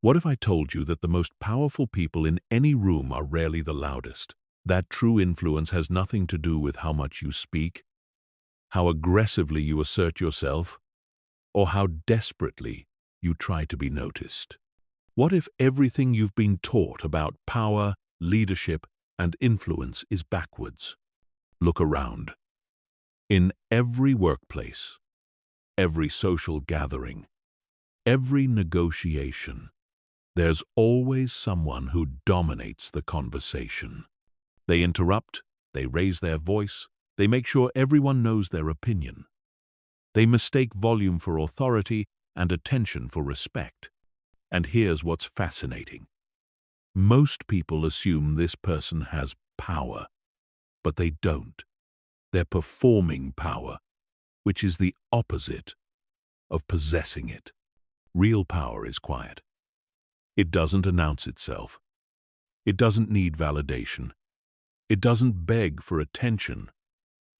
What if I told you that the most powerful people in any room are rarely the loudest? That true influence has nothing to do with how much you speak, how aggressively you assert yourself, or how desperately you try to be noticed. What if everything you've been taught about power, leadership, and influence is backwards? Look around. In every workplace, every social gathering, every negotiation, there's always someone who dominates the conversation. They interrupt, they raise their voice, they make sure everyone knows their opinion. They mistake volume for authority and attention for respect. And here's what's fascinating. Most people assume this person has power, but they don't. They're performing power, which is the opposite of possessing it. Real power is quiet. It doesn't announce itself. It doesn't need validation. It doesn't beg for attention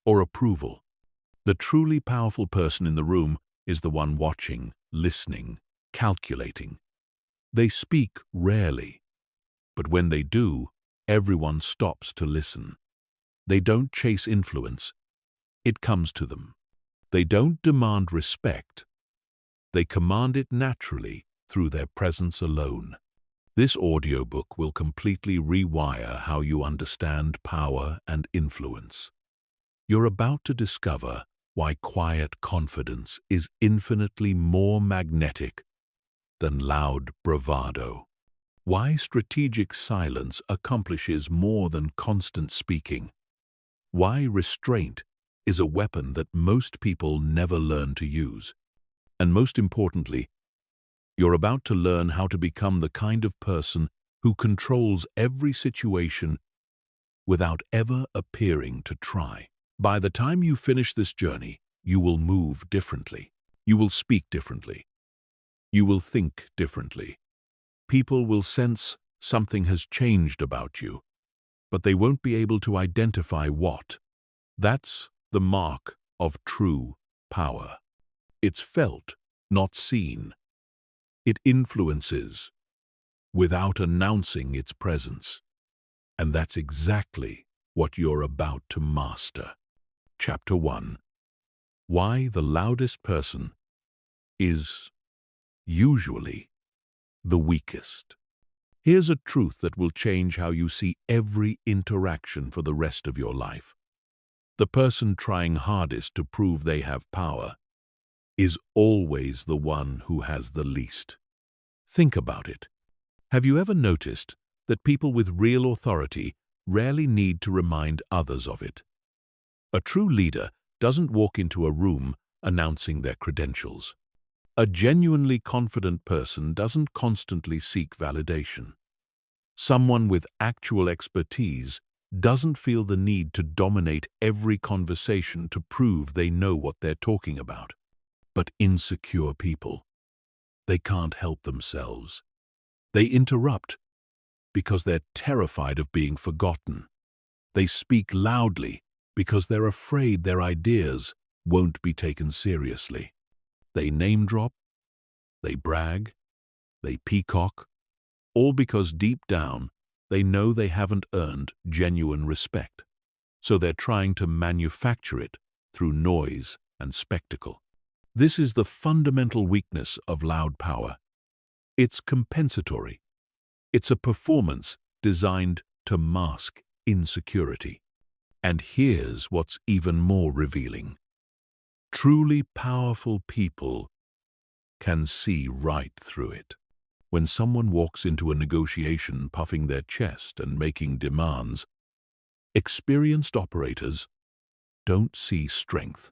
or approval. The truly powerful person in the room is the one watching, listening, calculating. They speak rarely, but when they do, everyone stops to listen. They don't chase influence. It comes to them. They don't demand respect. They command it naturally through their presence alone. This audiobook will completely rewire how you understand power and influence. You're about to discover why quiet confidence is infinitely more magnetic than loud bravado. Why strategic silence accomplishes more than constant speaking. Why restraint is a weapon that most people never learn to use. And most importantly, you're about to learn how to become the kind of person who controls every situation without ever appearing to try. By the time you finish this journey, you will move differently. You will speak differently. You will think differently. People will sense something has changed about you, but they won't be able to identify what. That's the mark of true power. It's felt, not seen. It influences without announcing its presence. And that's exactly what you're about to master. Chapter 1. Why the loudest person is usually the weakest. Here's a truth that will change how you see every interaction for the rest of your life. The person trying hardest to prove they have power is always the one who has the least. Think about it. Have you ever noticed that people with real authority rarely need to remind others of it? A true leader doesn't walk into a room announcing their credentials. A genuinely confident person doesn't constantly seek validation. Someone with actual expertise doesn't feel the need to dominate every conversation to prove they know what they're talking about. But insecure people, they can't help themselves. They interrupt because they're terrified of being forgotten. They speak loudly because they're afraid their ideas won't be taken seriously. They name drop, they brag, they peacock, all because deep down they know they haven't earned genuine respect. So they're trying to manufacture it through noise and spectacle. This is the fundamental weakness of loud power. It's compensatory. It's a performance designed to mask insecurity. And here's what's even more revealing. Truly powerful people can see right through it. When someone walks into a negotiation puffing their chest and making demands, experienced operators don't see strength.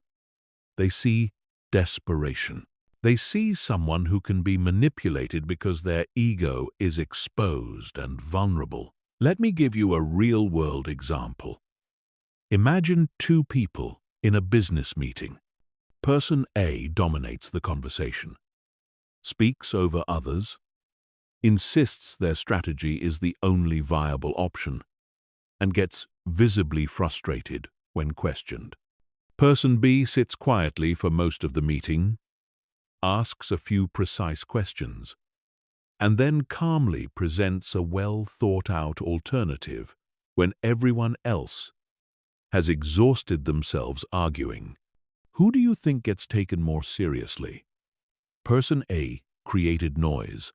They see desperation. They see someone who can be manipulated because their ego is exposed and vulnerable. Let me give you a real-world example. Imagine two people in a business meeting. Person A dominates the conversation, speaks over others, insists their strategy is the only viable option, and gets visibly frustrated when questioned. Person B sits quietly for most of the meeting, asks a few precise questions, and then calmly presents a well-thought-out alternative when everyone else has exhausted themselves arguing. Who do you think gets taken more seriously? Person A created noise,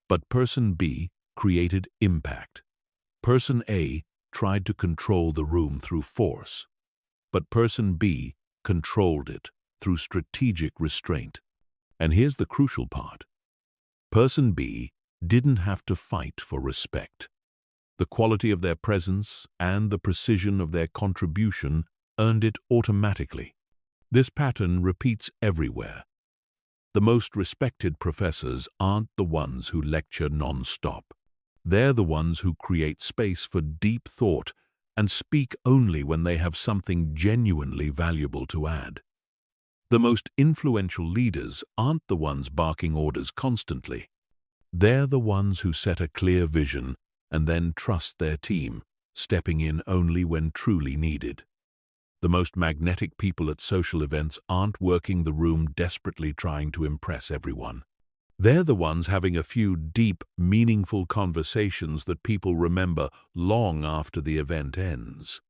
but Person B created impact. Person A tried to control the room through force, but Person B controlled it through strategic restraint. And here's the crucial part. Person B didn't have to fight for respect. The quality of their presence and the precision of their contribution earned it automatically. This pattern repeats everywhere. The most respected professors aren't the ones who lecture non-stop. They're the ones who create space for deep thought and speak only when they have something genuinely valuable to add. The most influential leaders aren't the ones barking orders constantly. They're the ones who set a clear vision and then trust their team, stepping in only when truly needed. The most magnetic people at social events aren't working the room desperately trying to impress everyone. They're the ones having a few deep, meaningful conversations that people remember long after the event ends.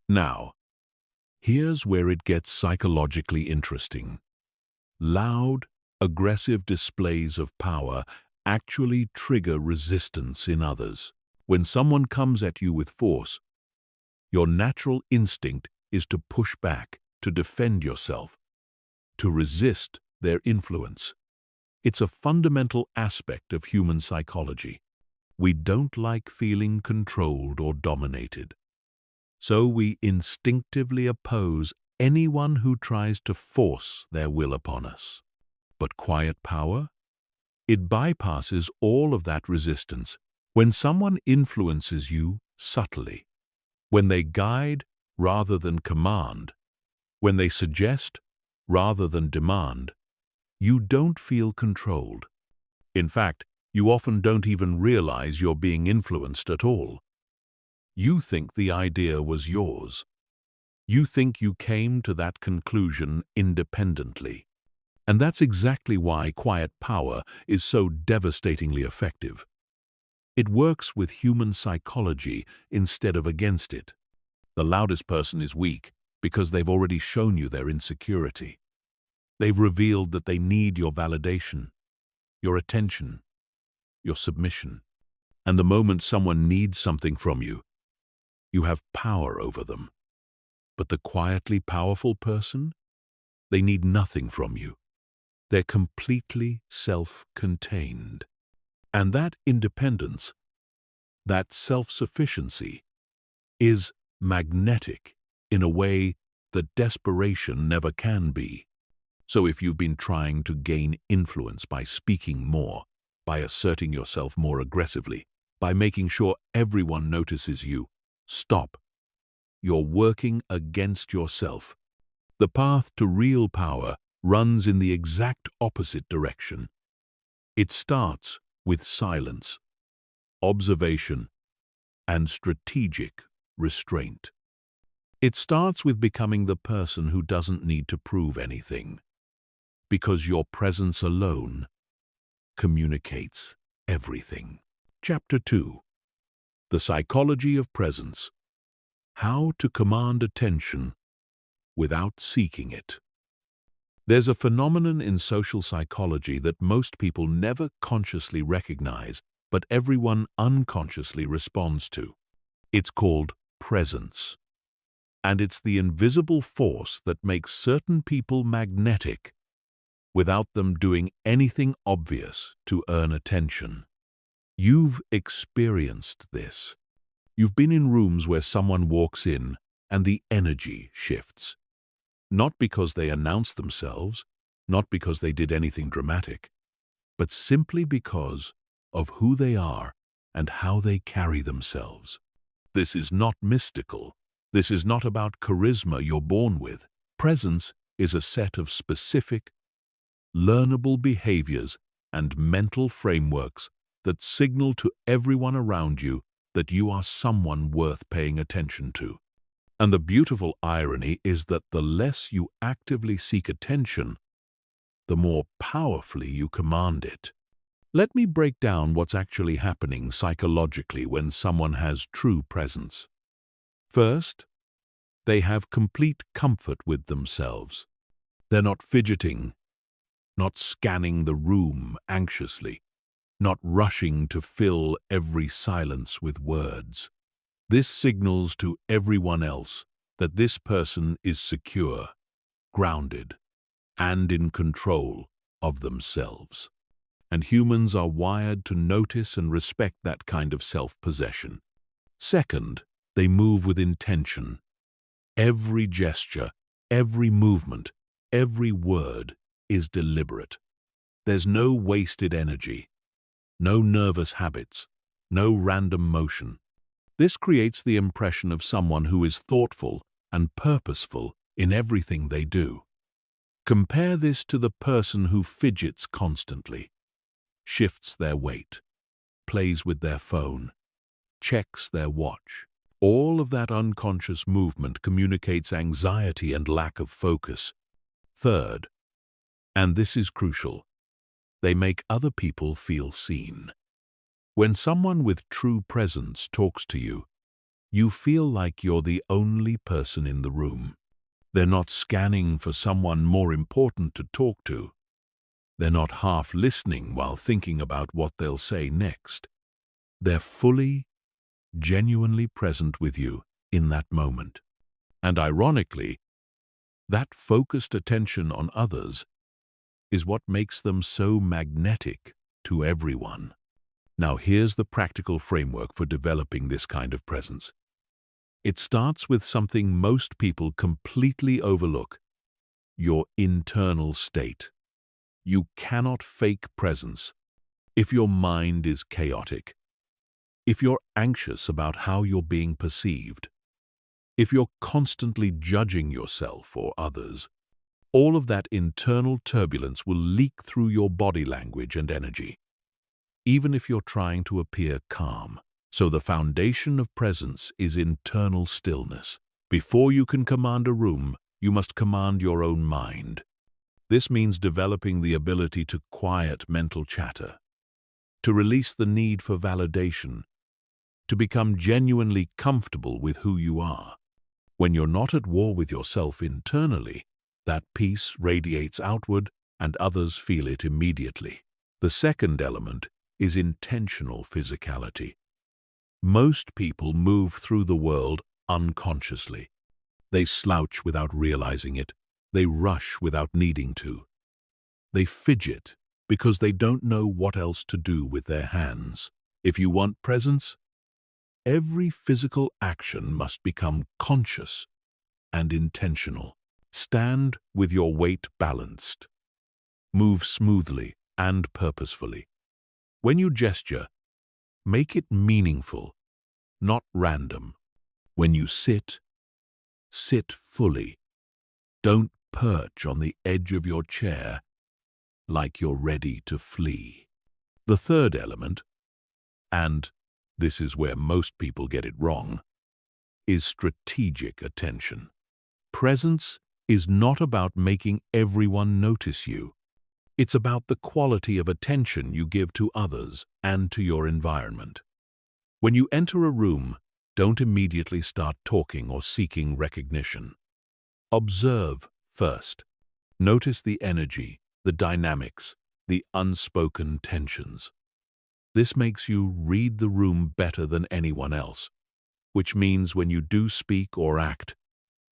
Now, here's where it gets psychologically interesting. Loud, aggressive displays of power actually trigger resistance in others. When someone comes at you with force, your natural instinct is to push back, to defend yourself, to resist their influence. It's a fundamental aspect of human psychology. We don't like feeling controlled or dominated. So we instinctively oppose anyone who tries to force their will upon us. But quiet power? It bypasses all of that resistance. When someone influences you subtly, when they guide rather than command, when they suggest rather than demand, you don't feel controlled. In fact, you often don't even realize you're being influenced at all. You think the idea was yours. You think you came to that conclusion independently. And that's exactly why quiet power is so devastatingly effective. It works with human psychology instead of against it. The loudest person is weak because they've already shown you their insecurity. They've revealed that they need your validation, your attention, your submission. And the moment someone needs something from you, you have power over them. But the quietly powerful person, they need nothing from you. They're completely self-contained. And that independence, that self-sufficiency, is magnetic in a way that desperation never can be. So if you've been trying to gain influence by speaking more, by asserting yourself more aggressively, by making sure everyone notices you, stop. You're working against yourself. The path to real power runs in the exact opposite direction. It starts with silence, observation, and strategic restraint. It starts with becoming the person who doesn't need to prove anything, because your presence alone communicates everything. Chapter 2. The Psychology of Presence. How to command attention without seeking it. There's a phenomenon in social psychology that most people never consciously recognize, but everyone unconsciously responds to. It's called presence. And it's the invisible force that makes certain people magnetic without them doing anything obvious to earn attention. You've experienced this. You've been in rooms where someone walks in and the energy shifts. Not because they announced themselves, not because they did anything dramatic, but simply because of who they are and how they carry themselves. This is not mystical. This is not about charisma you're born with. Presence is a set of specific, learnable behaviors and mental frameworks that signal to everyone around you that you are someone worth paying attention to. And the beautiful irony is that the less you actively seek attention, the more powerfully you command it. Let me break down what's actually happening psychologically when someone has true presence. First, they have complete comfort with themselves. They're not fidgeting, not scanning the room anxiously, not rushing to fill every silence with words. This signals to everyone else that this person is secure, grounded, and in control of themselves. And humans are wired to notice and respect that kind of self-possession. Second, they move with intention. Every gesture, every movement, every word is deliberate. There's no wasted energy, no nervous habits, no random motion. This creates the impression of someone who is thoughtful and purposeful in everything they do. Compare this to the person who fidgets constantly, shifts their weight, plays with their phone, checks their watch. All of that unconscious movement communicates anxiety and lack of focus. Third, and this is crucial, they make other people feel seen. When someone with true presence talks to you, you feel like you're the only person in the room. They're not scanning for someone more important to talk to. They're not half listening while thinking about what they'll say next. They're fully, genuinely present with you in that moment. And ironically, that focused attention on others is what makes them so magnetic to everyone. Now here's the practical framework for developing this kind of presence. It starts with something most people completely overlook: your internal state. You cannot fake presence. If your mind is chaotic, if you're anxious about how you're being perceived, if you're constantly judging yourself or others, all of that internal turbulence will leak through your body language and energy, even if you're trying to appear calm. So the foundation of presence is internal stillness. Before you can command a room, you must command your own mind. This means developing the ability to quiet mental chatter, to release the need for validation, to become genuinely comfortable with who you are. When you're not at war with yourself internally, that peace radiates outward and others feel it immediately. The second element is intentional physicality. Most people move through the world unconsciously. They slouch without realizing it. They rush without needing to. They fidget because they don't know what else to do with their hands. If you want presence, every physical action must become conscious and intentional. Stand with your weight balanced. Move smoothly and purposefully. When you gesture, make it meaningful, not random. When you sit, sit fully. Don't perch on the edge of your chair like you're ready to flee. The third element, and this is where most people get it wrong, is strategic attention. Presence is not about making everyone notice you. It's about the quality of attention you give to others and to your environment. When you enter a room, don't immediately start talking or seeking recognition. Observe first. Notice the energy, the dynamics, the unspoken tensions. This makes you read the room better than anyone else, which means when you do speak or act,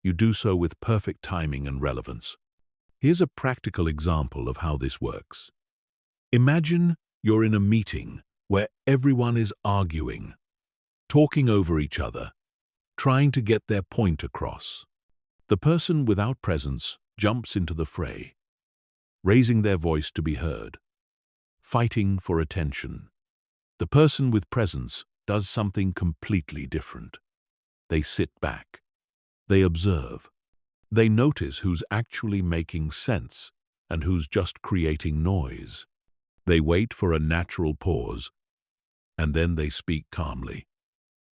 you do so with perfect timing and relevance. Here's a practical example of how this works. Imagine you're in a meeting where everyone is arguing, talking over each other, trying to get their point across. The person without presence jumps into the fray, raising their voice to be heard, fighting for attention. The person with presence does something completely different. They sit back. They observe. They notice who's actually making sense and who's just creating noise. They wait for a natural pause, and then they speak calmly,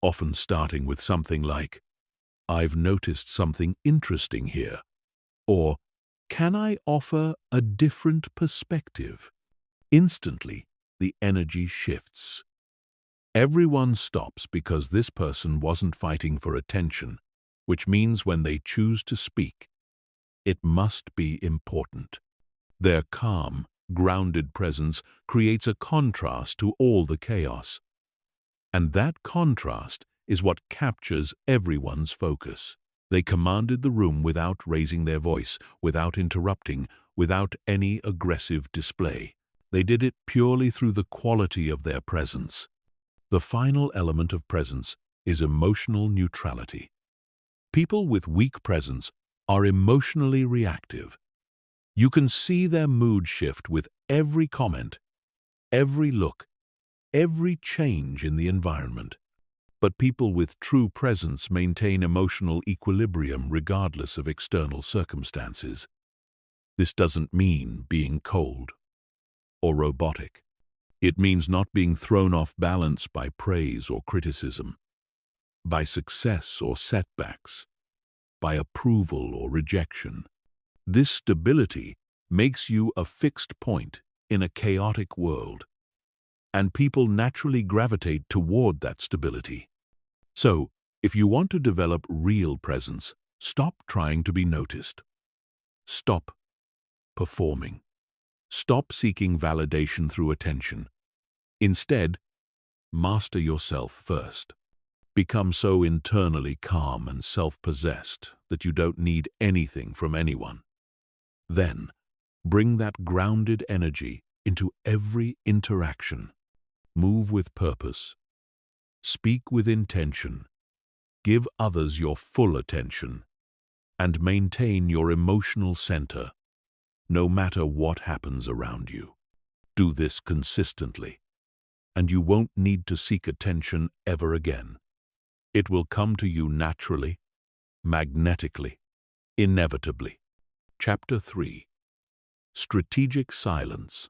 often starting with something like, "I've noticed something interesting here," or "Can I offer a different perspective?" Instantly, the energy shifts. Everyone stops because this person wasn't fighting for attention, which means when they choose to speak, it must be important. Their calm, grounded presence creates a contrast to all the chaos. And that contrast is what captures everyone's focus. They commanded the room without raising their voice, without interrupting, without any aggressive display. They did it purely through the quality of their presence. The final element of presence is emotional neutrality. People with weak presence are emotionally reactive. You can see their mood shift with every comment, every look, every change in the environment. But people with true presence maintain emotional equilibrium regardless of external circumstances. This doesn't mean being cold or robotic. It means not being thrown off balance by praise or criticism, by success or setbacks, by approval or rejection. This stability makes you a fixed point in a chaotic world, and people naturally gravitate toward that stability. So, if you want to develop real presence, stop trying to be noticed. Stop performing. Stop seeking validation through attention. Instead, master yourself first. Become so internally calm and self-possessed that you don't need anything from anyone. Then, bring that grounded energy into every interaction. Move with purpose. Speak with intention. Give others your full attention. And maintain your emotional center, no matter what happens around you. Do this consistently, and you won't need to seek attention ever again. It will come to you naturally, magnetically, inevitably. Chapter 3. Strategic silence.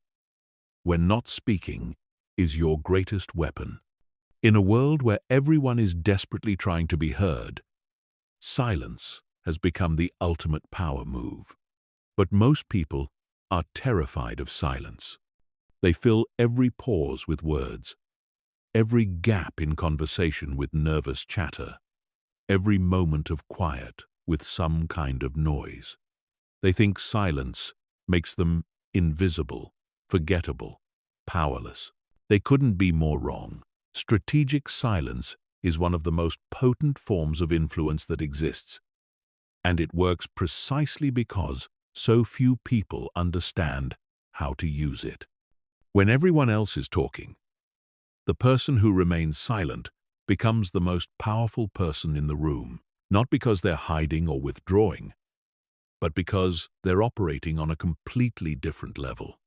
When not speaking is your greatest weapon. In a world where everyone is desperately trying to be heard, silence has become the ultimate power move. But most people are terrified of silence. They fill every pause with words, every gap in conversation with nervous chatter, every moment of quiet with some kind of noise. They think silence makes them invisible, forgettable, powerless. They couldn't be more wrong. Strategic silence is one of the most potent forms of influence that exists, and it works precisely because so few people understand how to use it. When everyone else is talking, the person who remains silent becomes the most powerful person in the room, not because they're hiding or withdrawing, but because they're operating on a completely different level.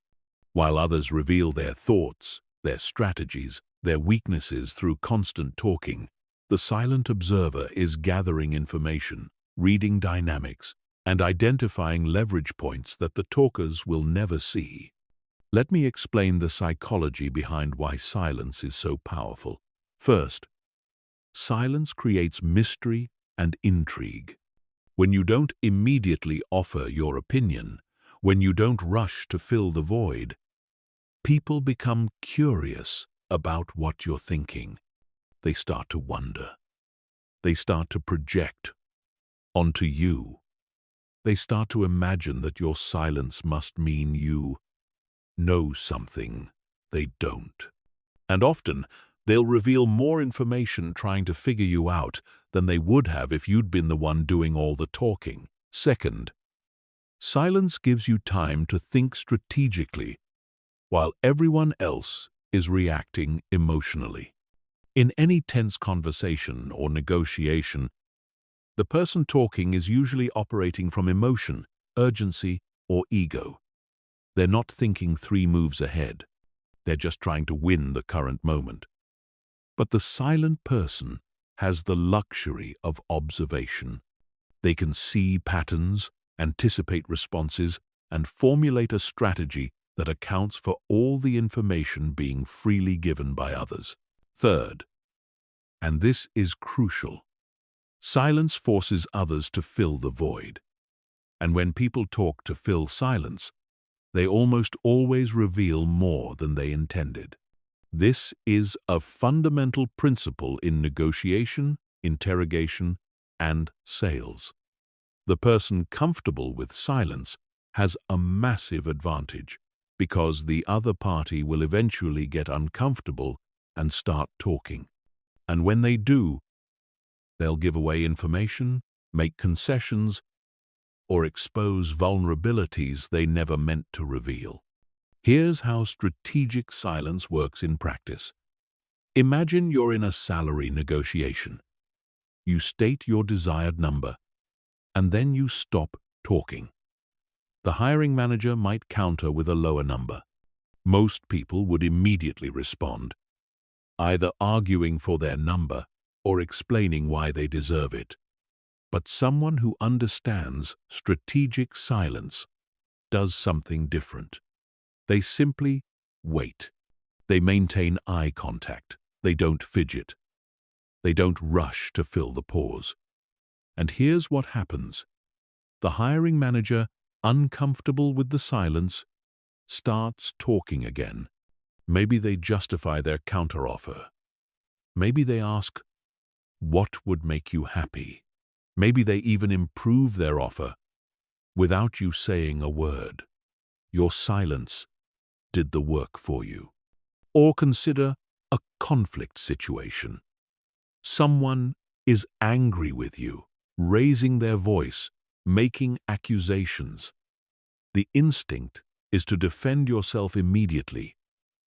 While others reveal their thoughts, their strategies, their weaknesses through constant talking, the silent observer is gathering information, reading dynamics, and identifying leverage points that the talkers will never see. Let me explain the psychology behind why silence is so powerful. First, silence creates mystery and intrigue. When you don't immediately offer your opinion, when you don't rush to fill the void, people become curious about what you're thinking. They start to wonder. They start to project onto you. They start to imagine that your silence must mean you know something they don't. And often, they'll reveal more information trying to figure you out than they would have if you'd been the one doing all the talking. Second, silence gives you time to think strategically while everyone else is reacting emotionally. In any tense conversation or negotiation, the person talking is usually operating from emotion, urgency, or ego. They're not thinking 3 moves ahead. They're just trying to win the current moment. But the silent person has the luxury of observation. They can see patterns, anticipate responses, and formulate a strategy that accounts for all the information being freely given by others. Third, and this is crucial, silence forces others to fill the void. And when people talk to fill silence, they almost always reveal more than they intended. This is a fundamental principle in negotiation, interrogation, and sales. The person comfortable with silence has a massive advantage because the other party will eventually get uncomfortable and start talking. And when they do, they'll give away information, make concessions, or expose vulnerabilities they never meant to reveal. Here's how strategic silence works in practice. Imagine you're in a salary negotiation. You state your desired number, and then you stop talking. The hiring manager might counter with a lower number. Most people would immediately respond, either arguing for their number or explaining why they deserve it. But someone who understands strategic silence does something different. They simply wait. They maintain eye contact. They don't fidget. They don't rush to fill the pause. And here's what happens. The hiring manager, uncomfortable with the silence, starts talking again. Maybe they justify their counteroffer. Maybe they ask, "What would make you happy?" Maybe they even improve their offer without you saying a word. Your silence did the work for you. Or consider a conflict situation. Someone is angry with you, raising their voice, making accusations. The instinct is to defend yourself immediately,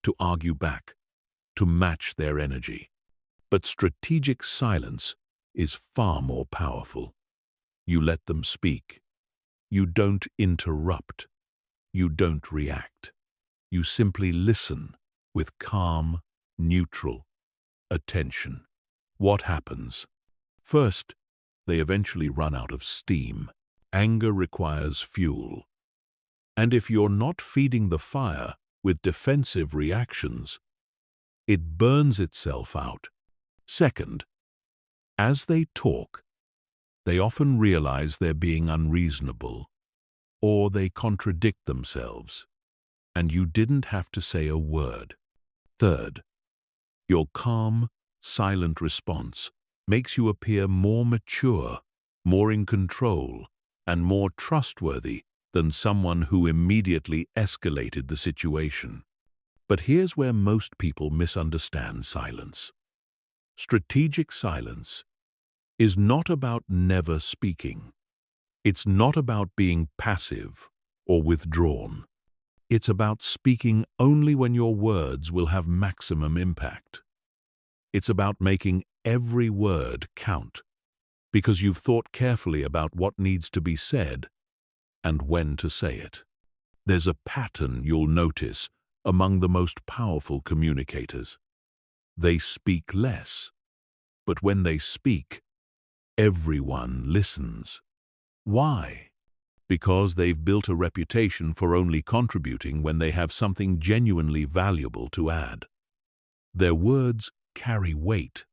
to argue back, to match their energy. But strategic silence is far more powerful. You let them speak. You don't interrupt. You don't react. You simply listen with calm, neutral attention. What happens? First, they eventually run out of steam. Anger requires fuel. And if you're not feeding the fire with defensive reactions, it burns itself out. Second, as they talk, they often realize they're being unreasonable, or they contradict themselves, and you didn't have to say a word. Third, your calm, silent response makes you appear more mature, more in control, and more trustworthy than someone who immediately escalated the situation. But here's where most people misunderstand silence. Strategic silence is not about never speaking. It's not about being passive or withdrawn. It's about speaking only when your words will have maximum impact. It's about making every word count, because you've thought carefully about what needs to be said and when to say it. There's a pattern you'll notice among the most powerful communicators. They speak less, but when they speak, everyone listens. Why? Because they've built a reputation for only contributing when they have something genuinely valuable to add. Their words carry weight,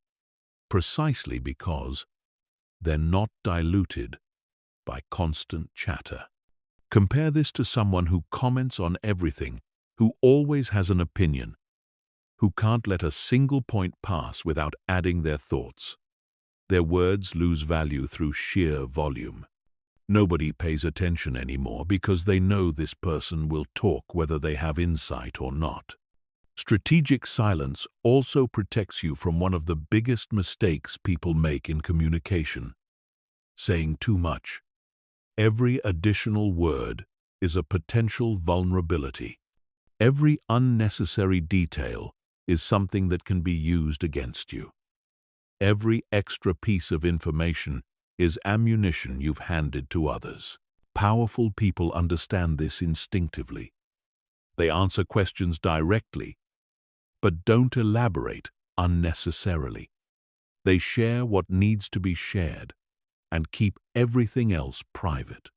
precisely because they're not diluted by constant chatter. Compare this to someone who comments on everything, who always has an opinion, who can't let a single point pass without adding their thoughts. Their words lose value through sheer volume. Nobody pays attention anymore because they know this person will talk whether they have insight or not. Strategic silence also protects you from one of the biggest mistakes people make in communication: saying too much. Every additional word is a potential vulnerability. Every unnecessary detail is something that can be used against you. Every extra piece of information is ammunition you've handed to others. Powerful people understand this instinctively. They answer questions directly, but don't elaborate unnecessarily. They share what needs to be shared and keep everything else private.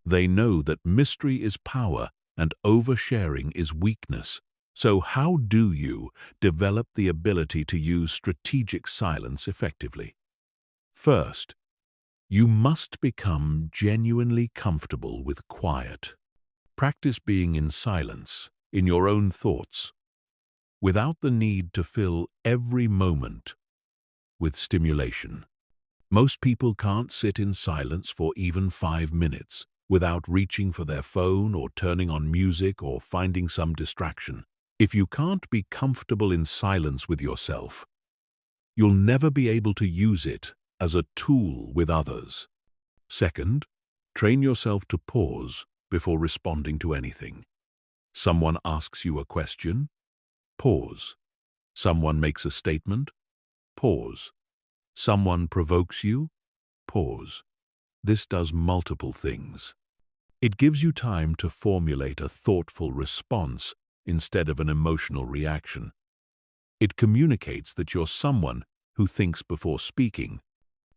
They know that mystery is power and oversharing is weakness. So how do you develop the ability to use strategic silence effectively? First, you must become genuinely comfortable with quiet. Practice being in silence, in your own thoughts, without the need to fill every moment with stimulation. Most people can't sit in silence for even 5 minutes without reaching for their phone or turning on music or finding some distraction. If you can't be comfortable in silence with yourself, you'll never be able to use it as a tool with others. Second, train yourself to pause before responding to anything. Someone asks you a question, pause. Someone makes a statement, pause. Someone provokes you, pause. This does multiple things. It gives you time to formulate a thoughtful response instead of an emotional reaction. It communicates that you're someone who thinks before speaking,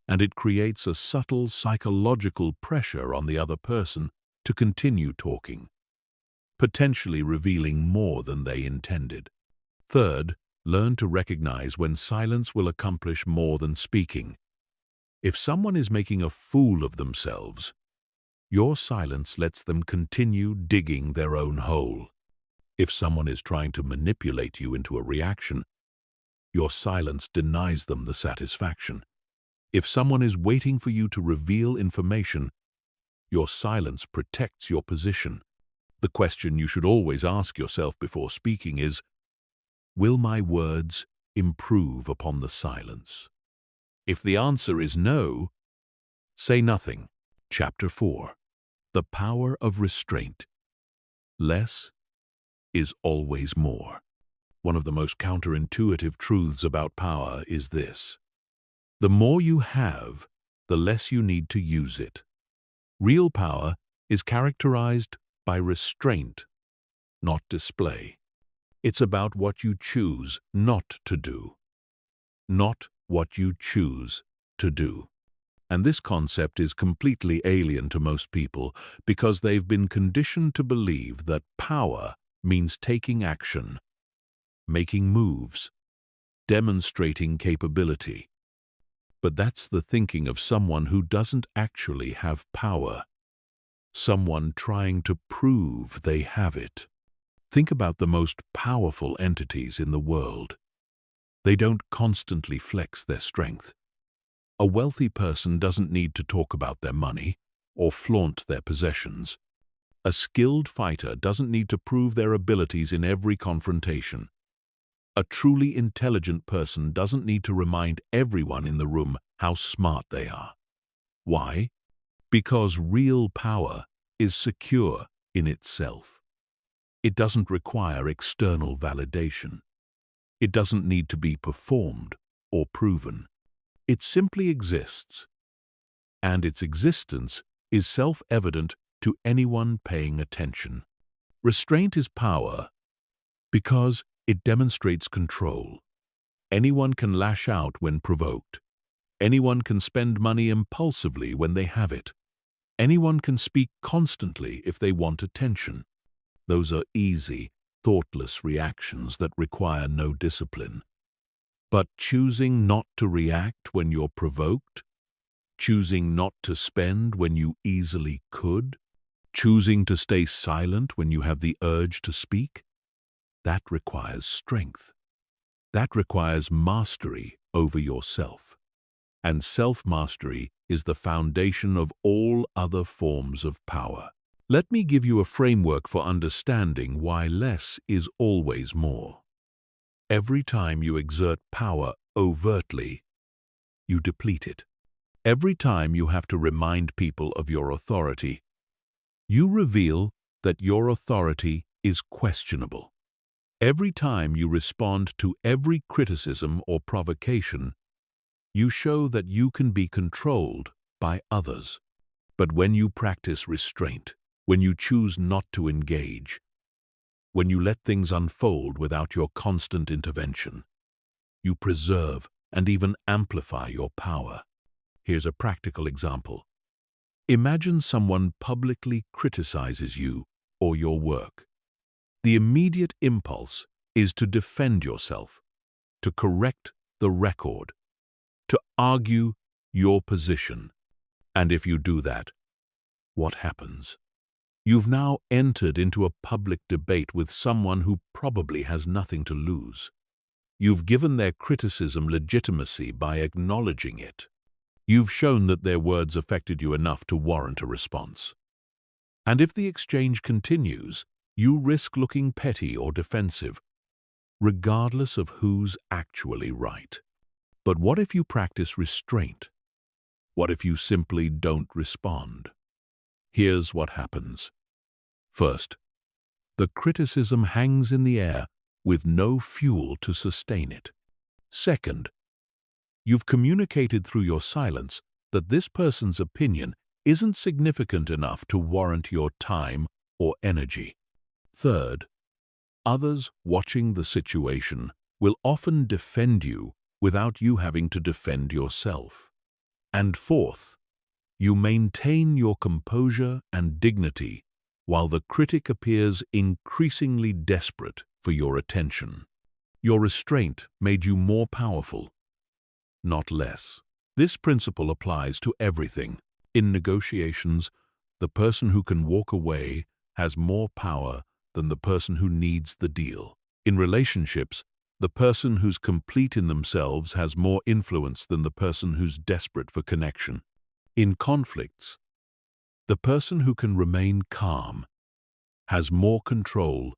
and it creates a subtle psychological pressure on the other person to continue talking, potentially revealing more than they intended. Third, learn to recognize when silence will accomplish more than speaking. If someone is making a fool of themselves, your silence lets them continue digging their own hole. If someone is trying to manipulate you into a reaction, your silence denies them the satisfaction. If someone is waiting for you to reveal information, your silence protects your position. The question you should always ask yourself before speaking is, will my words improve upon the silence? If the answer is no, say nothing. Chapter 4. The Power of Restraint. Less is always more. One of the most counterintuitive truths about power is this: the more you have, the less you need to use it. Real power is characterized by restraint, not display. It's about what you choose not to do, not what you choose to do. And this concept is completely alien to most people because they've been conditioned to believe that power means taking action, making moves, demonstrating capability. But that's the thinking of someone who doesn't actually have power, someone trying to prove they have it. Think about the most powerful entities in the world. They don't constantly flex their strength. A wealthy person doesn't need to talk about their money or flaunt their possessions. A skilled fighter doesn't need to prove their abilities in every confrontation. A truly intelligent person doesn't need to remind everyone in the room how smart they are. Why? Because real power is secure in itself. It doesn't require external validation. It doesn't need to be performed or proven. It simply exists, and its existence is self-evident to anyone paying attention. Restraint is power because it demonstrates control. Anyone can lash out when provoked. Anyone can spend money impulsively when they have it. Anyone can speak constantly if they want attention. Those are easy, thoughtless reactions that require no discipline. But choosing not to react when you're provoked, choosing not to spend when you easily could, choosing to stay silent when you have the urge to speak, that requires strength. That requires mastery over yourself. And self-mastery is the foundation of all other forms of power. Let me give you a framework for understanding why less is always more. Every time you exert power overtly, you deplete it. Every time you have to remind people of your authority, you reveal that your authority is questionable. Every time you respond to every criticism or provocation, you show that you can be controlled by others. But when you practice restraint, when you choose not to engage, when you let things unfold without your constant intervention, you preserve and even amplify your power. Here's a practical example. Imagine someone publicly criticizes you or your work. The immediate impulse is to defend yourself, to correct the record, to argue your position. And if you do that, what happens? You've now entered into a public debate with someone who probably has nothing to lose. You've given their criticism legitimacy by acknowledging it. You've shown that their words affected you enough to warrant a response. And if the exchange continues, you risk looking petty or defensive, regardless of who's actually right. But what if you practice restraint? What if you simply don't respond? Here's what happens. First, the criticism hangs in the air with no fuel to sustain it. Second, you've communicated through your silence that this person's opinion isn't significant enough to warrant your time or energy. Third, others watching the situation will often defend you without you having to defend yourself. And fourth, you maintain your composure and dignity while the critic appears increasingly desperate for your attention. Your restraint made you more powerful, not less. This principle applies to everything. In negotiations, the person who can walk away has more power than the person who needs the deal. In relationships, the person who's complete in themselves has more influence than the person who's desperate for connection. In conflicts, the person who can remain calm has more control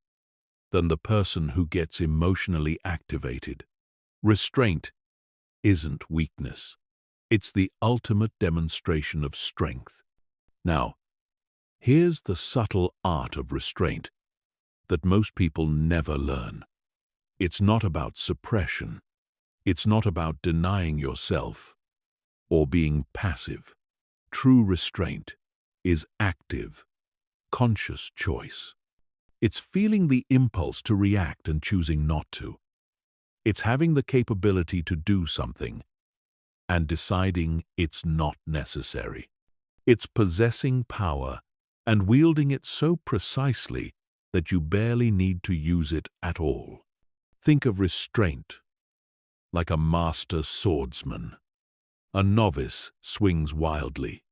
than the person who gets emotionally activated. Restraint isn't weakness. It's the ultimate demonstration of strength. Now, here's the subtle art of restraint that most people never learn. It's not about suppression. It's not about denying yourself or being passive. True restraint is active, conscious choice. It's feeling the impulse to react and choosing not to. It's having the capability to do something and deciding it's not necessary. It's possessing power and wielding it so precisely that you barely need to use it at all. Think of restraint like a master swordsman. A novice swings wildly,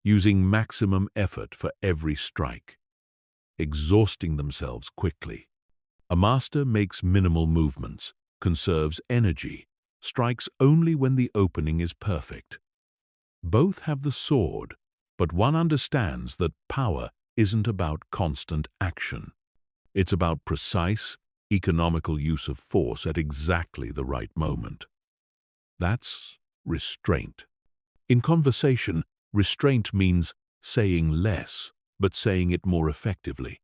using maximum effort for every strike, exhausting themselves quickly. A master makes minimal movements, conserves energy, strikes only when the opening is perfect. Both have the sword, but one understands that power isn't about constant action. It's about precise, economical use of force at exactly the right moment. That's restraint. In conversation, restraint means saying less, but saying it more effectively.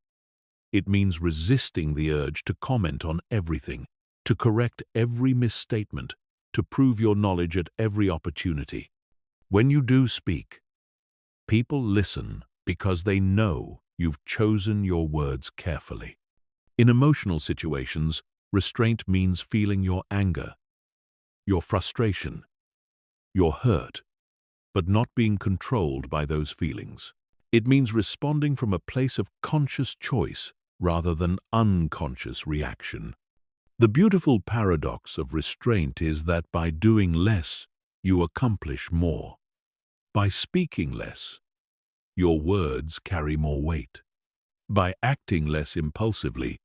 It means resisting the urge to comment on everything, to correct every misstatement, to prove your knowledge at every opportunity. When you do speak, people listen because they know you've chosen your words carefully. In emotional situations, restraint means feeling your anger, your frustration, your hurt, but not being controlled by those feelings. It means responding from a place of conscious choice rather than unconscious reaction. The beautiful paradox of restraint is that by doing less, you accomplish more. By speaking less, your words carry more weight. By acting less impulsively,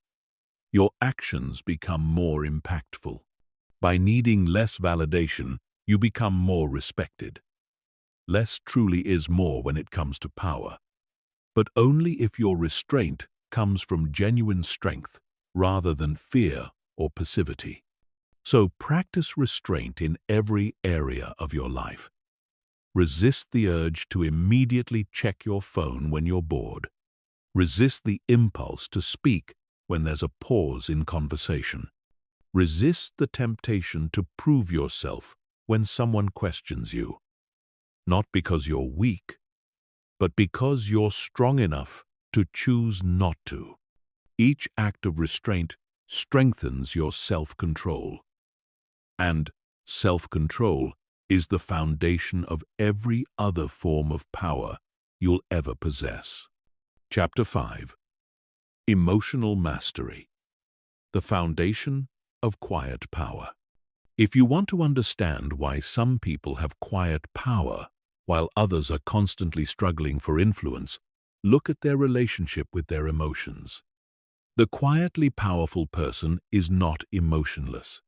your actions become more impactful. By needing less validation, you become more respected. Less truly is more when it comes to power, but only if your restraint comes from genuine strength rather than fear or passivity. So practice restraint in every area of your life. Resist the urge to immediately check your phone when you're bored. Resist the impulse to speak when there's a pause in conversation. Resist the temptation to prove yourself when someone questions you. Not because you're weak, but because you're strong enough to choose not to. Each act of restraint strengthens your self-control. And self-control is the foundation of every other form of power you'll ever possess. Chapter 5. Emotional Mastery. The foundation of quiet power. If you want to understand why some people have quiet power while others are constantly struggling for influence, Look at their relationship with their emotions. The quietly powerful person is not emotionless.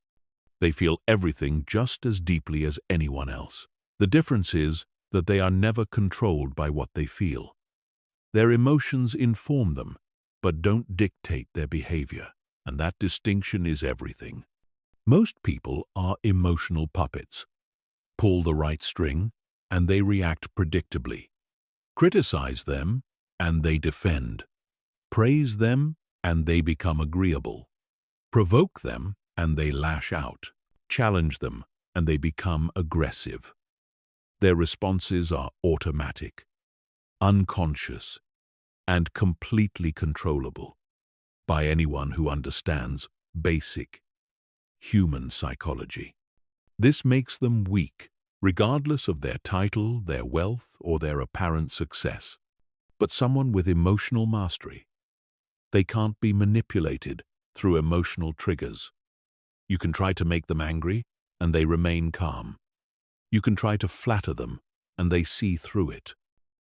They feel everything just as deeply as anyone else. The difference is that they are never controlled by what they feel. Their emotions inform them, but don't dictate their behavior, and that distinction is everything. Most people are emotional puppets. Pull the right string, and they react predictably. Criticize them, and they defend. Praise them, and they become agreeable. Provoke them, and they lash out. Challenge them, and they become aggressive. Their responses are automatic, unconscious, and completely controllable by anyone who understands basic human psychology. This makes them weak, regardless of their title, their wealth, or their apparent success. But someone with emotional mastery, they can't be manipulated through emotional triggers. You can try to make them angry, and they remain calm. You can try to flatter them, and they see through it.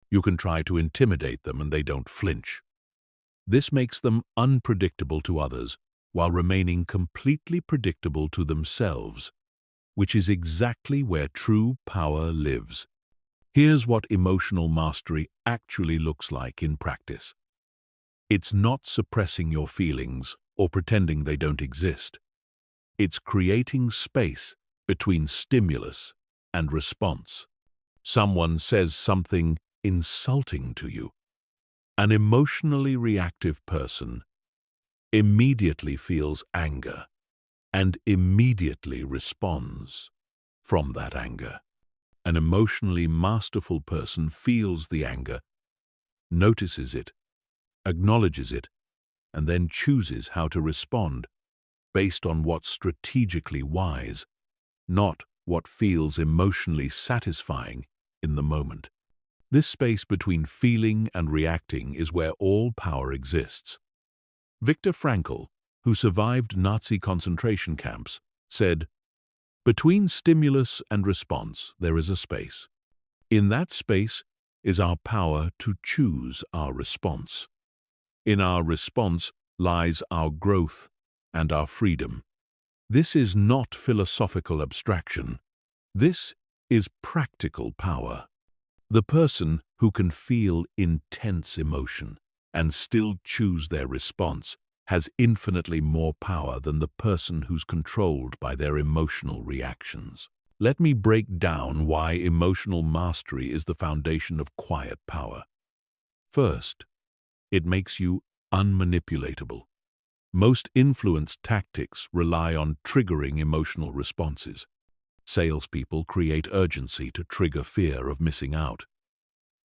You can try to intimidate them, and they don't flinch. This makes them unpredictable to others, while remaining completely predictable to themselves, which is exactly where true power lives. Here's what emotional mastery actually looks like in practice. It's not suppressing your feelings or pretending they don't exist. It's creating space between stimulus and response. Someone says something insulting to you. An emotionally reactive person immediately feels anger and immediately responds from that anger. An emotionally masterful person feels the anger, notices it, acknowledges it, and then chooses how to respond based on what's strategically wise, not what feels emotionally satisfying in the moment. This space between feeling and reacting is where all power exists. Viktor Frankl, who survived Nazi concentration camps, said, "Between stimulus and response, there is a space. In that space is our power to choose our response. In our response lies our growth and our freedom." This is not philosophical abstraction. This is practical power. The person who can feel intense emotion and still choose their response has infinitely more power than the person who's controlled by their emotional reactions. Let me break down why emotional mastery is the foundation of quiet power. First, it makes you unmanipulatable. Most influence tactics rely on triggering emotional responses. Salespeople create urgency to trigger fear of missing out.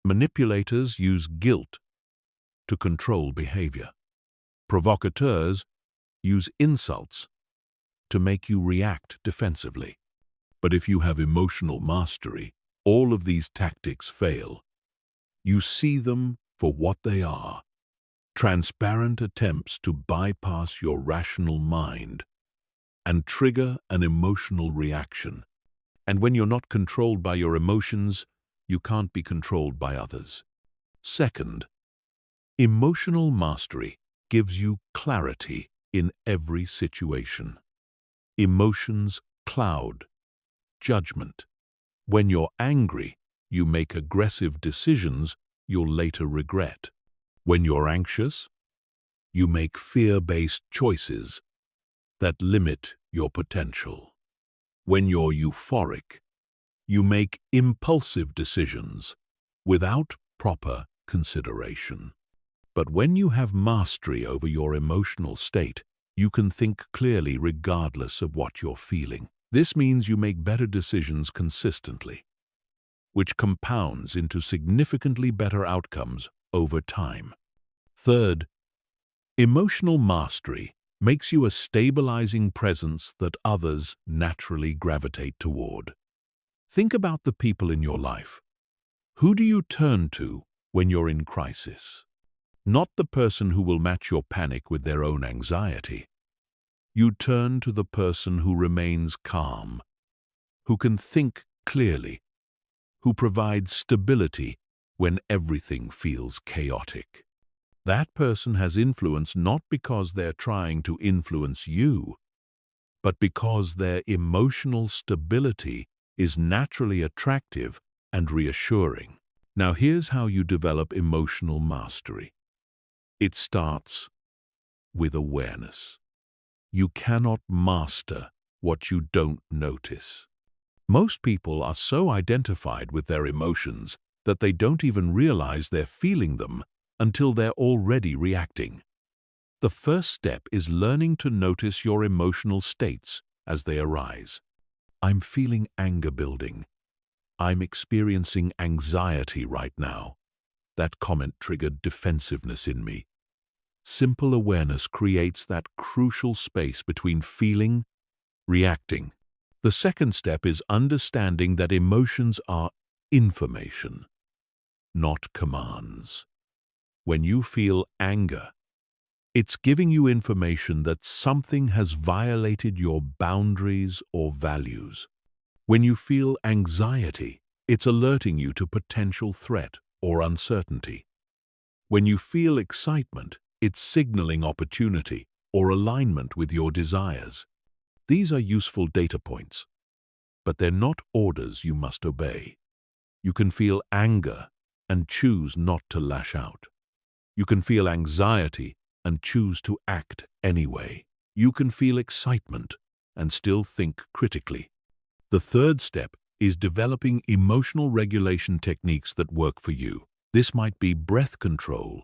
Manipulators use guilt to control behavior. Provocateurs use insults to make you react defensively. But if you have emotional mastery, all of these tactics fail. You see them for what they are: transparent attempts to bypass your rational mind and trigger an emotional reaction. And when you're not controlled by your emotions, you can't be controlled by others. Second, emotional mastery gives you clarity in every situation. Emotions cloud judgment. When you're angry, you make aggressive decisions you'll later regret. When you're anxious, you make fear-based choices that limit your potential. When you're euphoric, you make impulsive decisions without proper consideration. But when you have mastery over your emotional state, you can think clearly regardless of what you're feeling. This means you make better decisions consistently, which compounds into significantly better outcomes over time. Third, emotional mastery makes you a stabilizing presence that others naturally gravitate toward. Think about the people in your life. Who do you turn to when you're in crisis? Not the person who will match your panic with their own anxiety. You turn to the person who remains calm, who can think clearly, who provides stability when everything feels chaotic. That person has influence not because they're trying to influence you, but because their emotional stability is naturally attractive and reassuring. Now here's how you develop emotional mastery. It starts with awareness. You cannot master what you don't notice. Most people are so identified with their emotions that they don't even realize they're feeling them until they're already reacting. The first step is learning to notice your emotional states as they arise. I'm feeling anger building. I'm experiencing anxiety right now. That comment triggered defensiveness in me. Simple awareness creates that crucial space between feeling, reacting. The second step is understanding that emotions are information, not commands. When you feel anger, it's giving you information that something has violated your boundaries or values. When you feel anxiety, it's alerting you to potential threat or uncertainty. When you feel excitement, it's signaling opportunity or alignment with your desires. These are useful data points, but they're not orders you must obey. You can feel anger and choose not to lash out. You can feel anxiety and choose to act anyway. You can feel excitement and still think critically. The third step is developing emotional regulation techniques that work for you. This might be breath control,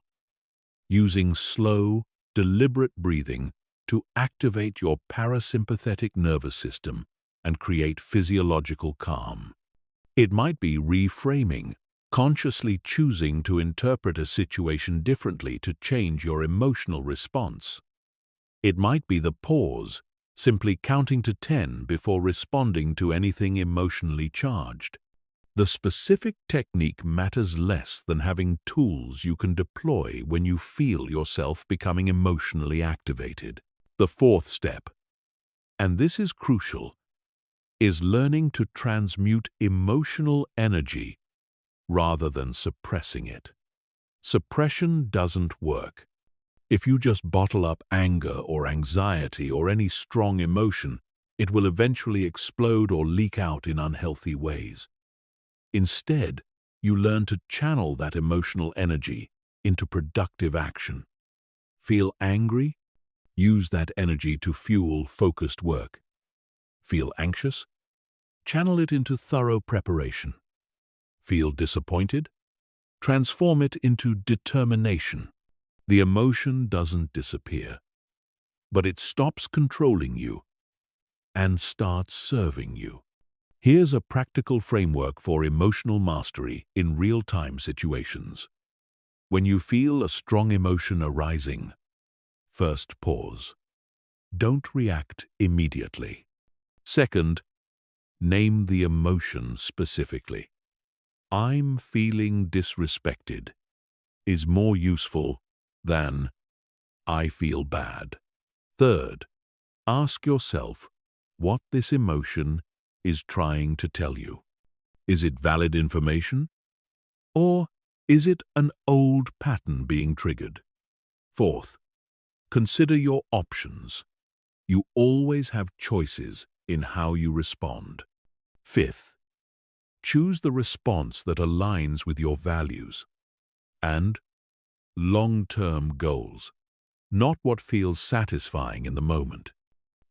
using slow, deliberate breathing to activate your parasympathetic nervous system and create physiological calm. It might be reframing, consciously choosing to interpret a situation differently to change your emotional response. It might be the pause, simply counting to 10 before responding to anything emotionally charged. The specific technique matters less than having tools you can deploy when you feel yourself becoming emotionally activated. The fourth step, and this is crucial, is learning to transmute emotional energy rather than suppressing it. Suppression doesn't work. If you just bottle up anger or anxiety or any strong emotion, it will eventually explode or leak out in unhealthy ways. Instead, you learn to channel that emotional energy into productive action. Feel angry? Use that energy to fuel focused work. Feel anxious? Channel it into thorough preparation. Feel disappointed? Transform it into determination. The emotion doesn't disappear, but it stops controlling you and starts serving you. Here's a practical framework for emotional mastery in real-time situations. When you feel a strong emotion arising, first pause. Don't react immediately. Second, name the emotion specifically. I'm feeling disrespected is more useful than I feel bad. Third, ask yourself what this emotion is trying to tell you. Is it valid information? Or is it an old pattern being triggered? Fourth, consider your options. You always have choices in how you respond. Fifth, choose the response that aligns with your values and long-term goals, not what feels satisfying in the moment.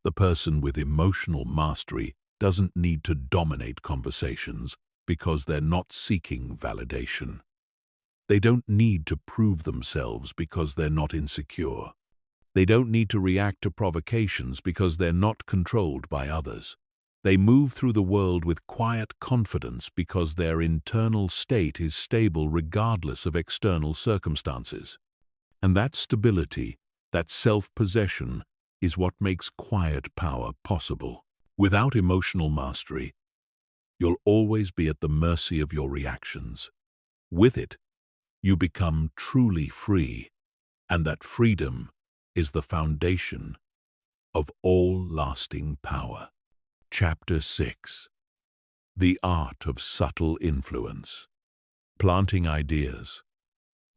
The person with emotional mastery doesn't need to dominate conversations because they're not seeking validation. They don't need to prove themselves because they're not insecure. They don't need to react to provocations because they're not controlled by others. They move through the world with quiet confidence because their internal state is stable regardless of external circumstances. And that stability, that self-possession, is what makes quiet power possible. Without emotional mastery, you'll always be at the mercy of your reactions. With it, you become truly free, and that freedom is the foundation of all lasting power. Chapter 6. The Art of Subtle Influence. planting ideas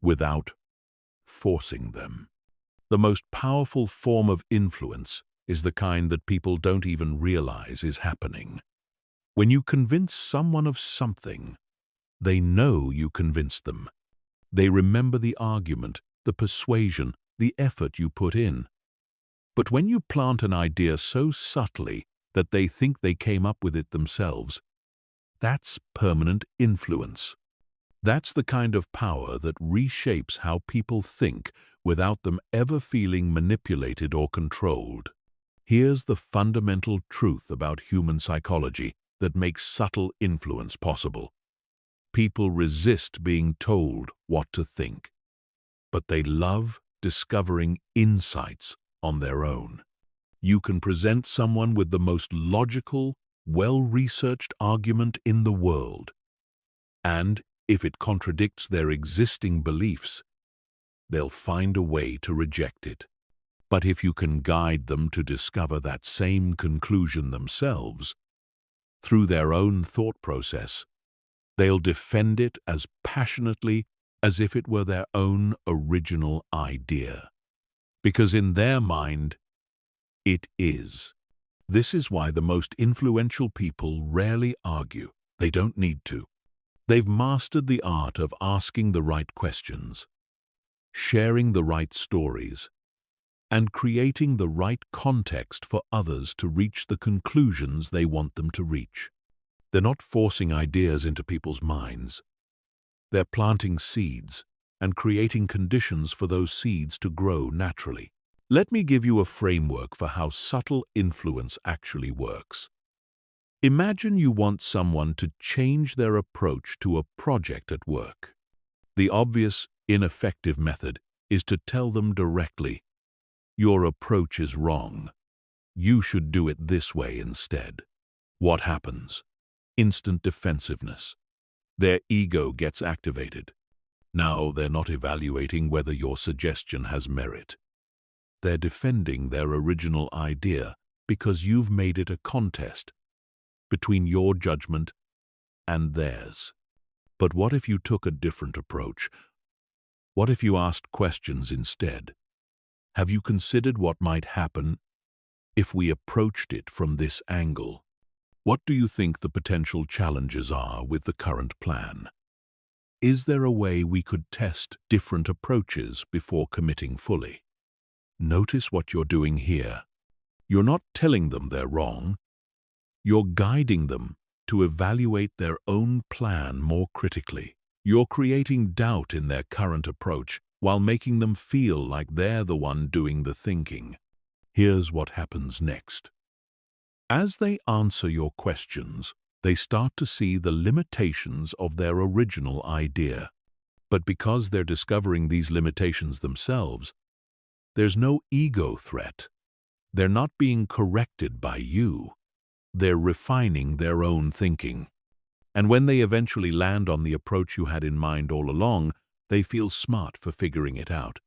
without forcing them. The most powerful form of influence is the kind that people don't even realize is happening. When you convince someone of something, they know you convinced them. They remember the argument, the persuasion, the effort you put in. But when you plant an idea so subtly that they think they came up with it themselves, that's permanent influence. That's the kind of power that reshapes how people think without them ever feeling manipulated or controlled. Here's the fundamental truth about human psychology that makes subtle influence possible. People resist being told what to think, but they love discovering insights on their own. You can present someone with the most logical, well-researched argument in the world, and if it contradicts their existing beliefs, they'll find a way to reject it. But if you can guide them to discover that same conclusion themselves, through their own thought process, they'll defend it as passionately as if it were their own original idea. Because in their mind, it is. This is why the most influential people rarely argue. They don't need to. They've mastered the art of asking the right questions, sharing the right stories, and creating the right context for others to reach the conclusions they want them to reach. They're not forcing ideas into people's minds. They're planting seeds and creating conditions for those seeds to grow naturally. Let me give you a framework for how subtle influence actually works. Imagine you want someone to change their approach to a project at work. The obvious, ineffective method is to tell them directly, "Your approach is wrong. You should do it this way instead." What happens? Instant defensiveness. Their ego gets activated. Now they're not evaluating whether your suggestion has merit. They're defending their original idea because you've made it a contest between your judgment and theirs. But what if you took a different approach? What if you asked questions instead? Have you considered what might happen if we approached it from this angle? What do you think the potential challenges are with the current plan? Is there a way we could test different approaches before committing fully? Notice what you're doing here. You're not telling them they're wrong. You're guiding them to evaluate their own plan more critically. You're creating doubt in their current approach while making them feel like they're the one doing the thinking. Here's what happens next. As they answer your questions, they start to see the limitations of their original idea. But because they're discovering these limitations themselves, there's no ego threat. They're not being corrected by you. They're refining their own thinking. And when they eventually land on the approach you had in mind all along, they feel smart for figuring it out.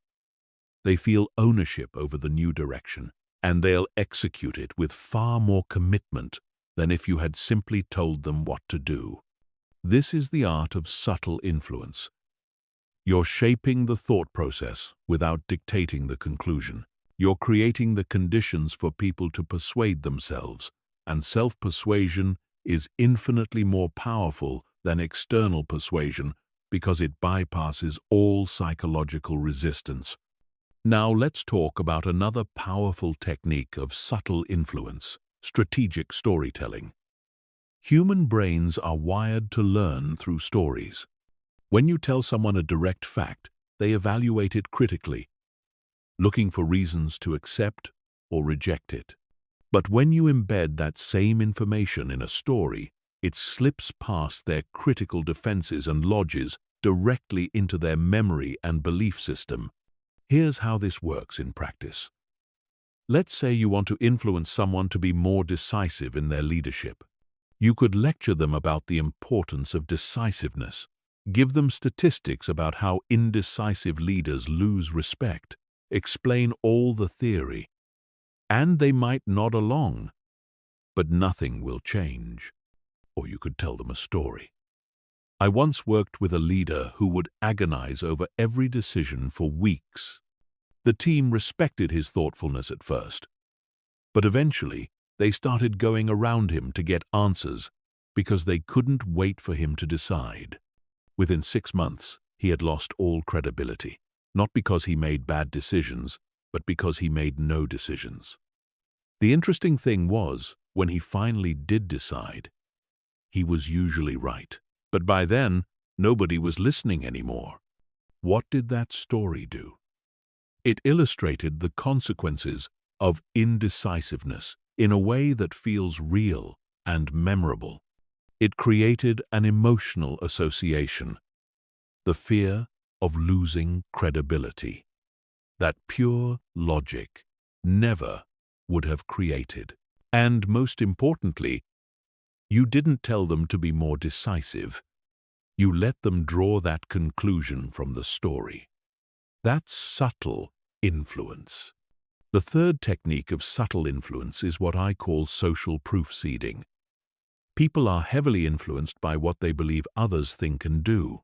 They feel ownership over the new direction, and they'll execute it with far more commitment than if you had simply told them what to do. This is the art of subtle influence. You're shaping the thought process without dictating the conclusion. You're creating the conditions for people to persuade themselves, and self-persuasion is infinitely more powerful than external persuasion because it bypasses all psychological resistance. Now let's talk about another powerful technique of subtle influence: strategic storytelling. Human brains are wired to learn through stories. When you tell someone a direct fact, they evaluate it critically, looking for reasons to accept or reject it. But when you embed that same information in a story, it slips past their critical defenses and lodges directly into their memory and belief system. Here's how this works in practice. Let's say you want to influence someone to be more decisive in their leadership. You could lecture them about the importance of decisiveness, give them statistics about how indecisive leaders lose respect, explain all the theory, and they might nod along, but nothing will change. Or you could tell them a story. I once worked with a leader who would agonize over every decision for weeks. The team respected his thoughtfulness at first, but eventually they started going around him to get answers because they couldn't wait for him to decide. Within 6 months, he had lost all credibility, not because he made bad decisions, but because he made no decisions. The interesting thing was, when he finally did decide, he was usually right. But by then, nobody was listening anymore. What did that story do? It illustrated the consequences of indecisiveness in a way that feels real and memorable. It created an emotional association, the fear of losing credibility, that pure logic never would have created. And most importantly, you didn't tell them to be more decisive. You let them draw that conclusion from the story. That's subtle influence. The third technique of subtle influence is what I call social proof seeding. People are heavily influenced by what they believe others think and do.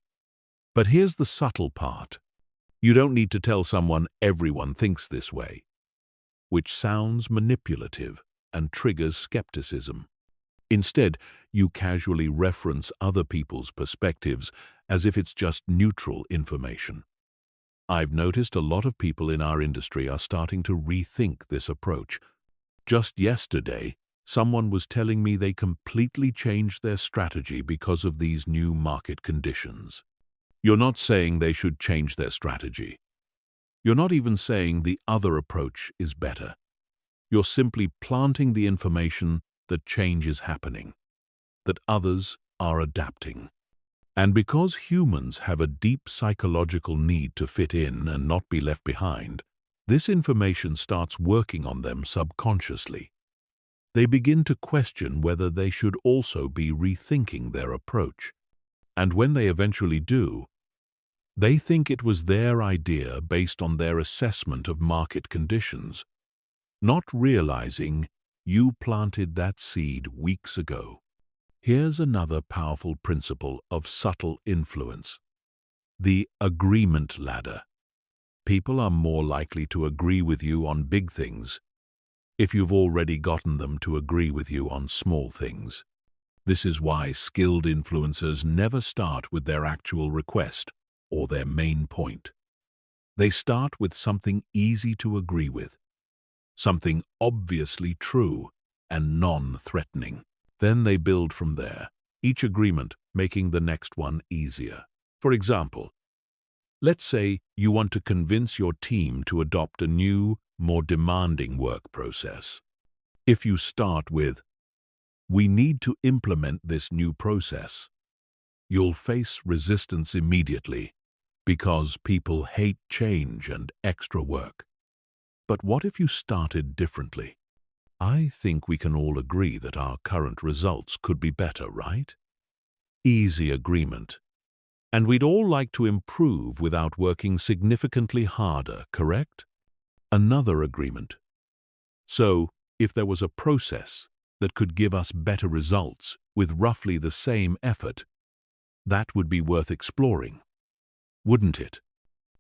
But here's the subtle part. You don't need to tell someone everyone thinks this way, which sounds manipulative and triggers skepticism. Instead, you casually reference other people's perspectives as if it's just neutral information. I've noticed a lot of people in our industry are starting to rethink this approach. Just yesterday, someone was telling me they completely changed their strategy because of these new market conditions. You're not saying they should change their strategy. You're not even saying the other approach is better. You're simply planting the information that change is happening, that others are adapting. And because humans have a deep psychological need to fit in and not be left behind, this information starts working on them subconsciously. They begin to question whether they should also be rethinking their approach. And when they eventually do, they think it was their idea based on their assessment of market conditions, not realizing you planted that seed weeks ago. Here's another powerful principle of subtle influence: the agreement ladder. People are more likely to agree with you on big things if you've already gotten them to agree with you on small things. This is why skilled influencers never start with their actual request or their main point. They start with something easy to agree with, something obviously true and non-threatening. Then they build from there, each agreement making the next one easier. For example, let's say you want to convince your team to adopt a new, more demanding work process. If you start with, "We need to implement this new process," you'll face resistance immediately because people hate change and extra work. But what if you started differently? "I think we can all agree that our current results could be better, right?" Easy agreement. And we'd all like to improve without working significantly harder, correct? Another agreement. "So, if there was a process that could give us better results with roughly the same effort, that would be worth exploring, wouldn't it?"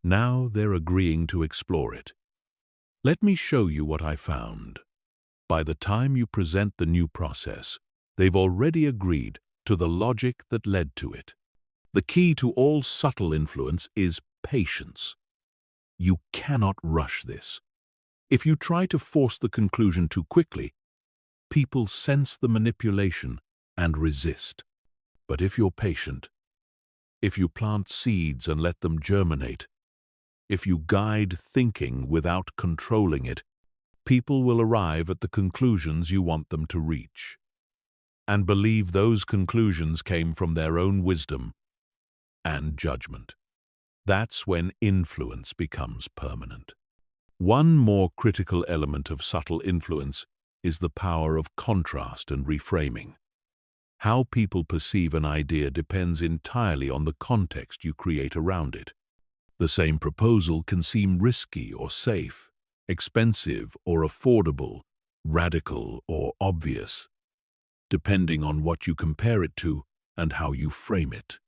Now they're agreeing to explore it. Let me show you what I found. By the time you present the new process, they've already agreed to the logic that led to it. The key to all subtle influence is patience. You cannot rush this. If you try to force the conclusion too quickly, people sense the manipulation and resist. But if you're patient, if you plant seeds and let them germinate, if you guide thinking without controlling it, people will arrive at the conclusions you want them to reach, and believe those conclusions came from their own wisdom and judgment. That's when influence becomes permanent. One more critical element of subtle influence is the power of contrast and reframing. How people perceive an idea depends entirely on the context you create around it. The same proposal can seem risky or safe, expensive or affordable, radical or obvious, depending on what you compare it to and how you frame it.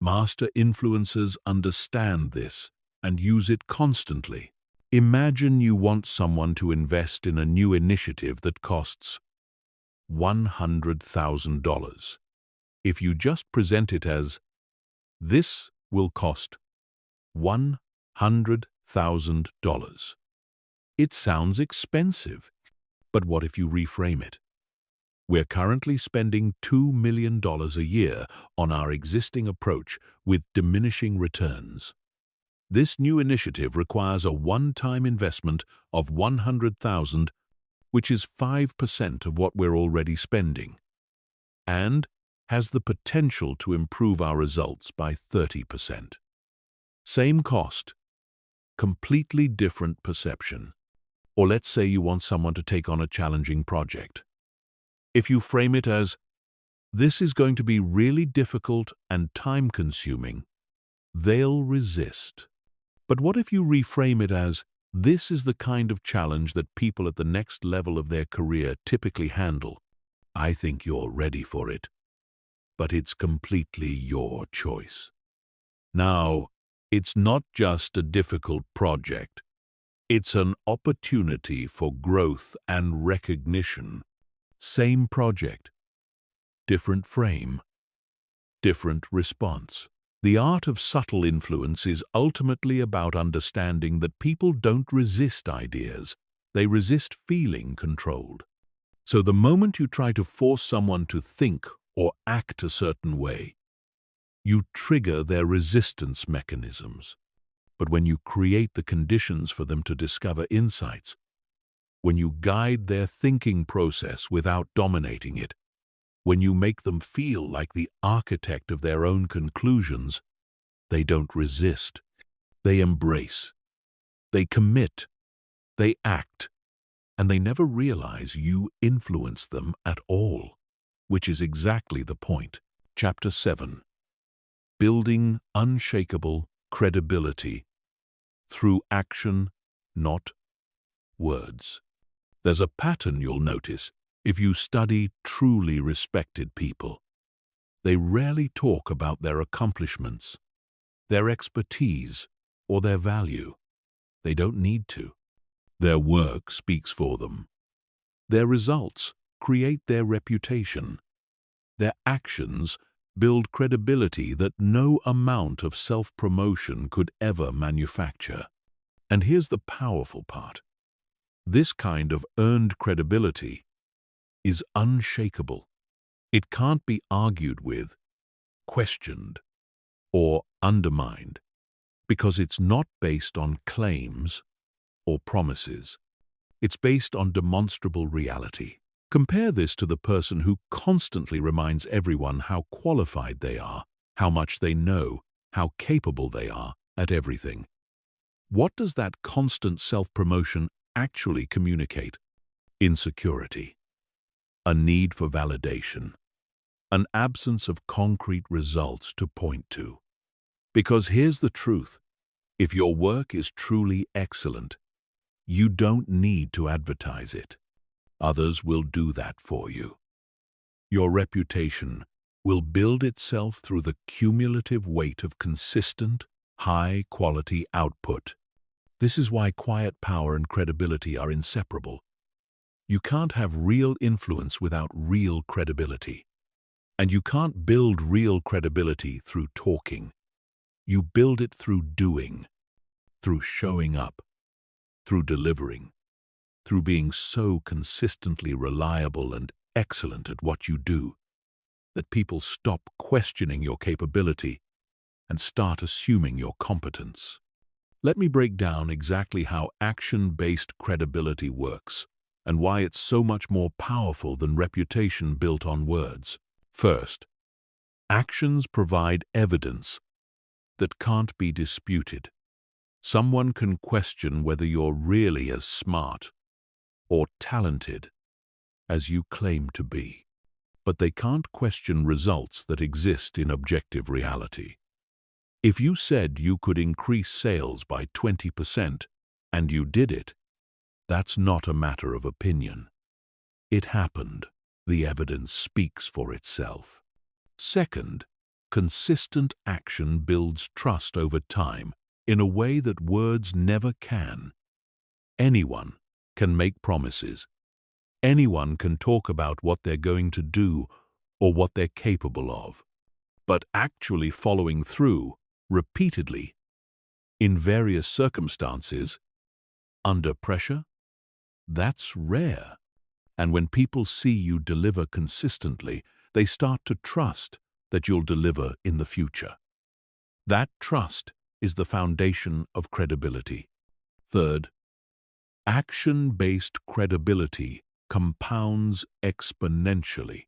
Master influencers understand this and use it constantly. Imagine you want someone to invest in a new initiative that costs $100,000. If you just present it as, "This will cost $100,000. It sounds expensive, but what if you reframe it? We're currently spending $2 million a year on our existing approach with diminishing returns. This new initiative requires a one-time investment of $100,000, which is 5% of what we're already spending, and has the potential to improve our results by 30%. Same cost, completely different perception. Or let's say you want someone to take on a challenging project. If you frame it as, "This is going to be really difficult and time-consuming," they'll resist. But what if you reframe it as, "This is the kind of challenge that people at the next level of their career typically handle. I think you're ready for it, but it's completely your choice." Now, it's not just a difficult project. It's an opportunity for growth and recognition. Same project, different frame, different response. The art of subtle influence is ultimately about understanding that people don't resist ideas, they resist feeling controlled. So the moment you try to force someone to think or act a certain way, you trigger their resistance mechanisms. But when you create the conditions for them to discover insights, when you guide their thinking process without dominating it, when you make them feel like the architect of their own conclusions, they don't resist. They embrace. They commit. They act. And they never realize you influence them at all, which is exactly the point. Chapter 7. Building unshakable credibility through action, not words. There's a pattern you'll notice if you study truly respected people. They rarely talk about their accomplishments, their expertise, or their value. They don't need to. Their work speaks for them. Their results create their reputation. Their actions build credibility that no amount of self-promotion could ever manufacture. And here's the powerful part. This kind of earned credibility is unshakable. It can't be argued with, questioned, or undermined, because it's not based on claims or promises. It's based on demonstrable reality. Compare this to the person who constantly reminds everyone how qualified they are, how much they know, how capable they are at everything. What does that constant self-promotion actually communicate? Insecurity, a need for validation, an absence of concrete results to point to. Because here's the truth, if your work is truly excellent, you don't need to advertise it. Others will do that for you. Your reputation will build itself through the cumulative weight of consistent, high-quality output. This is why quiet power and credibility are inseparable. You can't have real influence without real credibility. And you can't build real credibility through talking. You build it through doing, through showing up, through delivering, through being so consistently reliable and excellent at what you do that people stop questioning your capability and start assuming your competence. Let me break down exactly how action-based credibility works and why it's so much more powerful than reputation built on words. First, actions provide evidence that can't be disputed. Someone can question whether you're really as smart or talented as you claim to be, but they can't question results that exist in objective reality. If you said you could increase sales by 20% and you did it, that's not a matter of opinion. It happened. The evidence speaks for itself. Second, Consistent action builds trust over time in a way that words never can. Anyone can make promises. Anyone can talk about what they're going to do or what they're capable of. But actually following through, repeatedly, in various circumstances, under pressure, that's rare. And when people see you deliver consistently, they start to trust that you'll deliver in the future. That trust is the foundation of credibility. Third, action-based credibility compounds exponentially.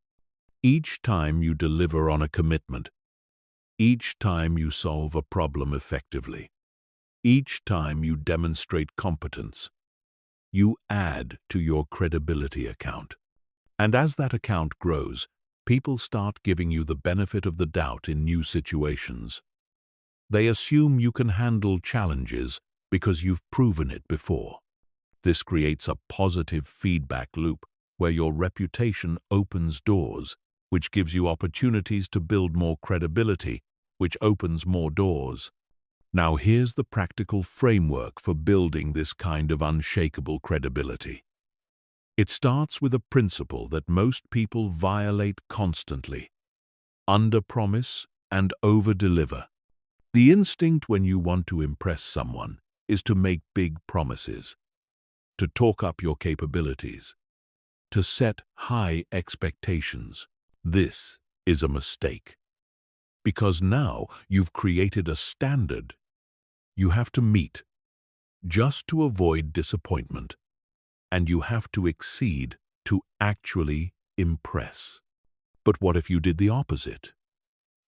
Each time you deliver on a commitment, each time you solve a problem effectively, each time you demonstrate competence, you add to your credibility account. And as that account grows, people start giving you the benefit of the doubt in new situations. They assume you can handle challenges because you've proven it before. This creates a positive feedback loop where your reputation opens doors, which gives you opportunities to build more credibility, which opens more doors. Now here's the practical framework for building this kind of unshakable credibility. It starts with a principle that most people violate constantly: under-promise and over-deliver. The instinct when you want to impress someone is to make big promises, to talk up your capabilities, to set high expectations. This is a mistake, because now you've created a standard you have to meet just to avoid disappointment, and you have to exceed to actually impress. But what if you did the opposite?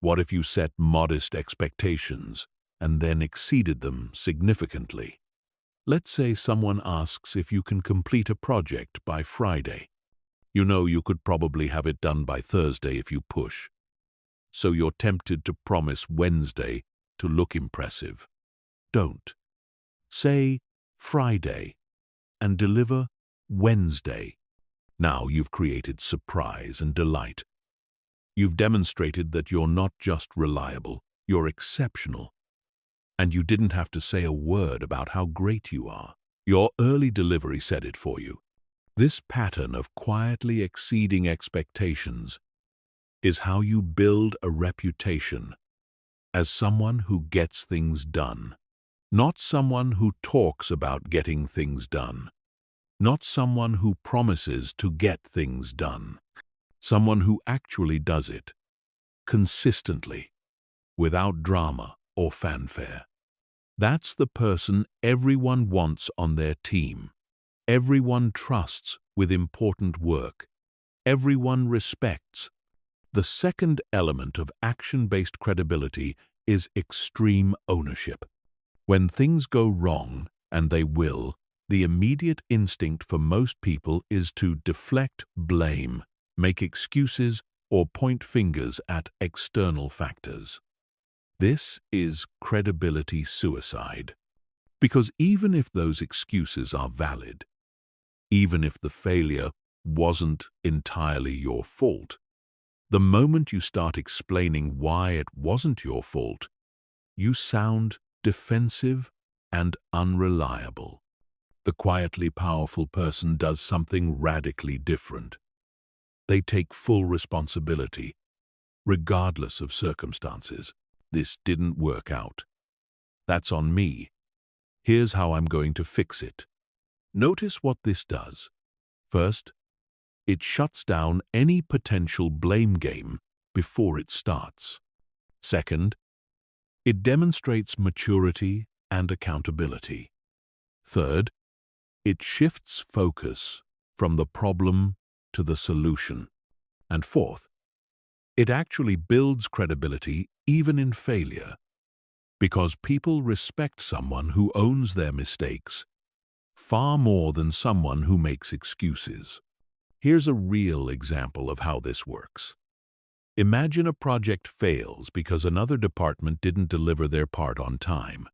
What if you set modest expectations and then exceeded them significantly? Let's say someone asks if you can complete a project by Friday. You know you could probably have it done by Thursday if you push. So you're tempted to promise Wednesday to look impressive. Don't. Say Friday and deliver Wednesday. Now you've created surprise and delight. You've demonstrated that you're not just reliable, you're exceptional. And you didn't have to say a word about how great you are. Your early delivery said it for you. This pattern of quietly exceeding expectations is how you build a reputation as someone who gets things done. Not someone who talks about getting things done. Not someone who promises to get things done. Someone who actually does it, consistently, without drama or fanfare. That's the person everyone wants on their team. Everyone trusts with important work. Everyone respects. The second element of action-based credibility is extreme ownership. When things go wrong, and they will, the immediate instinct for most people is to deflect blame, make excuses, or point fingers at external factors. This is credibility suicide. Because even if those excuses are valid, even if the failure wasn't entirely your fault, the moment you start explaining why it wasn't your fault, you sound defensive and unreliable. The quietly powerful person does something radically different. They take full responsibility, regardless of circumstances. This didn't work out. That's on me. Here's how I'm going to fix it. Notice what this does. First, it shuts down any potential blame game before it starts. Second, it demonstrates maturity and accountability. Third, it shifts focus from the problem to the solution. And fourth, it actually builds credibility even in failure, because people respect someone who owns their mistakes far more than someone who makes excuses. Here's a real example of how this works. Imagine a project fails because another department didn't deliver their part on time.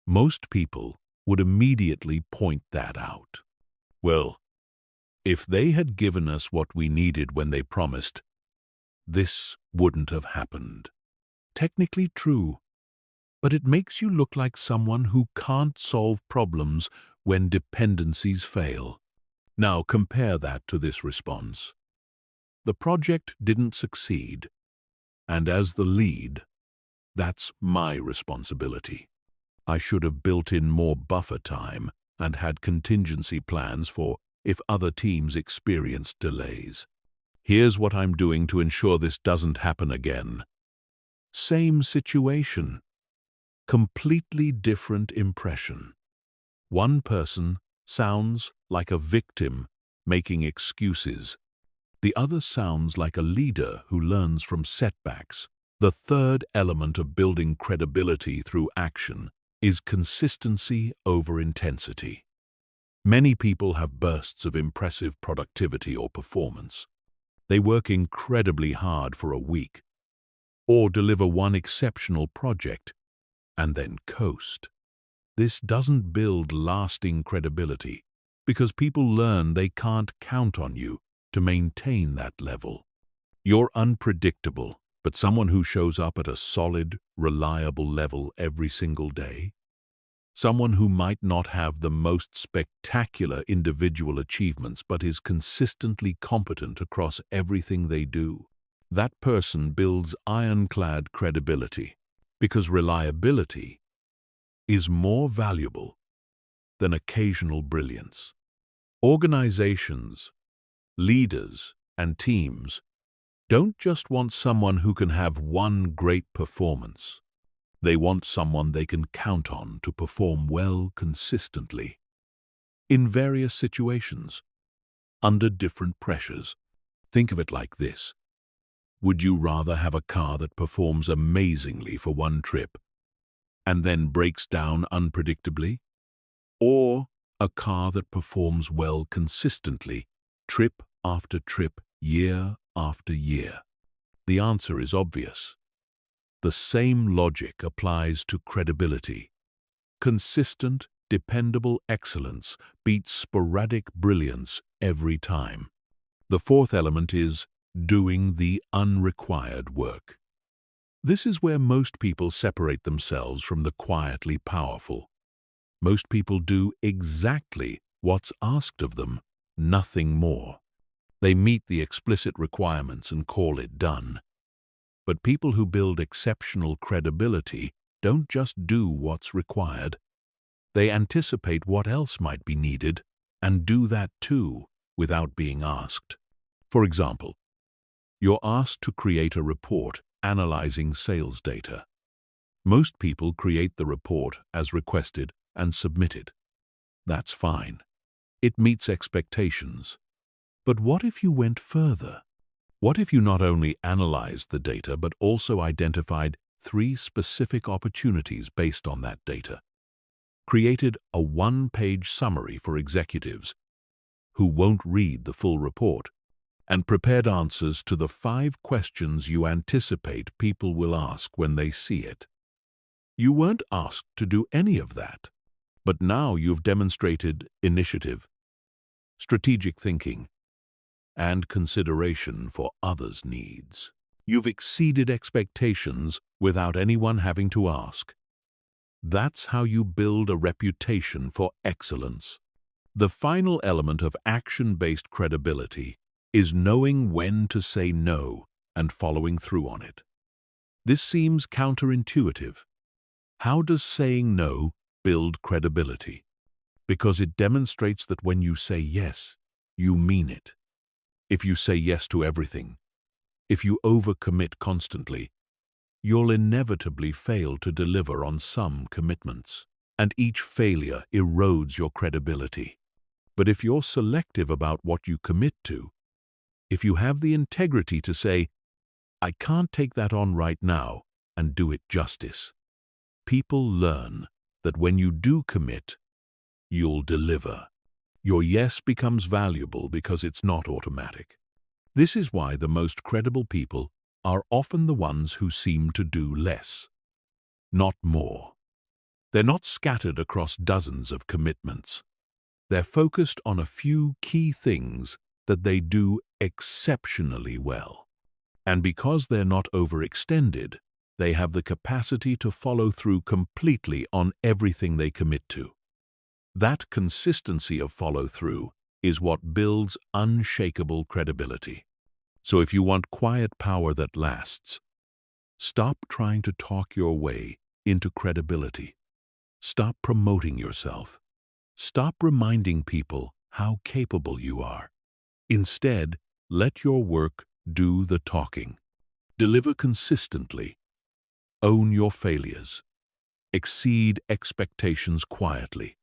Most people would immediately point that out. Well, if they had given us what we needed when they promised, this wouldn't have happened. Technically true, but it makes you look like someone who can't solve problems when dependencies fail. Now compare that to this response. The project didn't succeed, and as the lead, that's my responsibility. I should have built in more buffer time and had contingency plans for if other teams experienced delays. Here's what I'm doing to ensure this doesn't happen again. Same situation, completely different impression. One person sounds like a victim making excuses. The other sounds like a leader who learns from setbacks. The third element of building credibility through action is consistency over intensity. Many people have bursts of impressive productivity or performance. They work incredibly hard for a week, or deliver one exceptional project, and then coast. This doesn't build lasting credibility because people learn they can't count on you to maintain that level. You're unpredictable, but someone who shows up at a solid, reliable level every single day, someone who might not have the most spectacular individual achievements but is consistently competent across everything they do. That person builds ironclad credibility because reliability is more valuable than occasional brilliance. Organizations, leaders, and teams don't just want someone who can have one great performance. They want someone they can count on to perform well consistently, in various situations, under different pressures. Think of it like this. Would you rather have a car that performs amazingly for one trip and then breaks down unpredictably, or a car that performs well consistently, trip after trip, year after year? The answer is obvious. The same logic applies to credibility. Consistent, dependable excellence beats sporadic brilliance every time. The fourth element is doing the unrequired work. This is where most people separate themselves from the quietly powerful. Most people do exactly what's asked of them, nothing more. They meet the explicit requirements and call it done. But people who build exceptional credibility don't just do what's required. They anticipate what else might be needed and do that too without being asked. For example, you're asked to create a report analyzing sales data. Most people create the report as requested and submit it. That's fine. It meets expectations. But what if you went further? What if you not only analyzed the data but also identified 3 specific opportunities based on that data? Created a one-page summary for executives who won't read the full report, and prepared answers to the 5 questions you anticipate people will ask when they see it. You weren't asked to do any of that, but now you've demonstrated initiative, strategic thinking, and consideration for others' needs. You've exceeded expectations without anyone having to ask. That's how you build a reputation for excellence. The final element of action-based credibility is knowing when to say no and following through on it. This seems counterintuitive. How does saying no build credibility? Because it demonstrates that when you say yes, you mean it. If you say yes to everything, if you overcommit constantly, you'll inevitably fail to deliver on some commitments, and each failure erodes your credibility. But if you're selective about what you commit to, if you have the integrity to say, I can't take that on right now, and do it justice, people learn that when you do commit, you'll deliver. Your yes becomes valuable because it's not automatic. This is why the most credible people are often the ones who seem to do less, not more. They're not scattered across dozens of commitments. They're focused on a few key things that they do exceptionally well. And because they're not overextended, They have the capacity to follow through completely on everything they commit to. That consistency of follow-through is what builds unshakable credibility. So if you want quiet power that lasts, stop trying to talk your way into credibility. Stop promoting yourself. Stop reminding people how capable you are. Instead, let your work do the talking. Deliver consistently. Own your failures. Exceed expectations quietly.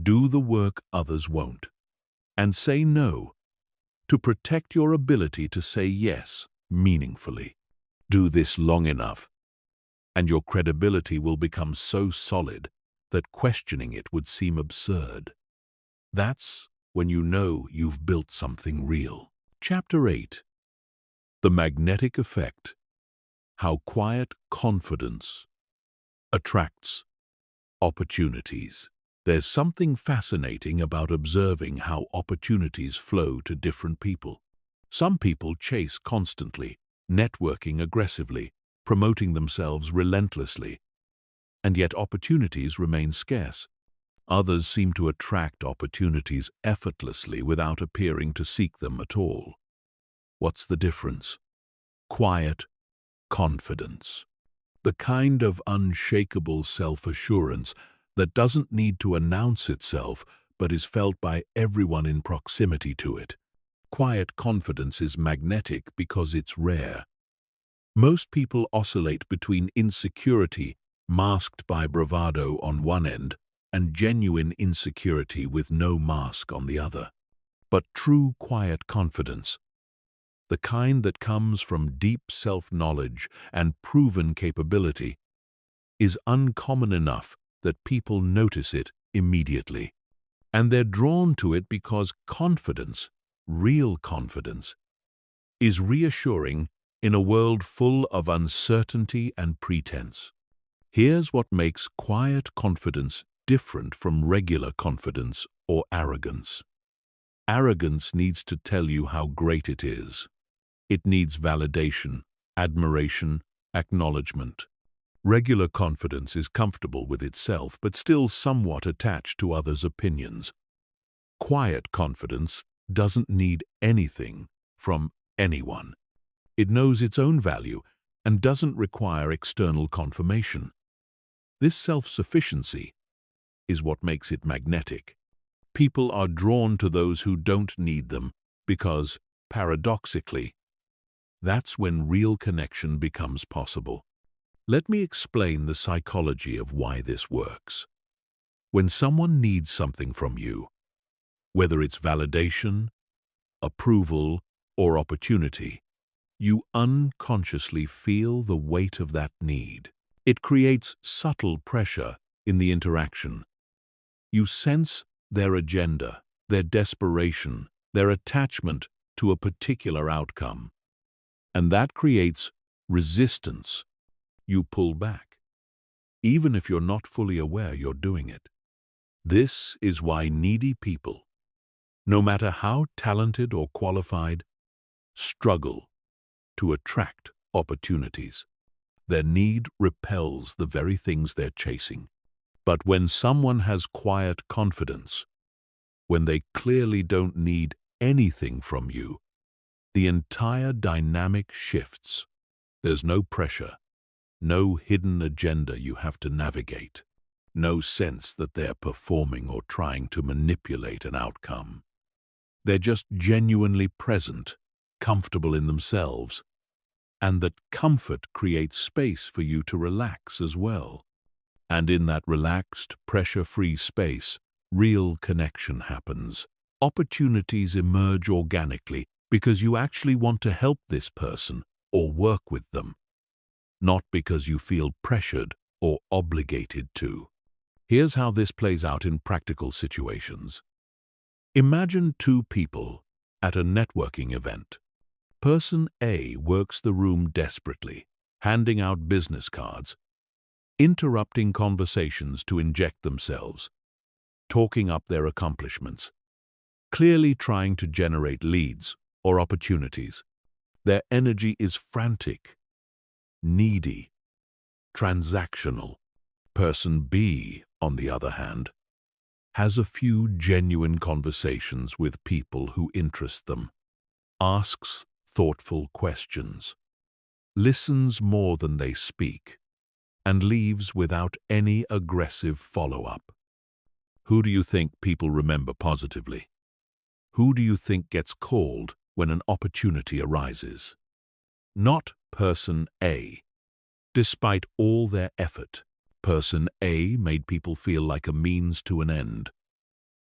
Do the work others won't. And say no to protect your ability to say yes meaningfully. Do this long enough, and your credibility will become so solid that questioning it would seem absurd. That's when you know you've built something real. Chapter 8. The Magnetic Effect. How Quiet Confidence Attracts Opportunities. There's something fascinating about observing how opportunities flow to different people. Some people chase constantly, networking aggressively, promoting themselves relentlessly, and yet opportunities remain scarce. Others seem to attract opportunities effortlessly without appearing to seek them at all. What's the difference? Quiet confidence. The kind of unshakable self-assurance that doesn't need to announce itself but is felt by everyone in proximity to it. Quiet confidence is magnetic because it's rare. Most people oscillate between insecurity, masked by bravado on one end, and genuine insecurity with no mask on the other. But true quiet confidence, the kind that comes from deep self-knowledge and proven capability, is uncommon enough that people notice it immediately. And they're drawn to it because confidence, real confidence, is reassuring in a world full of uncertainty and pretense. Here's what makes quiet confidence different from regular confidence or arrogance. Arrogance needs to tell you how great it is. It needs validation, admiration, acknowledgement. Regular confidence is comfortable with itself but still somewhat attached to others' opinions. Quiet confidence doesn't need anything from anyone. It knows its own value and doesn't require external confirmation. This self-sufficiency is what makes it magnetic. People are drawn to those who don't need them because, paradoxically, that's when real connection becomes possible. Let me explain the psychology of why this works. When someone needs something from you, whether it's validation, approval, or opportunity, you unconsciously feel the weight of that need. It creates subtle pressure in the interaction. You sense their agenda, their desperation, their attachment to a particular outcome. And that creates resistance. You pull back, even if you're not fully aware you're doing it. This is why needy people, no matter how talented or qualified, struggle to attract opportunities. Their need repels the very things they're chasing. But when someone has quiet confidence, when they clearly don't need anything from you, the entire dynamic shifts. There's no pressure, no hidden agenda you have to navigate, no sense that they're performing or trying to manipulate an outcome. They're just genuinely present, comfortable in themselves, and that comfort creates space for you to relax as well. And in that relaxed, pressure-free space, real connection happens. Opportunities emerge organically because you actually want to help this person or work with them, not because you feel pressured or obligated to. Here's how this plays out in practical situations. Imagine two people at a networking event. Person A works the room desperately, handing out business cards, interrupting conversations to inject themselves, talking up their accomplishments, clearly trying to generate leads or opportunities. Their energy is frantic, needy, transactional. Person B, on the other hand, has a few genuine conversations with people who interest them, asks thoughtful questions, listens more than they speak, and leaves without any aggressive follow-up. Who do you think people remember positively? Who do you think gets called when an opportunity arises? Not person A. Despite all their effort, person A made people feel like a means to an end.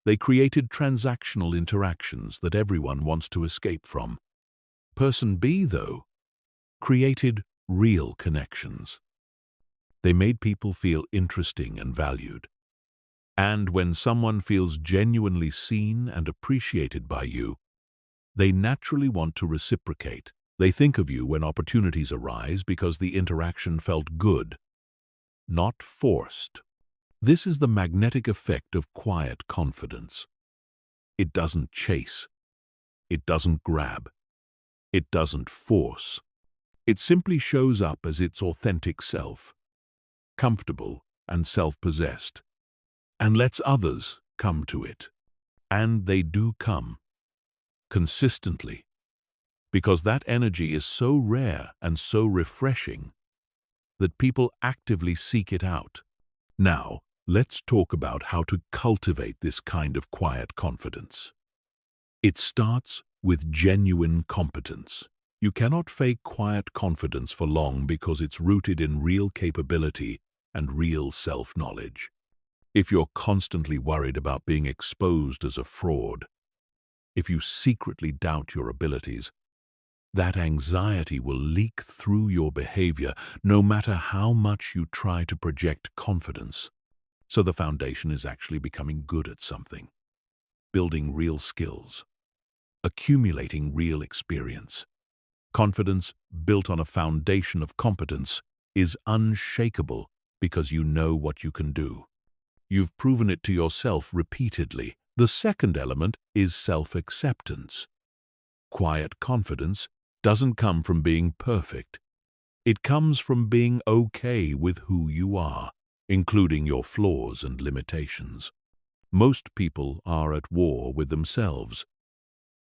They created transactional interactions that everyone wants to escape from. Person B, though, created real connections. They made people feel interesting and valued. And when someone feels genuinely seen and appreciated by you, they naturally want to reciprocate. They think of you when opportunities arise because the interaction felt good, not forced. This is the magnetic effect of quiet confidence. It doesn't chase. It doesn't grab. It doesn't force. It simply shows up as its authentic self, comfortable and self-possessed, and lets others come to it. And they do come, consistently, because that energy is so rare and so refreshing that people actively seek it out. Now, let's talk about how to cultivate this kind of quiet confidence. It starts with genuine competence. You cannot fake quiet confidence for long because it's rooted in real capability and real self-knowledge. If you're constantly worried about being exposed as a fraud, if you secretly doubt your abilities, that anxiety will leak through your behavior no matter how much you try to project confidence. So the foundation is actually becoming good at something, building real skills, accumulating real experience. Confidence built on a foundation of competence is unshakable because you know what you can do. You've proven it to yourself repeatedly. The second element is self-acceptance. Quiet confidence doesn't come from being perfect. It comes from being okay with who you are, including your flaws and limitations. Most people are at war with themselves,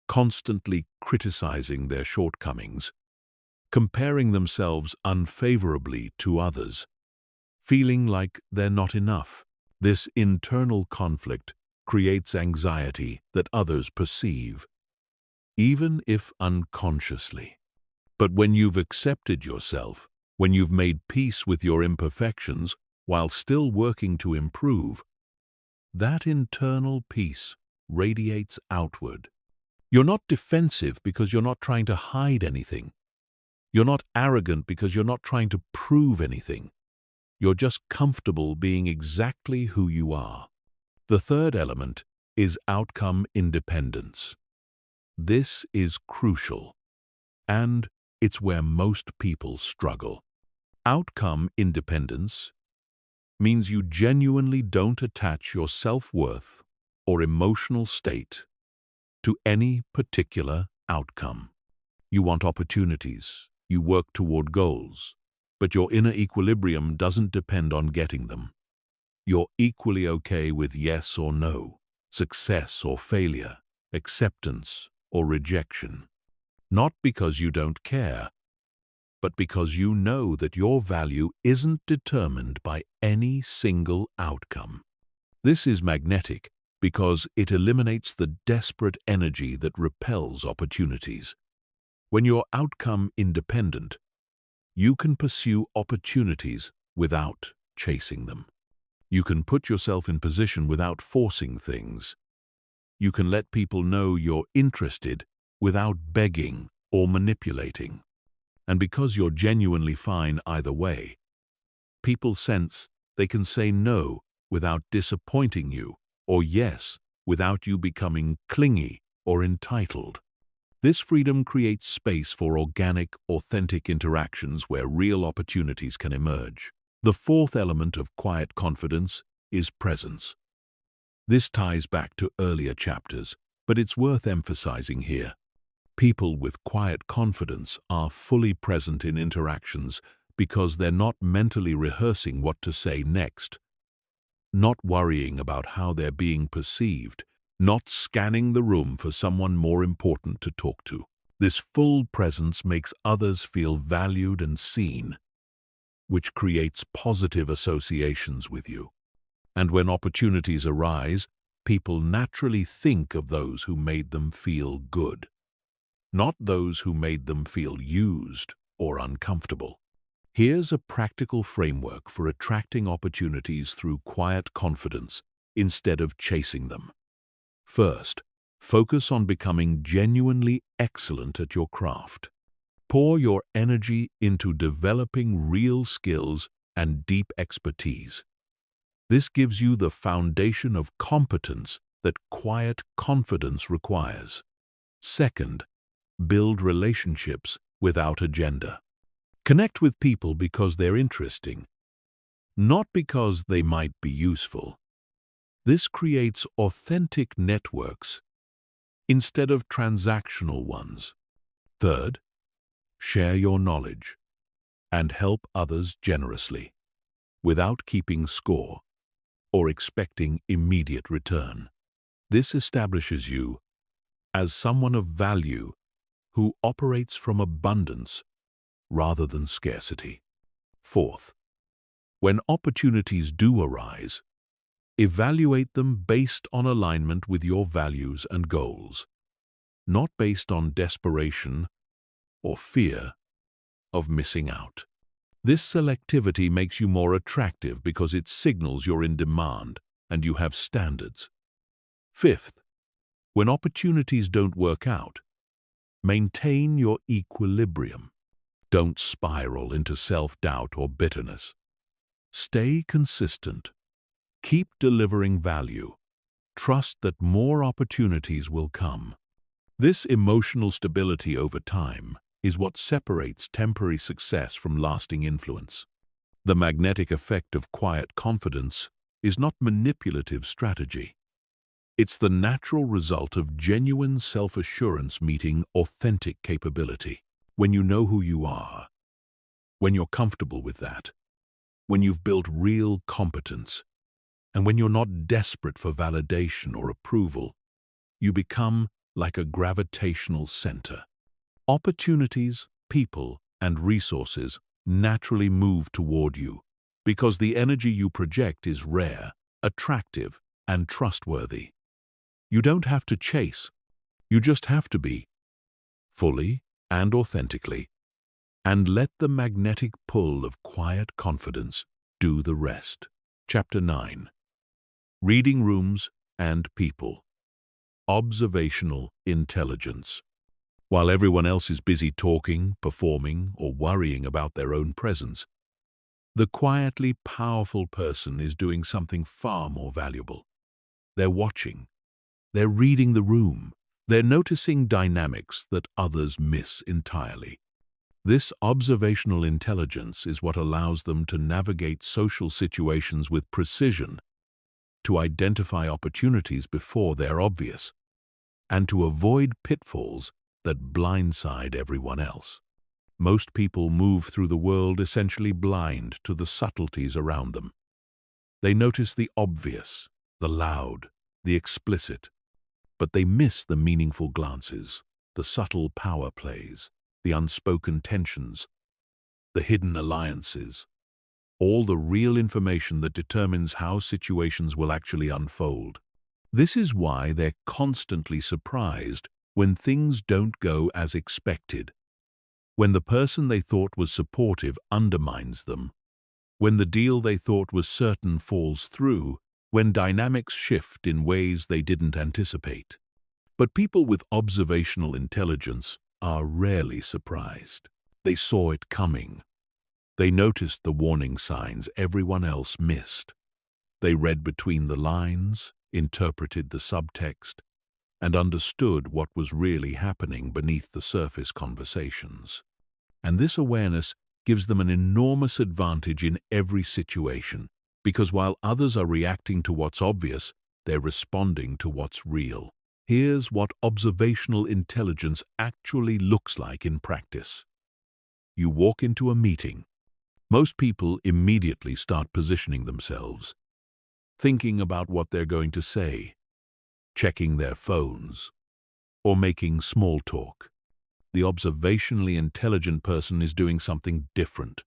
constantly criticizing their shortcomings, comparing themselves unfavorably to others, feeling like they're not enough. This internal conflict creates anxiety that others perceive, even if unconsciously. But when you've accepted yourself, when you've made peace with your imperfections while still working to improve, that internal peace radiates outward. You're not defensive because you're not trying to hide anything. You're not arrogant because you're not trying to prove anything. You're just comfortable being exactly who you are. The third element is outcome independence. This is crucial, and it's where most people struggle. Outcome independence means you genuinely don't attach your self-worth or emotional state to any particular outcome. You want opportunities, you work toward goals, but your inner equilibrium doesn't depend on getting them. You're equally okay with yes or no, success or failure, acceptance or rejection. Not because you don't care, but because you know that your value isn't determined by any single outcome. This is magnetic because it eliminates the desperate energy that repels opportunities. When you're outcome independent, you can pursue opportunities without chasing them. You can put yourself in position without forcing things. You can let people know you're interested without begging or manipulating. And because you're genuinely fine either way, people sense they can say no without disappointing you, or yes without you becoming clingy or entitled. This freedom creates space for organic, authentic interactions where real opportunities can emerge. The fourth element of quiet confidence is presence. This ties back to earlier chapters, but it's worth emphasizing here. People with quiet confidence are fully present in interactions, because they're not mentally rehearsing what to say next, not worrying about how they're being perceived, not scanning the room for someone more important to talk to. This full presence makes others feel valued and seen, which creates positive associations with you. And when opportunities arise, people naturally think of those who made them feel good, not those who made them feel used or uncomfortable. Here's a practical framework for attracting opportunities through quiet confidence instead of chasing them. First, focus on becoming genuinely excellent at your craft. Pour your energy into developing real skills and deep expertise. This gives you the foundation of competence that quiet confidence requires. Second, build relationships without agenda. Connect with people because they're interesting, not because they might be useful. This creates authentic networks instead of transactional ones. Third, share your knowledge and help others generously, without keeping score or expecting immediate return. This establishes you as someone of value who operates from abundance rather than scarcity. Fourth, when opportunities do arise, evaluate them based on alignment with your values and goals, not based on desperation or fear of missing out. This selectivity makes you more attractive because it signals you're in demand and you have standards. Fifth, when opportunities don't work out, maintain your equilibrium. Don't spiral into self-doubt or bitterness. Stay consistent. Keep delivering value. Trust that more opportunities will come. This emotional stability over time is what separates temporary success from lasting influence. The magnetic effect of quiet confidence is not manipulative strategy. It's the natural result of genuine self-assurance meeting authentic capability. When you know who you are, when you're comfortable with that, when you've built real competence, and when you're not desperate for validation or approval, you become like a gravitational center. Opportunities, people, and resources naturally move toward you because the energy you project is rare, attractive, and trustworthy. You don't have to chase, you just have to be, fully and authentically, and let the magnetic pull of quiet confidence do the rest. Chapter 9. Reading Rooms and People. Observational Intelligence. While everyone else is busy talking, performing, or worrying about their own presence, the quietly powerful person is doing something far more valuable. They're watching. They're reading the room. They're noticing dynamics that others miss entirely. This observational intelligence is what allows them to navigate social situations with precision, to identify opportunities before they're obvious, and to avoid pitfalls that blindside everyone else. Most people move through the world essentially blind to the subtleties around them. They notice the obvious, the loud, the explicit, but they miss the meaningful glances, the subtle power plays, the unspoken tensions, the hidden alliances, all the real information that determines how situations will actually unfold. This is why they're constantly surprised when things don't go as expected, when the person they thought was supportive undermines them, when the deal they thought was certain falls through, when dynamics shift in ways they didn't anticipate. But people with observational intelligence are rarely surprised. They saw it coming. They noticed the warning signs everyone else missed. They read between the lines, interpreted the subtext, and understood what was really happening beneath the surface conversations. And this awareness gives them an enormous advantage in every situation, because while others are reacting to what's obvious, they're responding to what's real. Here's what observational intelligence actually looks like in practice. You walk into a meeting. Most people immediately start positioning themselves, thinking about what they're going to say, checking their phones, or making small talk. The observationally intelligent person is doing something different.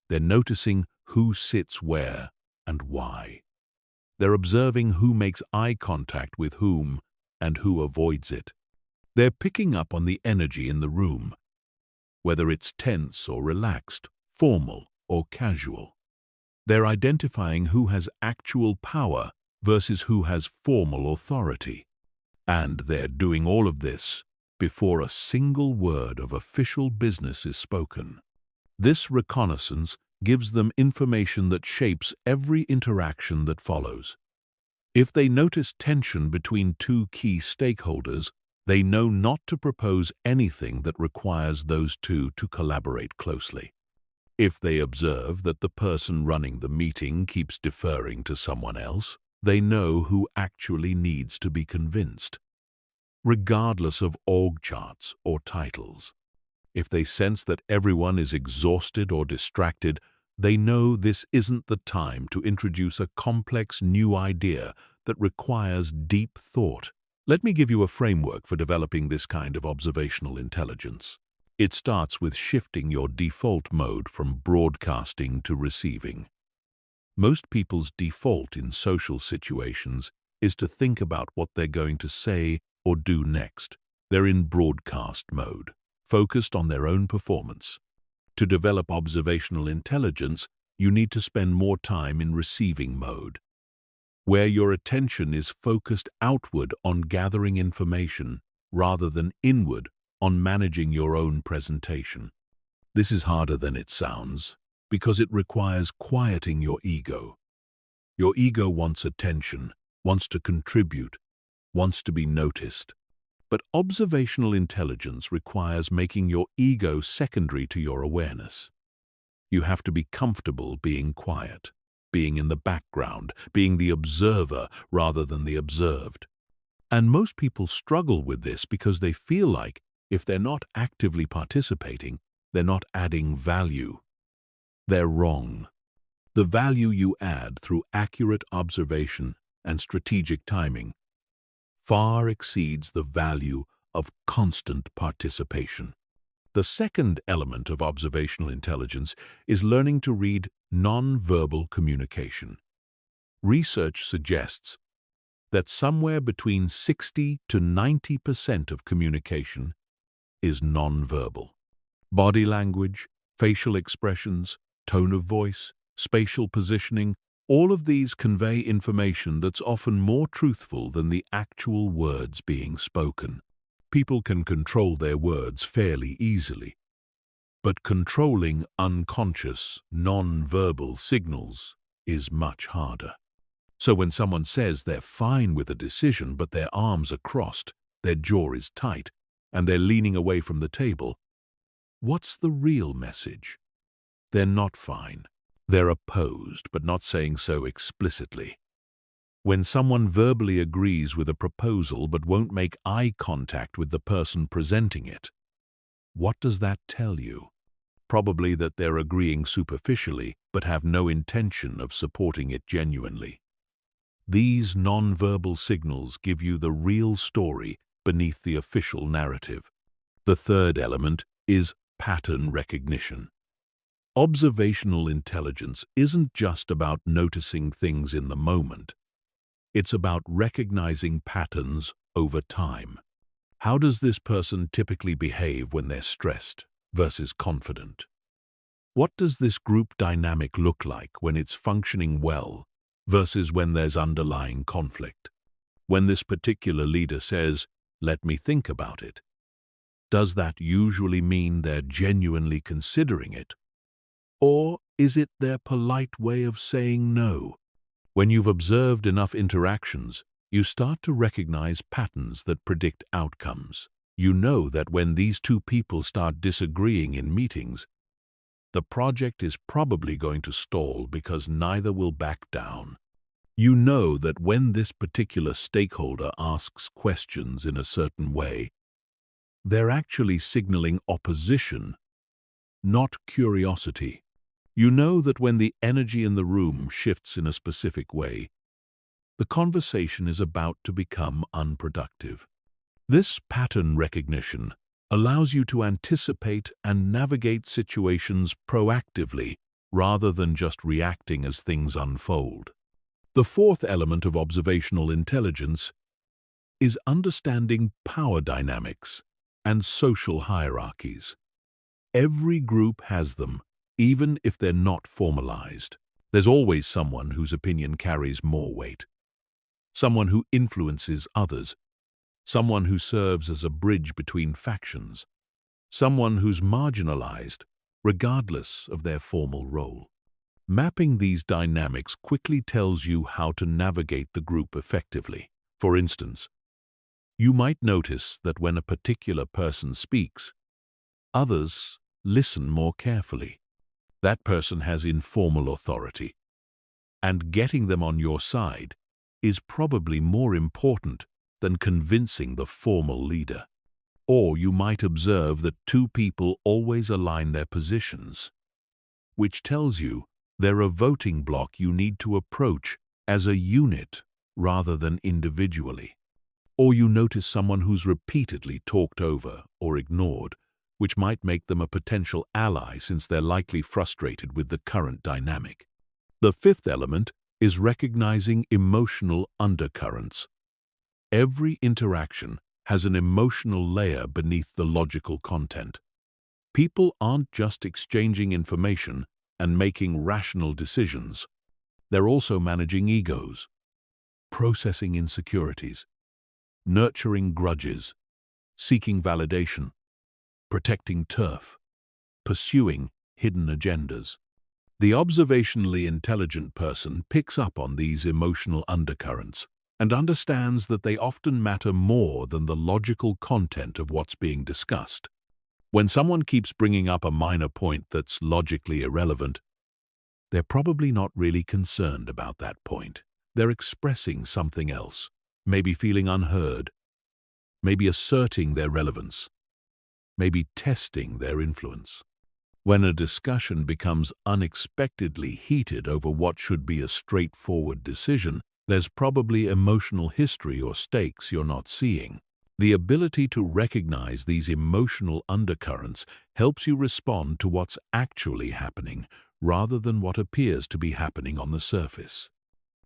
They're noticing who sits where and why. They're observing who makes eye contact with whom and who avoids it. They're picking up on the energy in the room, whether it's tense or relaxed, formal or casual. They're identifying who has actual power versus who has formal authority. And they're doing all of this before a single word of official business is spoken. This reconnaissance gives them information that shapes every interaction that follows. If they notice tension between two key stakeholders, they know not to propose anything that requires those two to collaborate closely. If they observe that the person running the meeting keeps deferring to someone else, they know who actually needs to be convinced, regardless of org charts or titles. If they sense that everyone is exhausted or distracted, they know this isn't the time to introduce a complex new idea that requires deep thought. Let me give you a framework for developing this kind of observational intelligence. It starts with shifting your default mode from broadcasting to receiving. Most people's default in social situations is to think about what they're going to say or do next. They're in broadcast mode, focused on their own performance. To develop observational intelligence, you need to spend more time in receiving mode, where your attention is focused outward on gathering information rather than inward on managing your own presentation. This is harder than it sounds because it requires quieting your ego. Your ego wants attention, wants to contribute, wants to be noticed. But observational intelligence requires making your ego secondary to your awareness. You have to be comfortable being quiet, being in the background, being the observer rather than the observed. And most people struggle with this because they feel like if they're not actively participating, they're not adding value. They're wrong. The value you add through accurate observation and strategic timing far exceeds the value of constant participation. The second element of observational intelligence is learning to read non-verbal communication. Research suggests that somewhere between 60 to 90% of communication is non-verbal. Body language, facial expressions, tone of voice, spatial positioning, all of these convey information that's often more truthful than the actual words being spoken. People can control their words fairly easily, but controlling unconscious, non-verbal signals is much harder. So when someone says they're fine with a decision but their arms are crossed, their jaw is tight, and they're leaning away from the table, what's the real message? They're not fine. They're opposed, but not saying so explicitly. When someone verbally agrees with a proposal but won't make eye contact with the person presenting it, what does that tell you? Probably that they're agreeing superficially but have no intention of supporting it genuinely. These non-verbal signals give you the real story beneath the official narrative. The third element is pattern recognition. Observational intelligence isn't just about noticing things in the moment. It's about recognizing patterns over time. How does this person typically behave when they're stressed versus confident? What does this group dynamic look like when it's functioning well versus when there's underlying conflict? When this particular leader says, "Let me think about it," does that usually mean they're genuinely considering it? Or is it their polite way of saying no? When you've observed enough interactions, you start to recognize patterns that predict outcomes. You know that when these two people start disagreeing in meetings, the project is probably going to stall because neither will back down. You know that when this particular stakeholder asks questions in a certain way, they're actually signaling opposition, not curiosity. You know that when the energy in the room shifts in a specific way, the conversation is about to become unproductive. This pattern recognition allows you to anticipate and navigate situations proactively rather than just reacting as things unfold. The fourth element of observational intelligence is understanding power dynamics and social hierarchies. Every group has them, even if they're not formalized. There's always someone whose opinion carries more weight, someone who influences others, someone who serves as a bridge between factions, someone who's marginalized, regardless of their formal role. Mapping these dynamics quickly tells you how to navigate the group effectively. For instance, you might notice that when a particular person speaks, others listen more carefully. That person has informal authority, and getting them on your side is probably more important than convincing the formal leader. Or you might observe that two people always align their positions, which tells you they're a voting bloc you need to approach as a unit rather than individually. Or you notice someone who's repeatedly talked over or ignored, which might make them a potential ally since they're likely frustrated with the current dynamic. The fifth element is recognizing emotional undercurrents. Every interaction has an emotional layer beneath the logical content. People aren't just exchanging information and making rational decisions. They're also managing egos, processing insecurities, nurturing grudges, seeking validation, protecting turf, pursuing hidden agendas. The observationally intelligent person picks up on these emotional undercurrents and understands that they often matter more than the logical content of what's being discussed. When someone keeps bringing up a minor point that's logically irrelevant, they're probably not really concerned about that point. They're expressing something else, maybe feeling unheard, maybe asserting their relevance, maybe testing their influence. When a discussion becomes unexpectedly heated over what should be a straightforward decision, there's probably emotional history or stakes you're not seeing. The ability to recognize these emotional undercurrents helps you respond to what's actually happening rather than what appears to be happening on the surface.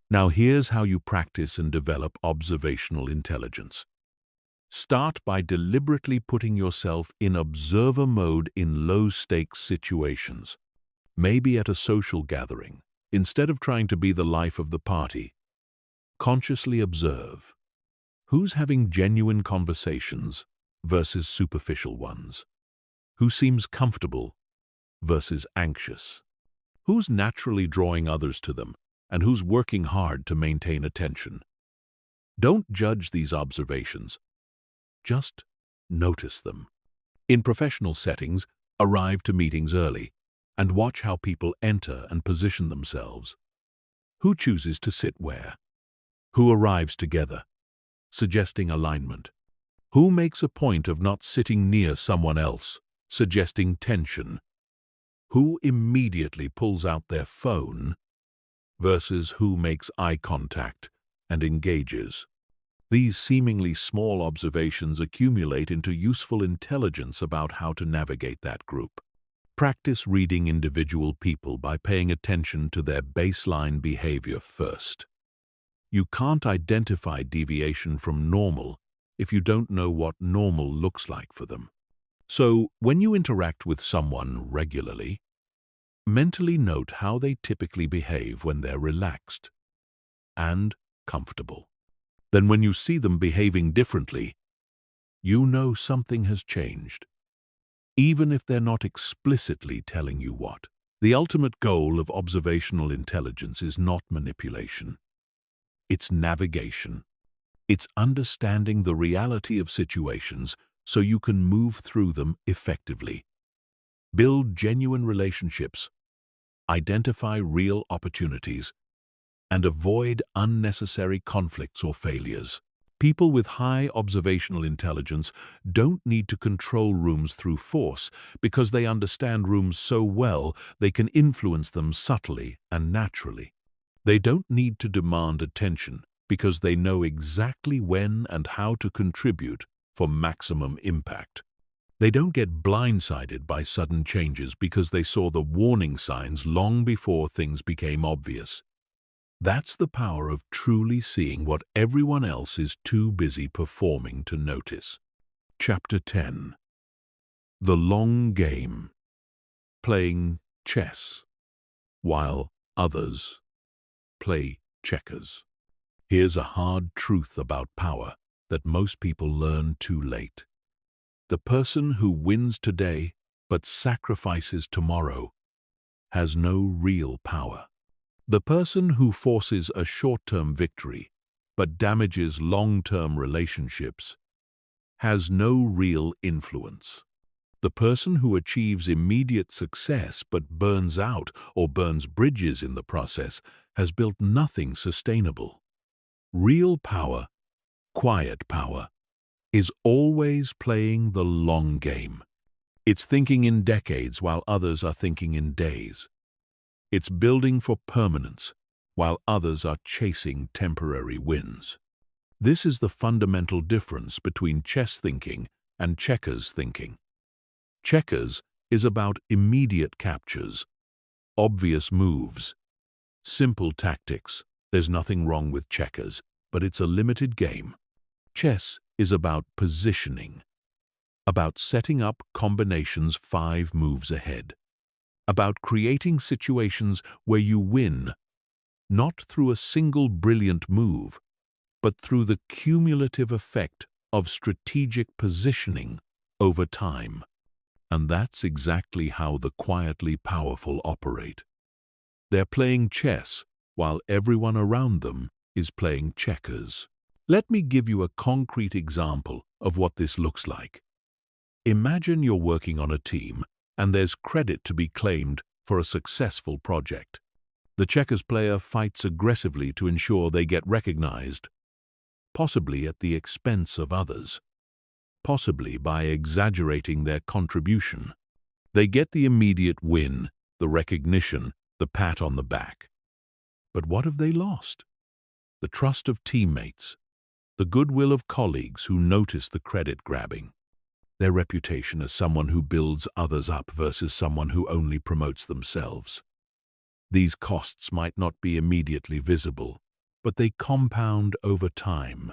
Now here's how you practice and develop observational intelligence. Start by deliberately putting yourself in observer mode in low-stakes situations. Maybe at a social gathering. Instead of trying to be the life of the party, consciously observe. Who's having genuine conversations versus superficial ones? Who seems comfortable versus anxious? Who's naturally drawing others to them, and who's working hard to maintain attention? Don't judge these observations. Just notice them. In professional settings, arrive to meetings early and watch how people enter and position themselves. Who chooses to sit where? Who arrives together, suggesting alignment? Who makes a point of not sitting near someone else, suggesting tension? Who immediately pulls out their phone versus who makes eye contact and engages? These seemingly small observations accumulate into useful intelligence about how to navigate that group. Practice reading individual people by paying attention to their baseline behavior first. You can't identify deviation from normal if you don't know what normal looks like for them. So, when you interact with someone regularly, mentally note how they typically behave when they're relaxed and comfortable. Then when you see them behaving differently, you know something has changed, even if they're not explicitly telling you what. The ultimate goal of observational intelligence is not manipulation. It's navigation. It's understanding the reality of situations so you can move through them effectively. Build genuine relationships, identify real opportunities, and avoid unnecessary conflicts or failures. People with high observational intelligence don't need to control rooms through force because they understand rooms so well they can influence them subtly and naturally. They don't need to demand attention because they know exactly when and how to contribute for maximum impact. They don't get blindsided by sudden changes because they saw the warning signs long before things became obvious. That's the power of truly seeing what everyone else is too busy performing to notice. Chapter 10. The Long Game. Playing chess, while others play checkers. Here's a hard truth about power that most people learn too late. The person who wins today but sacrifices tomorrow has no real power. The person who forces a short-term victory but damages long-term relationships has no real influence. The person who achieves immediate success but burns out or burns bridges in the process has built nothing sustainable. Real power, quiet power, is always playing the long game. It's thinking in decades while others are thinking in days. It's building for permanence while others are chasing temporary wins. This is the fundamental difference between chess thinking and checkers thinking. Checkers is about immediate captures, obvious moves, simple tactics. There's nothing wrong with checkers, but it's a limited game. Chess is about positioning, about setting up combinations 5 moves ahead, about creating situations where you win, not through a single brilliant move, but through the cumulative effect of strategic positioning over time. And that's exactly how the quietly powerful operate. They're playing chess while everyone around them is playing checkers. Let me give you a concrete example of what this looks like. Imagine you're working on a team and there's credit to be claimed for a successful project. The checkers player fights aggressively to ensure they get recognized, possibly at the expense of others, possibly by exaggerating their contribution. They get the immediate win, the recognition, the pat on the back. But what have they lost? The trust of teammates, the goodwill of colleagues who notice the credit grabbing, their reputation as someone who builds others up versus someone who only promotes themselves. These costs might not be immediately visible, but they compound over time.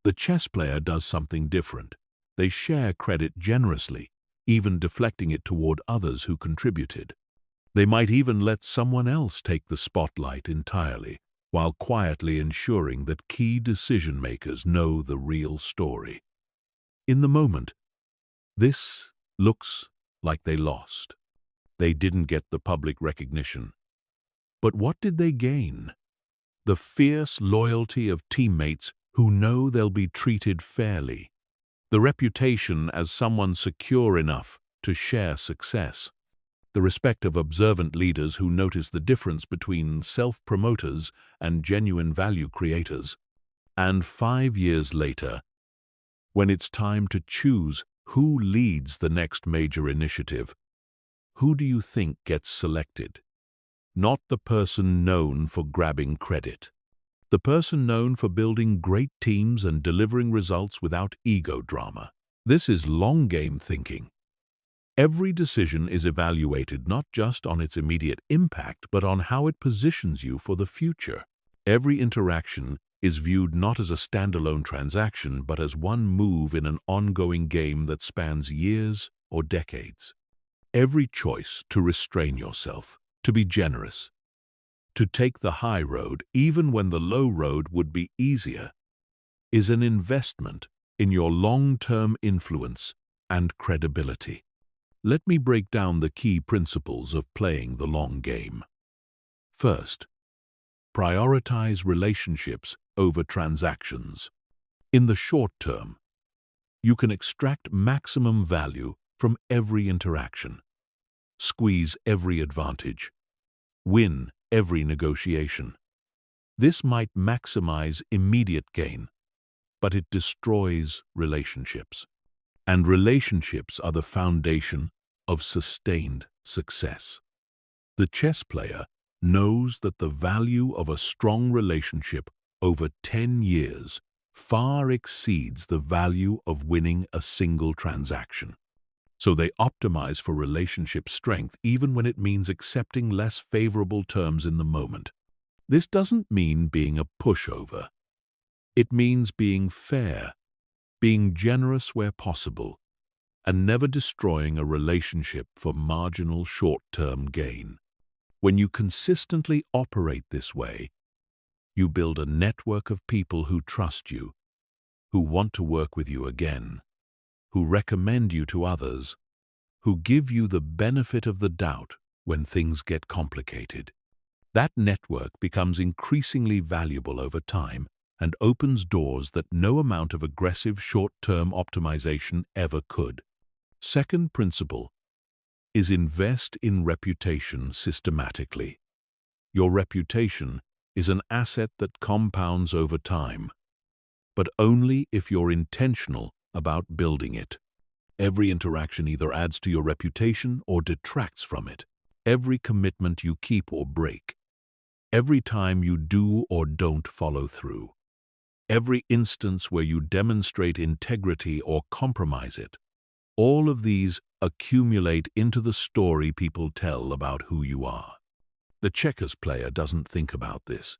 The chess player does something different. They share credit generously, even deflecting it toward others who contributed. They might even let someone else take the spotlight entirely, while quietly ensuring that key decision-makers know the real story. In the moment, this looks like they lost. They didn't get the public recognition. But what did they gain? The fierce loyalty of teammates who know they'll be treated fairly. The reputation as someone secure enough to share success. The respect of observant leaders who notice the difference between self-promoters and genuine value creators. And 5 years later, when it's time to choose who leads the next major initiative, who do you think gets selected? Not the person known for grabbing credit. The person known for building great teams and delivering results without ego drama. This is long-game thinking. Every decision is evaluated not just on its immediate impact, but on how it positions you for the future. Every interaction is viewed not as a standalone transaction, but as one move in an ongoing game that spans years or decades. Every choice to restrain yourself, to be generous, to take the high road even when the low road would be easier, is an investment in your long-term influence and credibility. Let me break down the key principles of playing the long game. First, prioritize relationships over transactions. In the short term, you can extract maximum value from every interaction, squeeze every advantage, win every negotiation. This might maximize immediate gain, but it destroys relationships. And relationships are the foundation of sustained success. The chess player knows that the value of a strong relationship over 10 years far exceeds the value of winning a single transaction. So they optimize for relationship strength even when it means accepting less favorable terms in the moment. This doesn't mean being a pushover. It means being fair, being generous where possible, and never destroying a relationship for marginal short-term gain. When you consistently operate this way, you build a network of people who trust you, who want to work with you again, who recommend you to others, who give you the benefit of the doubt when things get complicated. That network becomes increasingly valuable over time and opens doors that no amount of aggressive short-term optimization ever could. Second principle is invest in reputation systematically. Your reputation is an asset that compounds over time, but only if you're intentional about building it. Every interaction either adds to your reputation or detracts from it. Every commitment you keep or break. Every time you do or don't follow through. Every instance where you demonstrate integrity or compromise it. All of these accumulate into the story people tell about who you are. The checkers player doesn't think about this.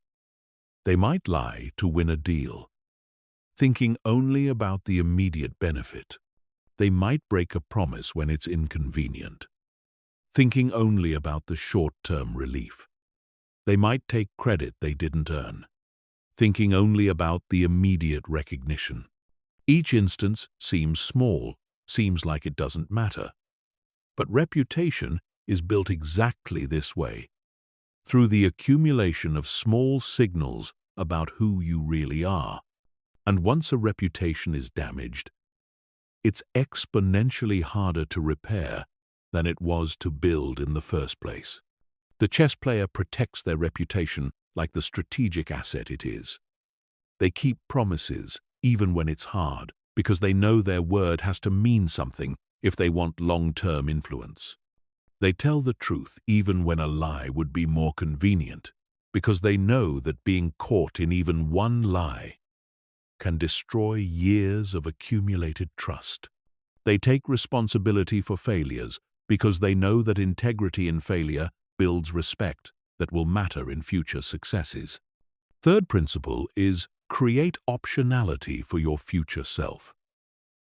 They might lie to win a deal, thinking only about the immediate benefit. They might break a promise when it's inconvenient, thinking only about the short-term relief. They might take credit they didn't earn, thinking only about the immediate recognition. Each instance seems small, seems like it doesn't matter. But reputation is built exactly this way, through the accumulation of small signals about who you really are. And once a reputation is damaged, it's exponentially harder to repair than it was to build in the first place. The chess player protects their reputation like the strategic asset it is. They keep promises even when it's hard, because they know their word has to mean something if they want long-term influence. They tell the truth even when a lie would be more convenient, because they know that being caught in even one lie can destroy years of accumulated trust. They take responsibility for failures because they know that integrity in failure builds respect that will matter in future successes. Third principle is create optionality for your future self.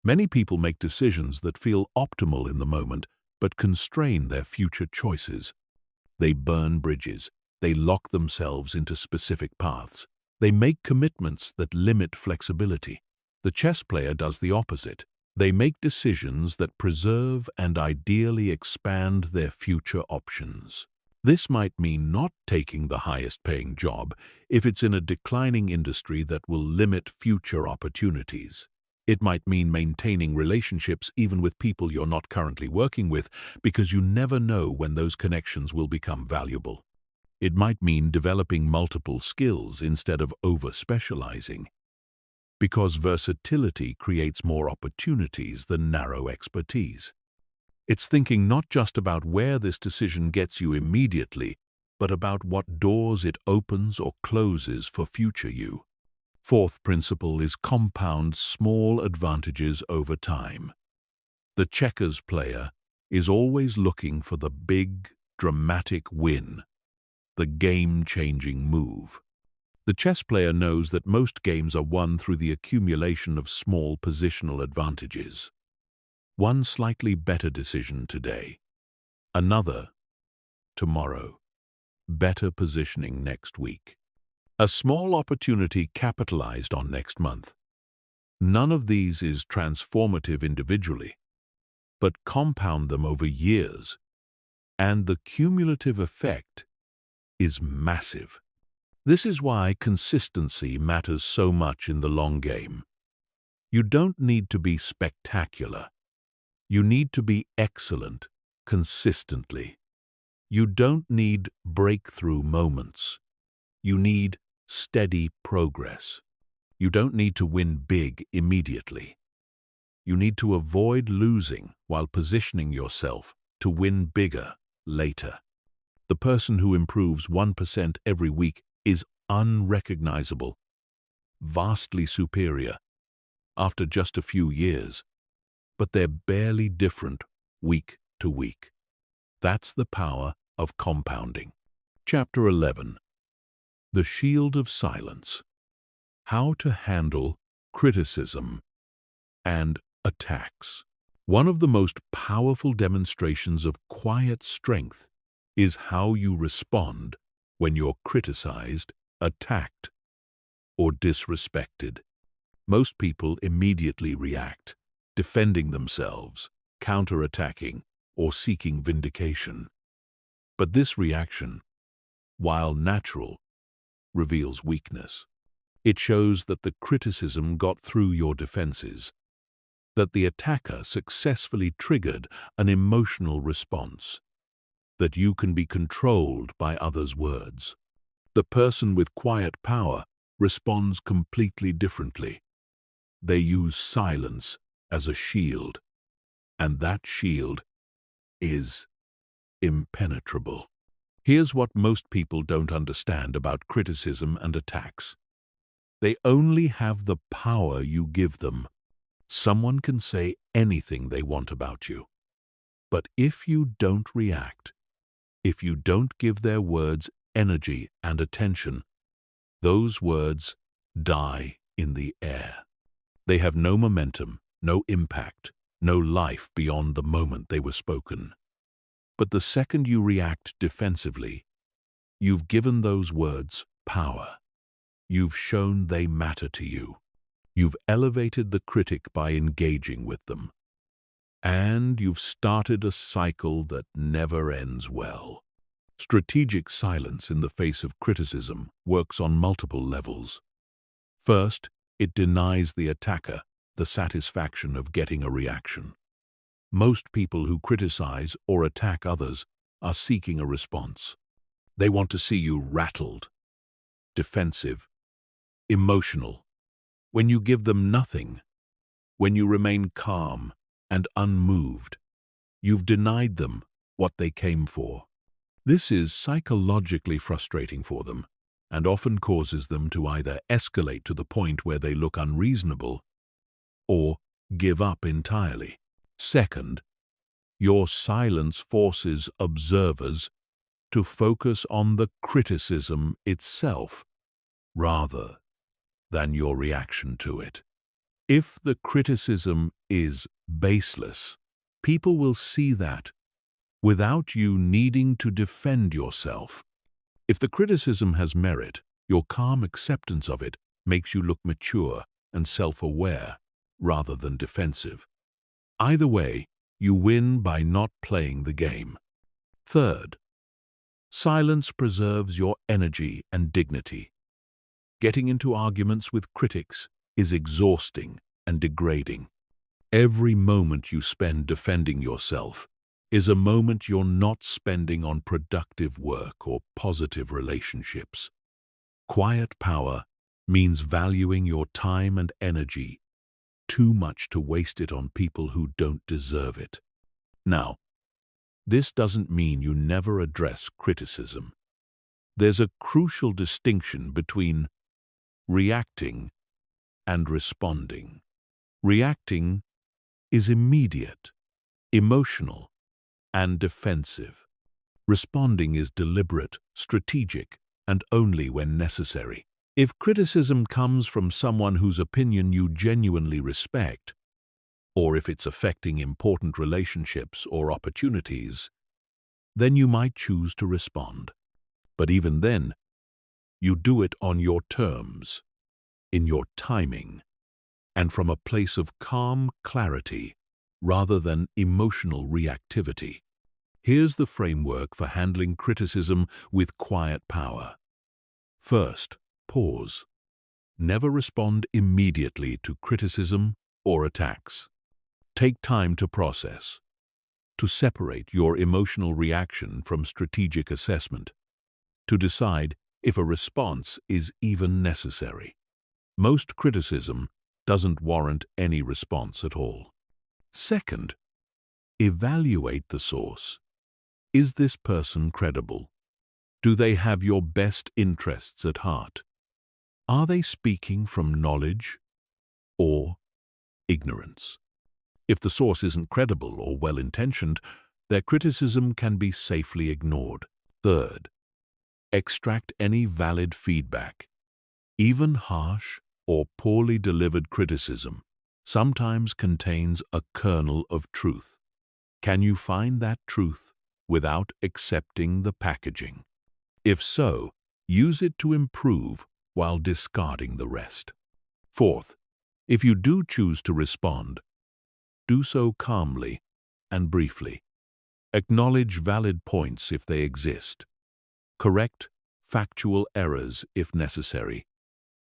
Many people make decisions that feel optimal in the moment but constrain their future choices. They burn bridges. They lock themselves into specific paths. They make commitments that limit flexibility. The chess player does the opposite. They make decisions that preserve and ideally expand their future options. This might mean not taking the highest-paying job if it's in a declining industry that will limit future opportunities. It might mean maintaining relationships even with people you're not currently working with because you never know when those connections will become valuable. It might mean developing multiple skills instead of over-specializing, because versatility creates more opportunities than narrow expertise. It's thinking not just about where this decision gets you immediately, but about what doors it opens or closes for future you. Fourth principle is compound small advantages over time. The checkers player is always looking for the big, dramatic win, the game-changing move. The chess player knows that most games are won through the accumulation of small positional advantages. One slightly better decision today, another tomorrow, better positioning next week, a small opportunity capitalized on next month. None of these is transformative individually, but compound them over years, and the cumulative effect is massive. This is why consistency matters so much in the long game. You don't need to be spectacular. You need to be excellent consistently. You don't need breakthrough moments. You need steady progress. You don't need to win big immediately. You need to avoid losing while positioning yourself to win bigger later. The person who improves 1% every week is unrecognizable, vastly superior after just a few years, but they're barely different week to week. That's the power of compounding. Chapter 11. The Shield of Silence. How to handle criticism and attacks. One of the most powerful demonstrations of quiet strength is how you respond when you're criticized, attacked, or disrespected. Most people immediately react, defending themselves, counterattacking, or seeking vindication. But this reaction, while natural, reveals weakness. It shows that the criticism got through your defenses, that the attacker successfully triggered an emotional response, that you can be controlled by others' words. The person with quiet power responds completely differently. They use silence as a shield, and that shield is impenetrable. Here's what most people don't understand about criticism and attacks. They only have the power you give them. Someone can say anything they want about you. But if you don't react, if you don't give their words energy and attention, those words die in the air. They have no momentum, no impact, no life beyond the moment they were spoken. But the second you react defensively, you've given those words power. You've shown they matter to you. You've elevated the critic by engaging with them. And you've started a cycle that never ends well. Strategic silence in the face of criticism works on multiple levels. First, it denies the attacker the satisfaction of getting a reaction. Most people who criticize or attack others are seeking a response. They want to see you rattled, defensive, emotional. When you give them nothing, when you remain calm and unmoved, you've denied them what they came for. This is psychologically frustrating for them and often causes them to either escalate to the point where they look unreasonable or give up entirely. Second, your silence forces observers to focus on the criticism itself rather than your reaction to it. If the criticism is baseless, people will see that without you needing to defend yourself. If the criticism has merit, your calm acceptance of it makes you look mature and self-aware rather than defensive. Either way, you win by not playing the game. Third, silence preserves your energy and dignity. Getting into arguments with critics is exhausting and degrading. Every moment you spend defending yourself is a moment you're not spending on productive work or positive relationships. Quiet power means valuing your time and energy too much to waste it on people who don't deserve it. Now, this doesn't mean you never address criticism. There's a crucial distinction between reacting and responding. Reacting is immediate, emotional, and defensive. Responding is deliberate, strategic, and only when necessary. If criticism comes from someone whose opinion you genuinely respect, or if it's affecting important relationships or opportunities, then you might choose to respond. But even then, you do it on your terms, in your timing, and from a place of calm clarity rather than emotional reactivity. Here's the framework for handling criticism with quiet power. First, pause. Never respond immediately to criticism or attacks. Take time to process, to separate your emotional reaction from strategic assessment, to decide if a response is even necessary. Most criticism doesn't warrant any response at all. Second, evaluate the source. Is this person credible? Do they have your best interests at heart? Are they speaking from knowledge or ignorance? If the source isn't credible or well-intentioned, their criticism can be safely ignored. Third, extract any valid feedback. Even harsh or poorly delivered criticism sometimes contains a kernel of truth. Can you find that truth without accepting the packaging? If so, use it to improve while discarding the rest. Fourth, if you do choose to respond, do so calmly and briefly. Acknowledge valid points if they exist. Correct factual errors if necessary.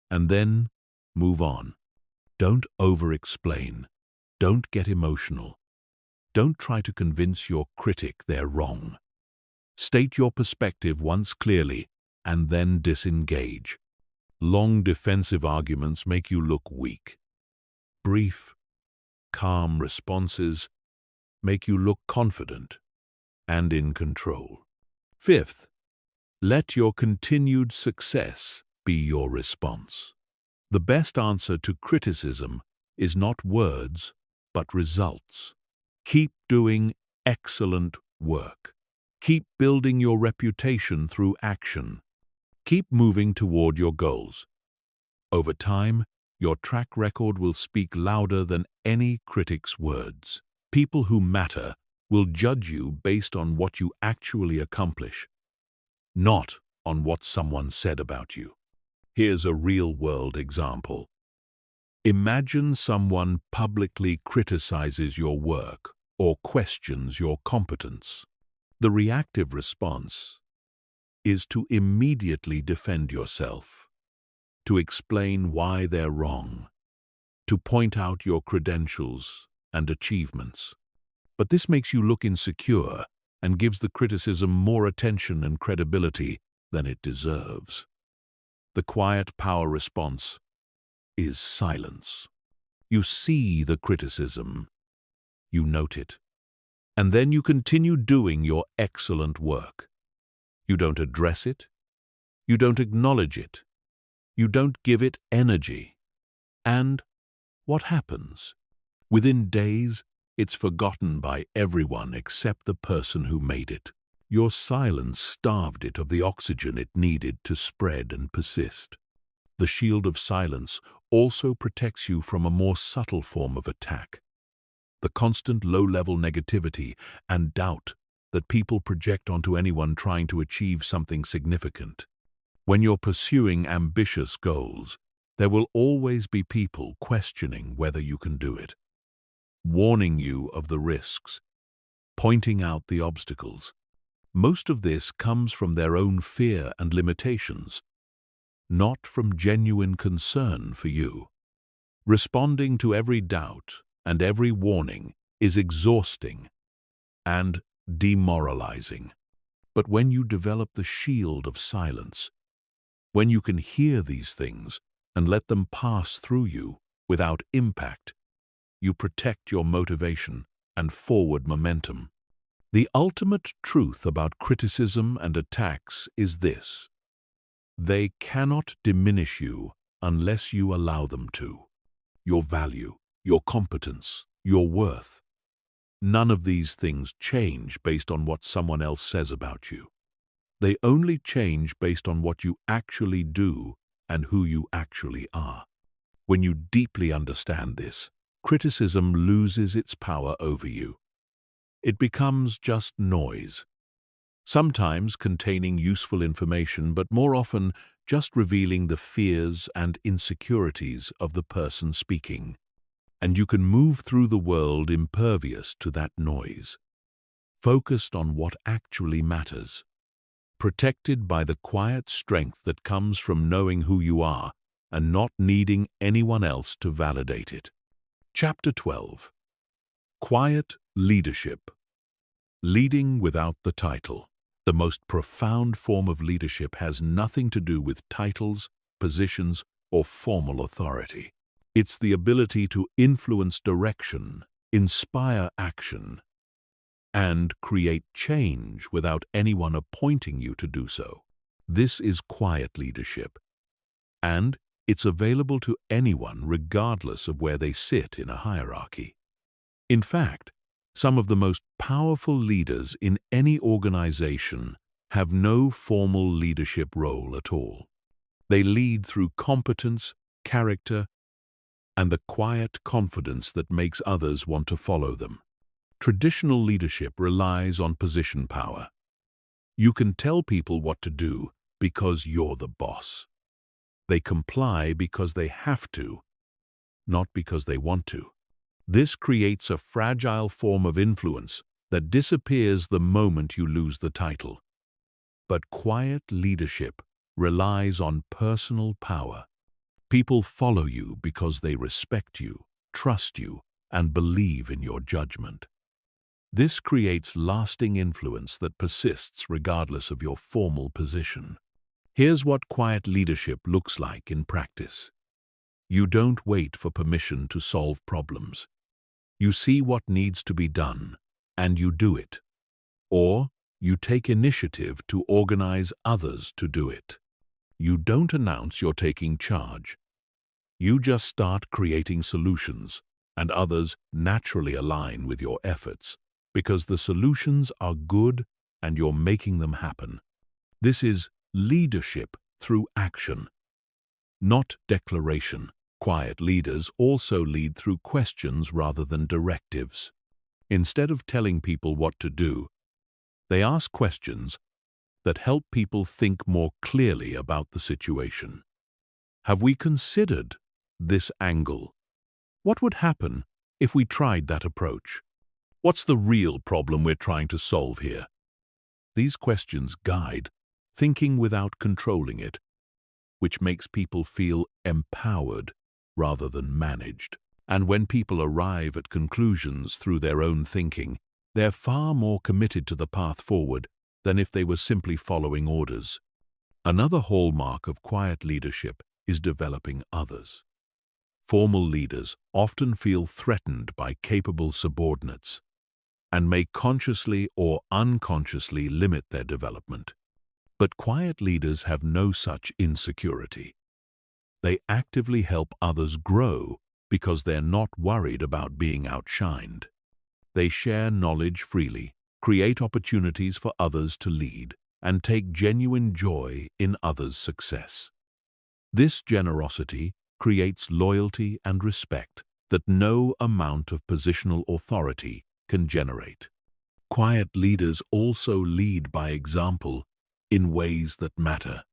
And then move on. Don't over-explain. Don't get emotional. Don't try to convince your critic they're wrong. State your perspective once clearly and then disengage. Long defensive arguments make you look weak. Brief, calm responses make you look confident and in control. Fifth, let your continued success be your response. The best answer to criticism is not words, but results. Keep doing excellent work. Keep building your reputation through action. Keep moving toward your goals. Over time, your track record will speak louder than any critic's words. People who matter will judge you based on what you actually accomplish, not on what someone said about you. Here's a real-world example. Imagine someone publicly criticizes your work or questions your competence. The reactive response is to immediately defend yourself, to explain why they're wrong, to point out your credentials and achievements. But this makes you look insecure and gives the criticism more attention and credibility than it deserves. The quiet power response is silence. You see the criticism, you note it, and then you continue doing your excellent work. You don't address it, you don't acknowledge it, you don't give it energy. And what happens? Within days, it's forgotten by everyone except the person who made it. Your silence starved it of the oxygen it needed to spread and persist. The shield of silence also protects you from a more subtle form of attack, the constant low-level negativity and doubt that people project onto anyone trying to achieve something significant. When you're pursuing ambitious goals, there will always be people questioning whether you can do it, warning you of the risks, pointing out the obstacles. Most of this comes from their own fear and limitations, not from genuine concern for you. Responding to every doubt and every warning is exhausting and demoralizing. But when you develop the shield of silence, when you can hear these things and let them pass through you without impact, you protect your motivation and forward momentum. The ultimate truth about criticism and attacks is this: they cannot diminish you unless you allow them to. Your value, your competence, your worth. None of these things change based on what someone else says about you. They only change based on what you actually do and who you actually are. When you deeply understand this, criticism loses its power over you. It becomes just noise, sometimes containing useful information, but more often just revealing the fears and insecurities of the person speaking. And you can move through the world impervious to that noise, focused on what actually matters, protected by the quiet strength that comes from knowing who you are and not needing anyone else to validate it. Chapter 12. Quiet Leadership. Leading without the title. The most profound form of leadership has nothing to do with titles, positions, or formal authority. It's the ability to influence direction, inspire action, and create change without anyone appointing you to do so. This is quiet leadership, and it's available to anyone regardless of where they sit in a hierarchy. In fact, some of the most powerful leaders in any organization have no formal leadership role at all. They lead through competence, character, and the quiet confidence that makes others want to follow them. Traditional leadership relies on position power. You can tell people what to do because you're the boss. They comply because they have to, not because they want to. This creates a fragile form of influence that disappears the moment you lose the title. But quiet leadership relies on personal power. People follow you because they respect you, trust you, and believe in your judgment. This creates lasting influence that persists regardless of your formal position. Here's what quiet leadership looks like in practice. You don't wait for permission to solve problems. You see what needs to be done, and you do it. Or you take initiative to organize others to do it. You don't announce you're taking charge. You just start creating solutions, and others naturally align with your efforts because the solutions are good and you're making them happen. This is leadership through action, not declaration. Quiet leaders also lead through questions rather than directives. Instead of telling people what to do, they ask questions that help people think more clearly about the situation. Have we considered this angle? What would happen if we tried that approach? What's the real problem we're trying to solve here? These questions guide thinking without controlling it, which makes people feel empowered rather than managed. And when people arrive at conclusions through their own thinking, they're far more committed to the path forward than if they were simply following orders. Another hallmark of quiet leadership is developing others. Formal leaders often feel threatened by capable subordinates and may consciously or unconsciously limit their development. But quiet leaders have no such insecurity. They actively help others grow because they're not worried about being outshined. They share knowledge freely, create opportunities for others to lead, and take genuine joy in others' success. This generosity creates loyalty and respect that no amount of positional authority can generate. Quiet leaders also lead by example in ways that matter.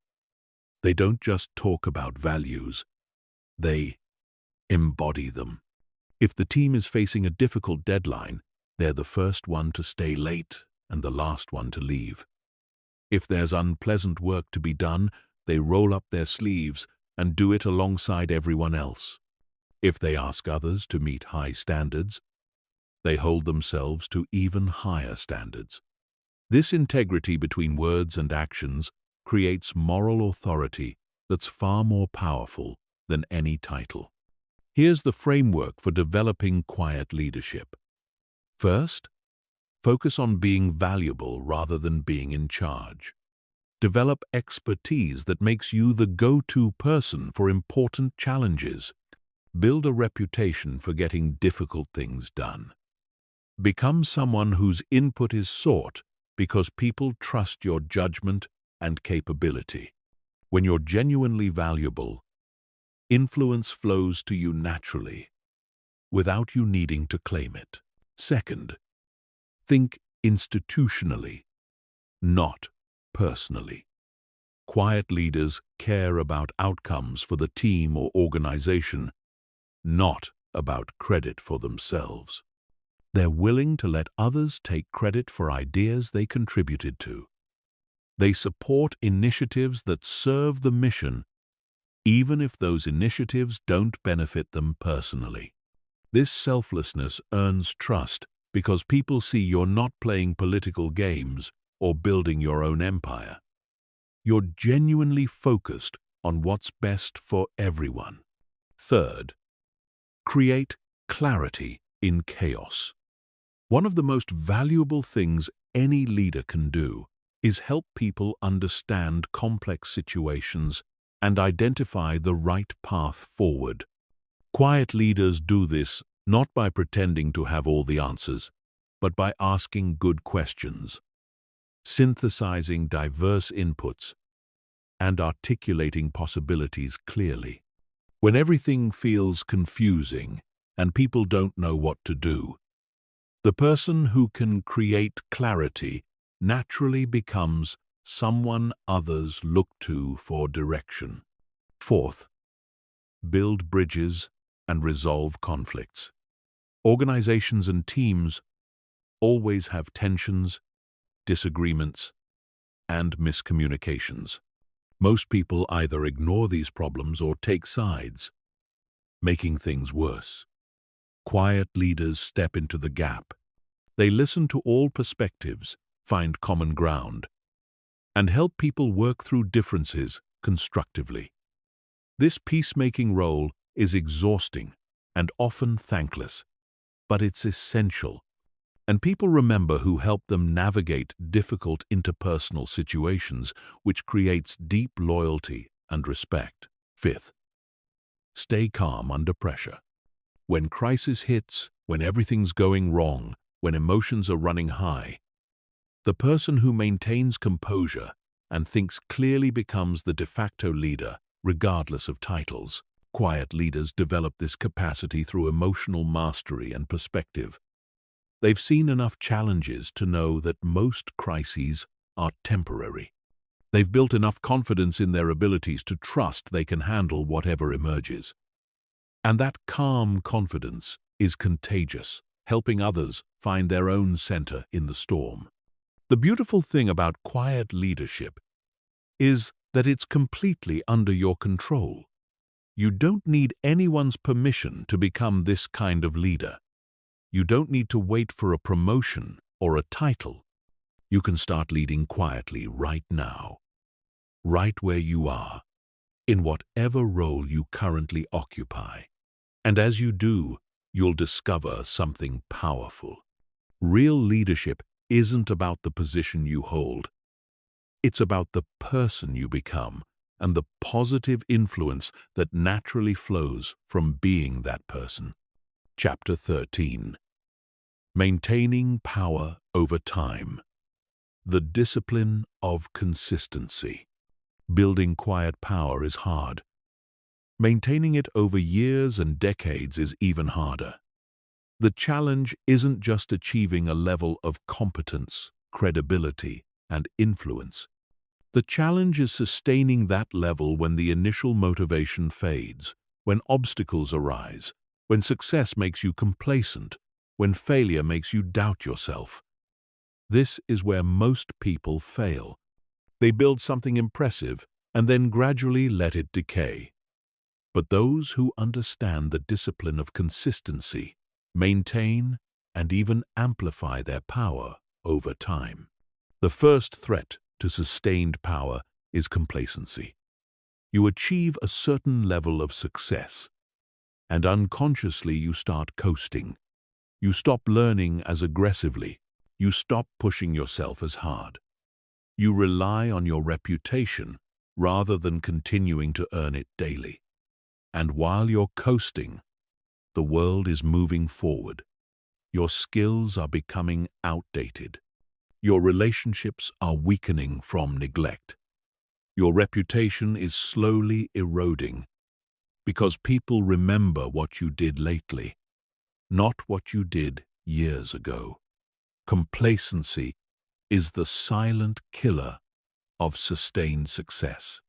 They don't just talk about values, they embody them. If the team is facing a difficult deadline, they're the first one to stay late and the last one to leave. If there's unpleasant work to be done, they roll up their sleeves and do it alongside everyone else. If they ask others to meet high standards, they hold themselves to even higher standards. This integrity between words and actions creates moral authority that's far more powerful than any title. Here's the framework for developing quiet leadership. First, focus on being valuable rather than being in charge. Develop expertise that makes you the go-to person for important challenges. Build a reputation for getting difficult things done. Become someone whose input is sought because people trust your judgment and capability. When you're genuinely valuable, influence flows to you naturally, without you needing to claim it. Second, think institutionally, not personally. Quiet leaders care about outcomes for the team or organization, not about credit for themselves. They're willing to let others take credit for ideas they contributed to. They support initiatives that serve the mission, even if those initiatives don't benefit them personally. This selflessness earns trust because people see you're not playing political games or building your own empire. You're genuinely focused on what's best for everyone. Third, create clarity in chaos. One of the most valuable things any leader can do is help people understand complex situations and identify the right path forward. Quiet leaders do this not by pretending to have all the answers, but by asking good questions, synthesizing diverse inputs, and articulating possibilities clearly. When everything feels confusing and people don't know what to do, the person who can create clarity naturally becomes someone others look to for direction. Fourth, build bridges and resolve conflicts. Organizations and teams always have tensions, disagreements, and miscommunications. Most people either ignore these problems or take sides, making things worse. Quiet leaders step into the gap. They listen to all perspectives, find common ground, and help people work through differences constructively. This peacemaking role is exhausting and often thankless, but it's essential, and people remember who help them navigate difficult interpersonal situations, which creates deep loyalty and respect. Fifth, stay calm under pressure. When crisis hits, when everything's going wrong, when emotions are running high, the person who maintains composure and thinks clearly becomes the de facto leader, regardless of titles. Quiet leaders develop this capacity through emotional mastery and perspective. They've seen enough challenges to know that most crises are temporary. They've built enough confidence in their abilities to trust they can handle whatever emerges. And that calm confidence is contagious, helping others find their own center in the storm. The beautiful thing about quiet leadership is that it's completely under your control. You don't need anyone's permission to become this kind of leader. You don't need to wait for a promotion or a title. You can start leading quietly right now, right where you are, in whatever role you currently occupy. And as you do, you'll discover something powerful. Real leadership isn't about the position you hold. It's about the person you become and the positive influence that naturally flows from being that person. Chapter 13. Maintaining power over time. The discipline of consistency. Building quiet power is hard. Maintaining it over years and decades is even harder. The challenge isn't just achieving a level of competence, credibility, and influence. The challenge is sustaining that level when the initial motivation fades, when obstacles arise, when success makes you complacent, when failure makes you doubt yourself. This is where most people fail. They build something impressive and then gradually let it decay. But those who understand the discipline of consistency maintain and even amplify their power over time. The first threat to sustained power is complacency. You achieve a certain level of success, and unconsciously you start coasting. You stop learning as aggressively. You stop pushing yourself as hard. You rely on your reputation rather than continuing to earn it daily. And while you're coasting, the world is moving forward. Your skills are becoming outdated. Your relationships are weakening from neglect. Your reputation is slowly eroding because people remember what you did lately, not what you did years ago. Complacency is the silent killer of sustained success.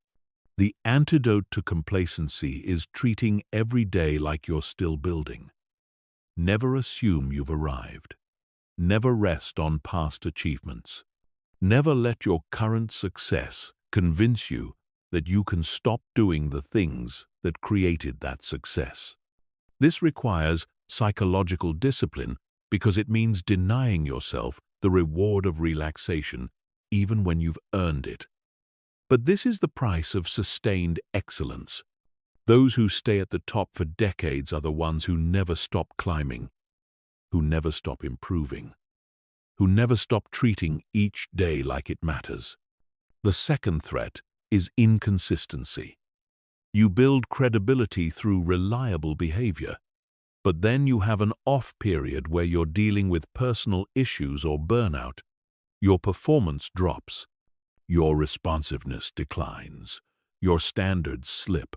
The antidote to complacency is treating every day like you're still building. Never assume you've arrived. Never rest on past achievements. Never let your current success convince you that you can stop doing the things that created that success. This requires psychological discipline because it means denying yourself the reward of relaxation even when you've earned it. But this is the price of sustained excellence. Those who stay at the top for decades are the ones who never stop climbing, who never stop improving, who never stop treating each day like it matters. The second threat is inconsistency. You build credibility through reliable behavior, but then you have an off period where you're dealing with personal issues or burnout. Your performance drops, your responsiveness declines, your standards slip,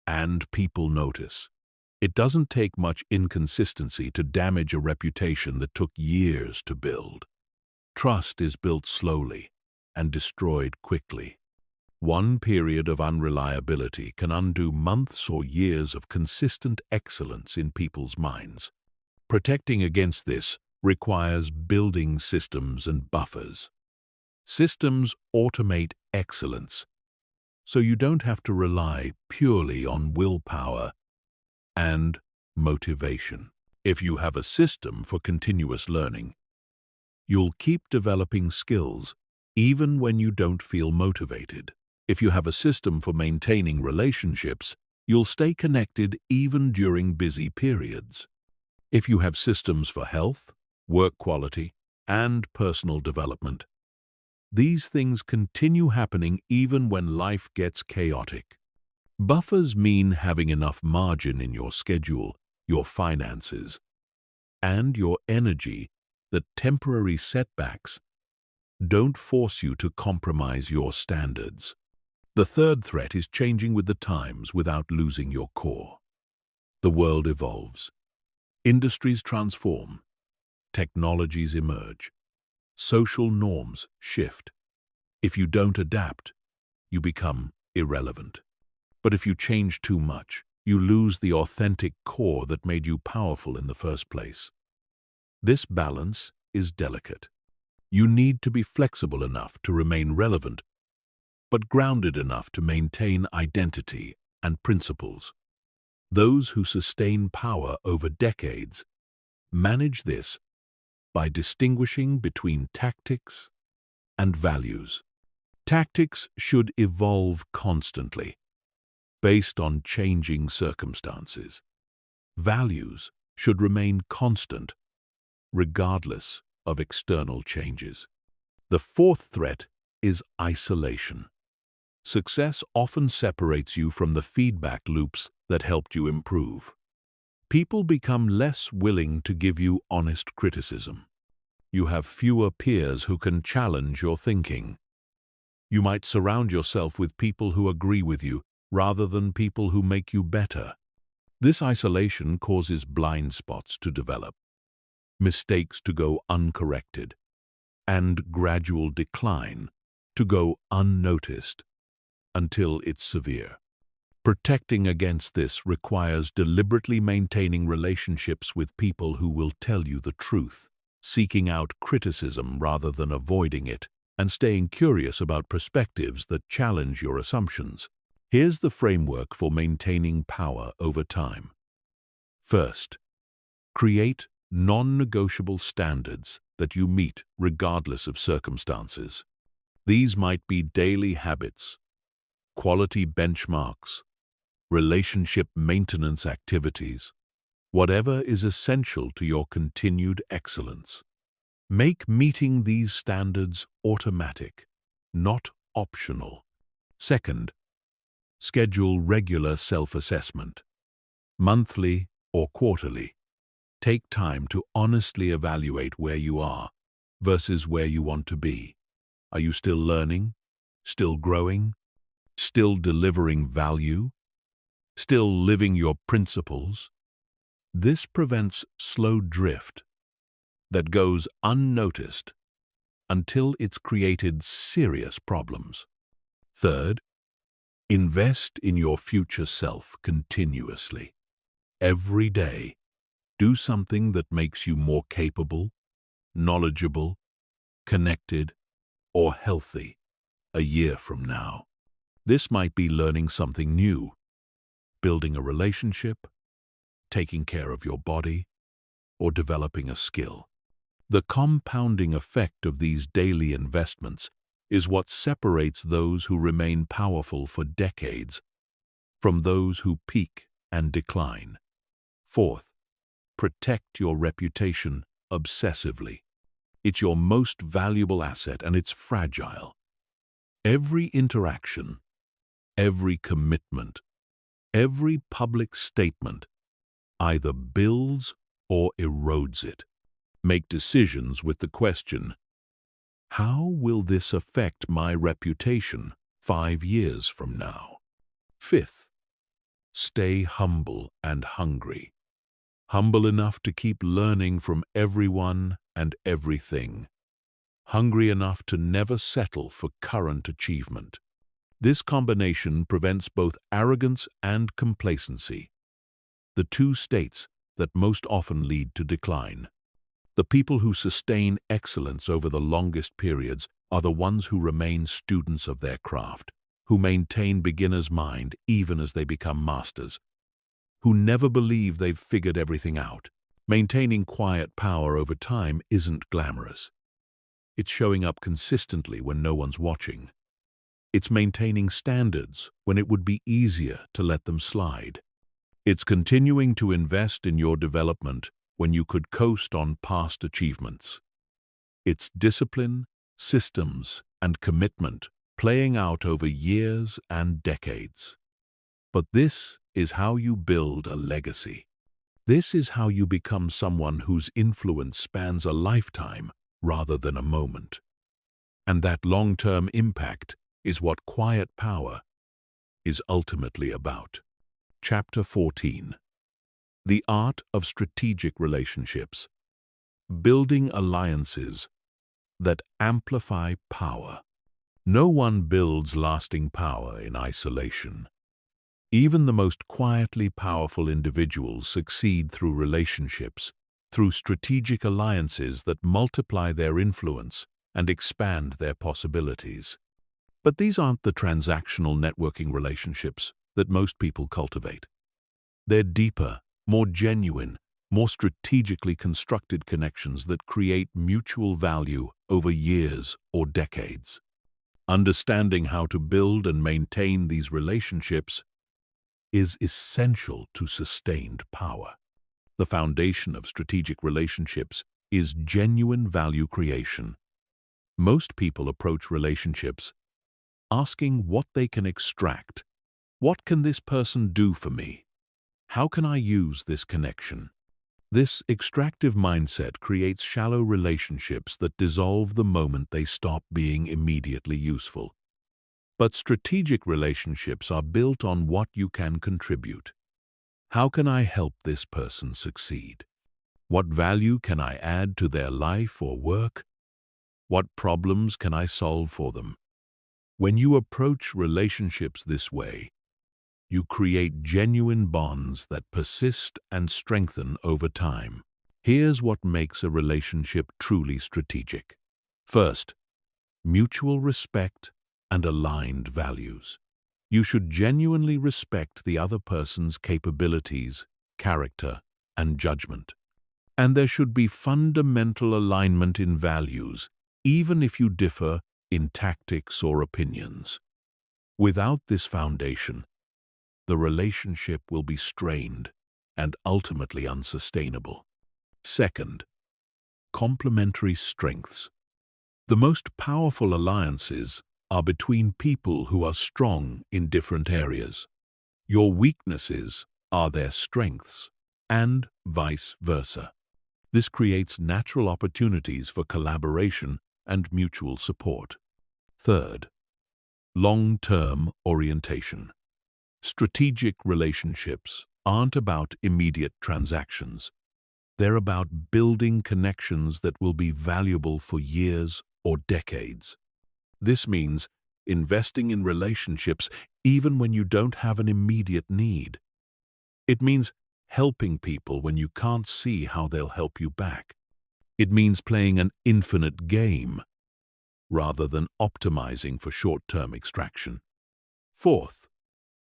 and people notice. It doesn't take much inconsistency to damage a reputation that took years to build. Trust is built slowly and destroyed quickly. One period of unreliability can undo months or years of consistent excellence in people's minds. Protecting against this requires building systems and buffers. Systems automate excellence, so you don't have to rely purely on willpower and motivation. If you have a system for continuous learning, you'll keep developing skills even when you don't feel motivated. If you have a system for maintaining relationships, you'll stay connected even during busy periods. If you have systems for health, work quality, and personal development, these things continue happening even when life gets chaotic. Buffers mean having enough margin in your schedule, your finances, and your energy that temporary setbacks don't force you to compromise your standards. The third threat is changing with the times without losing your core. The world evolves. Industries transform. Technologies emerge. Social norms shift. If you don't adapt, you become irrelevant. But if you change too much, you lose the authentic core that made you powerful in the first place. This balance is delicate. You need to be flexible enough to remain relevant, but grounded enough to maintain identity and principles. Those who sustain power over decades manage this by distinguishing between tactics and values. Tactics should evolve constantly, based on changing circumstances. Values should remain constant, regardless of external changes. The fourth threat is isolation. Success often separates you from the feedback loops that helped you improve. People become less willing to give you honest criticism. You have fewer peers who can challenge your thinking. You might surround yourself with people who agree with you rather than people who make you better. This isolation causes blind spots to develop, mistakes to go uncorrected, and gradual decline to go unnoticed until it's severe. Protecting against this requires deliberately maintaining relationships with people who will tell you the truth, seeking out criticism rather than avoiding it, and staying curious about perspectives that challenge your assumptions. Here's the framework for maintaining power over time. First, create non-negotiable standards that you meet regardless of circumstances. These might be daily habits, quality benchmarks, relationship maintenance activities, whatever is essential to your continued excellence. Make meeting these standards automatic, not optional. Second, schedule regular self-assessment. Monthly or quarterly, take time to honestly evaluate where you are versus where you want to be. Are you still learning? Still growing? Still delivering value? Still living your principles? This prevents slow drift that goes unnoticed until it's created serious problems. Third, invest in your future self continuously. Every day, do something that makes you more capable, knowledgeable, connected, or healthy a year from now. This might be learning something new, building a relationship, taking care of your body, or developing a skill. The compounding effect of these daily investments is what separates those who remain powerful for decades from those who peak and decline. Fourth, protect your reputation obsessively. It's your most valuable asset and it's fragile. Every interaction, every commitment, every public statement either builds or erodes it. Make decisions with the question, how will this affect my reputation 5 years from now? Fifth, stay humble and hungry. Humble enough to keep learning from everyone and everything. Hungry enough to never settle for current achievement. This combination prevents both arrogance and complacency, the two states that most often lead to decline. The people who sustain excellence over the longest periods are the ones who remain students of their craft, who maintain beginner's mind even as they become masters, who never believe they've figured everything out. Maintaining quiet power over time isn't glamorous. It's showing up consistently when no one's watching. It's maintaining standards when it would be easier to let them slide. It's continuing to invest in your development when you could coast on past achievements. It's discipline, systems, and commitment playing out over years and decades. But this is how you build a legacy. This is how you become someone whose influence spans a lifetime rather than a moment. And that long-term impact is what quiet power is ultimately about. Chapter 14. The Art of Strategic Relationships. Building alliances that amplify power. No one builds lasting power in isolation. Even the most quietly powerful individuals succeed through relationships, through strategic alliances that multiply their influence and expand their possibilities. But these aren't the transactional networking relationships that most people cultivate. They're deeper, more genuine, more strategically constructed connections that create mutual value over years or decades. Understanding how to build and maintain these relationships is essential to sustained power. The foundation of strategic relationships is genuine value creation. Most people approach relationships asking what they can extract. What can this person do for me? How can I use this connection? This extractive mindset creates shallow relationships that dissolve the moment they stop being immediately useful. But strategic relationships are built on what you can contribute. How can I help this person succeed? What value can I add to their life or work? What problems can I solve for them? When you approach relationships this way, you create genuine bonds that persist and strengthen over time. Here's what makes a relationship truly strategic. First, mutual respect and aligned values. You should genuinely respect the other person's capabilities, character, and judgment. And there should be fundamental alignment in values, even if you differ in tactics or opinions. Without this foundation, the relationship will be strained and ultimately unsustainable. Second, complementary strengths. The most powerful alliances are between people who are strong in different areas. Your weaknesses are their strengths, and vice versa. This creates natural opportunities for collaboration and mutual support. Third, long-term orientation. Strategic relationships aren't about immediate transactions. They're about building connections that will be valuable for years or decades. This means investing in relationships even when you don't have an immediate need. It means helping people when you can't see how they'll help you back. It means playing an infinite game rather than optimizing for short-term extraction. Fourth,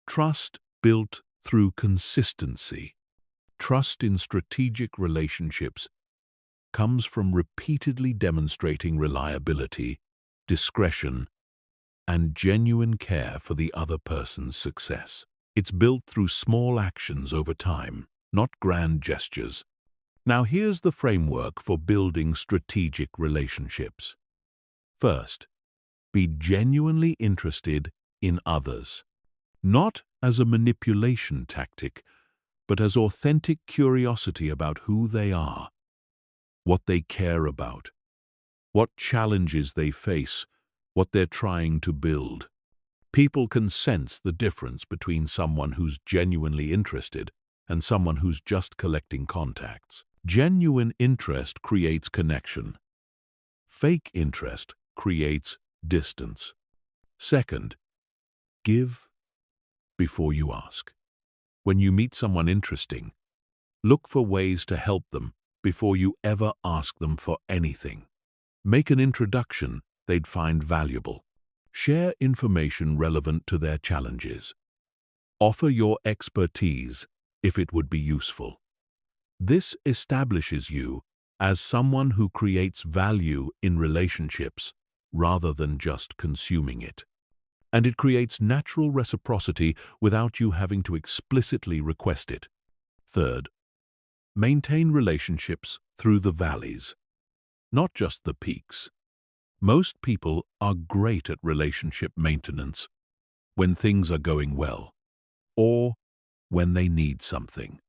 trust built through consistency. Trust in strategic relationships comes from repeatedly demonstrating reliability discretion, and genuine care for the other person's success. It's built through small actions over time, not grand gestures. Now here's the framework for building strategic relationships. First, be genuinely interested in others, not as a manipulation tactic, but as authentic curiosity about who they are, what they care about, what challenges they face, what they're trying to build. People can sense the difference between someone who's genuinely interested and someone who's just collecting contacts. Genuine interest creates connection. Fake interest creates distance. Second, give before you ask. When you meet someone interesting, look for ways to help them before you ever ask them for anything. Make an introduction they'd find valuable. Share information relevant to their challenges. Offer your expertise if it would be useful. This establishes you as someone who creates value in relationships rather than just consuming it. And it creates natural reciprocity without you having to explicitly request it. Third, maintain relationships through the valleys, not just the peaks. Most people are great at relationship maintenance when things are going well, or when they need something.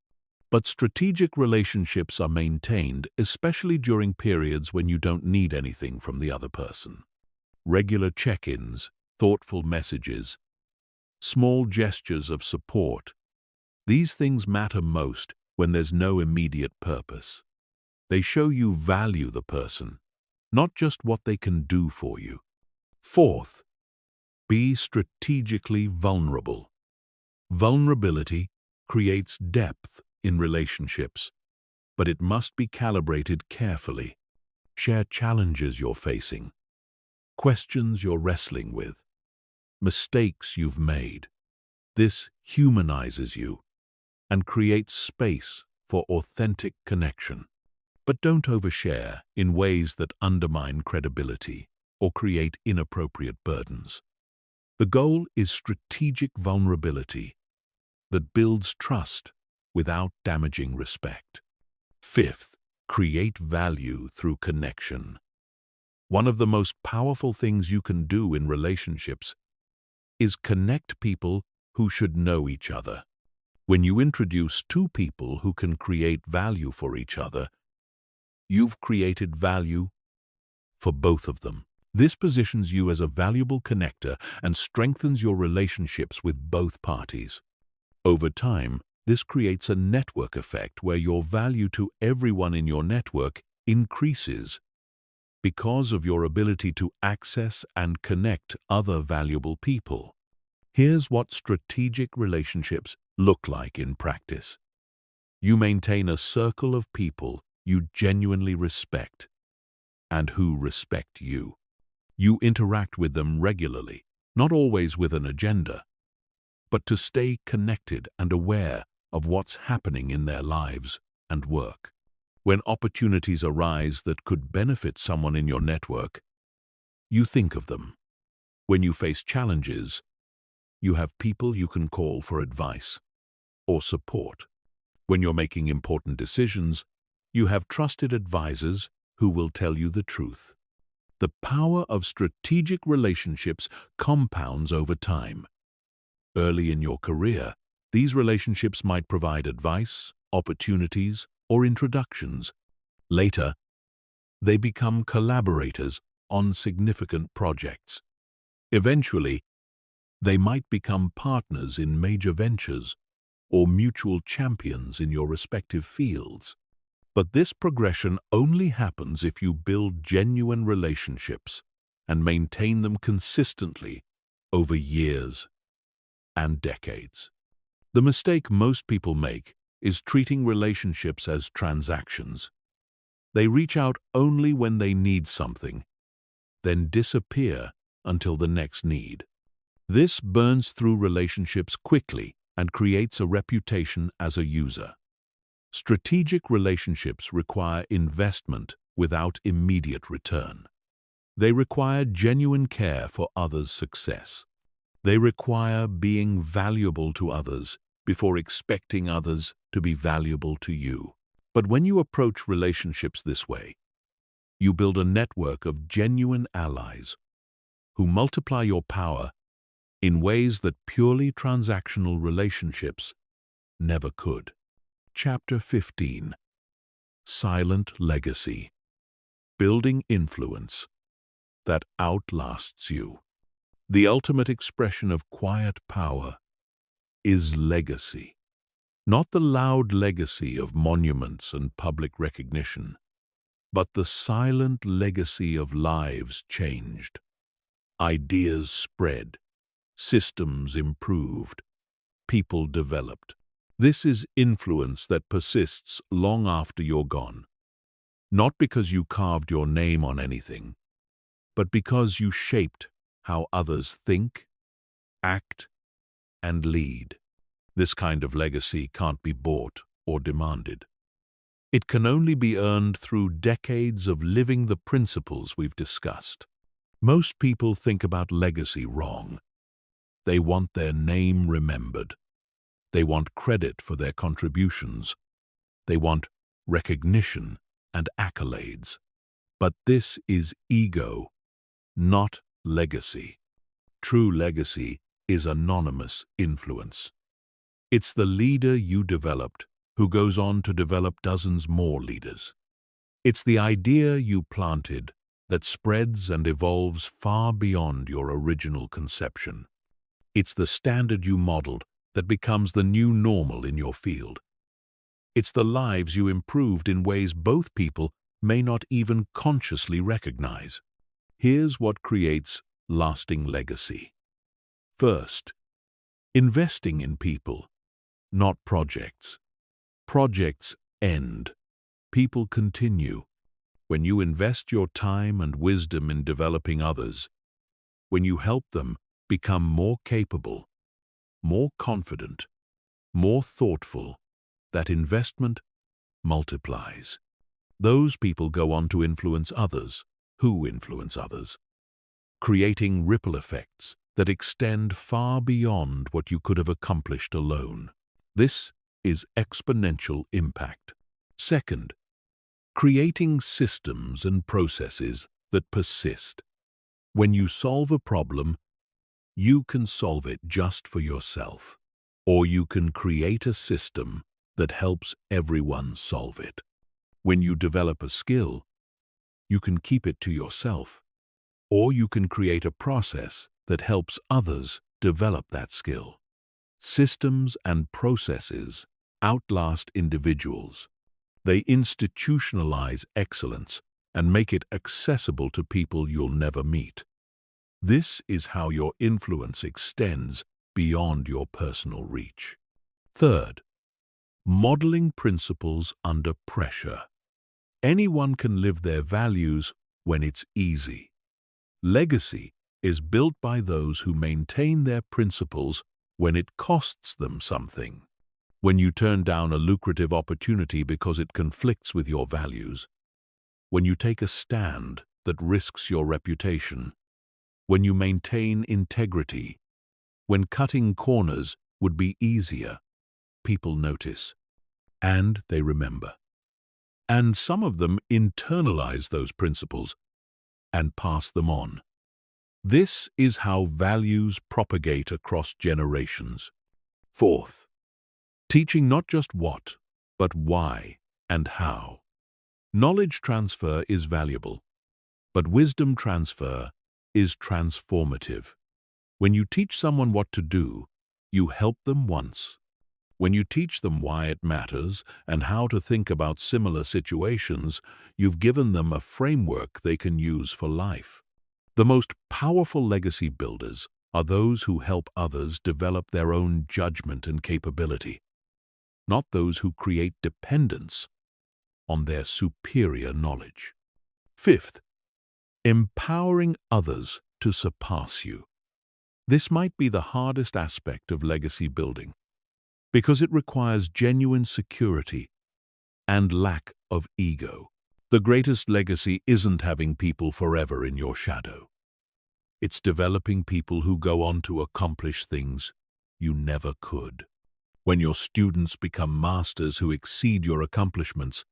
But strategic relationships are maintained especially during periods when you don't need anything from the other person. Regular check-ins, thoughtful messages, small gestures of support, these things matter most when there's no immediate purpose. They show you value the person, not just what they can do for you. Fourth, be strategically vulnerable. Vulnerability creates depth in relationships, but it must be calibrated carefully. Share challenges you're facing, questions you're wrestling with, mistakes you've made. This humanizes you and creates space for authentic connection. But don't overshare in ways that undermine credibility or create inappropriate burdens. The goal is strategic vulnerability that builds trust without damaging respect. Fifth, create value through connection. One of the most powerful things you can do in relationships is connect people who should know each other. When you introduce two people who can create value for each other, you've created value for both of them. This positions you as a valuable connector and strengthens your relationships with both parties. Over time, this creates a network effect where your value to everyone in your network increases because of your ability to access and connect other valuable people. Here's what strategic relationships look like in practice. You maintain a circle of people you genuinely respect and who respect you. You interact with them regularly, not always with an agenda, but to stay connected and aware of what's happening in their lives and work. When opportunities arise that could benefit someone in your network, you think of them. When you face challenges, you have people you can call for advice or support. When you're making important decisions, you have trusted advisors who will tell you the truth. The power of strategic relationships compounds over time. Early in your career, these relationships might provide advice, opportunities, or introductions. Later, they become collaborators on significant projects. Eventually, they might become partners in major ventures or mutual champions in your respective fields. But this progression only happens if you build genuine relationships and maintain them consistently over years and decades. The mistake most people make is treating relationships as transactions. They reach out only when they need something, then disappear until the next need. This burns through relationships quickly and creates a reputation as a user. Strategic relationships require investment without immediate return. They require genuine care for others' success. They require being valuable to others before expecting others to be valuable to you. But when you approach relationships this way, you build a network of genuine allies who multiply your power in ways that purely transactional relationships never could. Chapter 15. Silent Legacy. Building influence that outlasts you. The ultimate expression of quiet power is legacy. Not the loud legacy of monuments and public recognition, but the silent legacy of lives changed, ideas spread, systems improved, people developed. This is influence that persists long after you're gone, not because you carved your name on anything, but because you shaped how others think, act, and lead. This kind of legacy can't be bought or demanded. It can only be earned through decades of living the principles we've discussed. Most people think about legacy wrong. They want their name remembered. They want credit for their contributions. They want recognition and accolades. But this is ego, not legacy. True legacy is anonymous influence. It's the leader you developed who goes on to develop dozens more leaders. It's the idea you planted that spreads and evolves far beyond your original conception. It's the standard you modeled that becomes the new normal in your field. It's the lives you improved in ways both people may not even consciously recognize. Here's what creates lasting legacy. First, investing in people, not projects. Projects end. People continue. When you invest your time and wisdom in developing others, when you help them become more capable, more confident, more thoughtful, that investment multiplies. Those people go on to influence others, who influence others, creating ripple effects that extend far beyond what you could have accomplished alone. This is exponential impact. Second, creating systems and processes that persist. When you solve a problem, you can solve it just for yourself, or you can create a system that helps everyone solve it. When you develop a skill, you can keep it to yourself, or you can create a process that helps others develop that skill. Systems and processes outlast individuals. They institutionalize excellence and make it accessible to people you'll never meet. This is how your influence extends beyond your personal reach. Third, modeling principles under pressure. Anyone can live their values when it's easy. Legacy is built by those who maintain their principles when it costs them something. When you turn down a lucrative opportunity because it conflicts with your values, when you take a stand that risks your reputation, when you maintain integrity, when cutting corners would be easier, people notice, and they remember. And some of them internalize those principles and pass them on. This is how values propagate across generations. Fourth, teaching not just what, but why and how. Knowledge transfer is valuable, but wisdom transfer is transformative. When you teach someone what to do, you help them once. When you teach them why it matters and how to think about similar situations, you've given them a framework they can use for life. The most powerful legacy builders are those who help others develop their own judgment and capability, not those who create dependence on their superior knowledge. Fifth, empowering others to surpass you. This might be the hardest aspect of legacy building, because it requires genuine security and lack of ego. The greatest legacy isn't having people forever in your shadow. It's developing people who go on to accomplish things you never could. When your students become masters who exceed your accomplishments,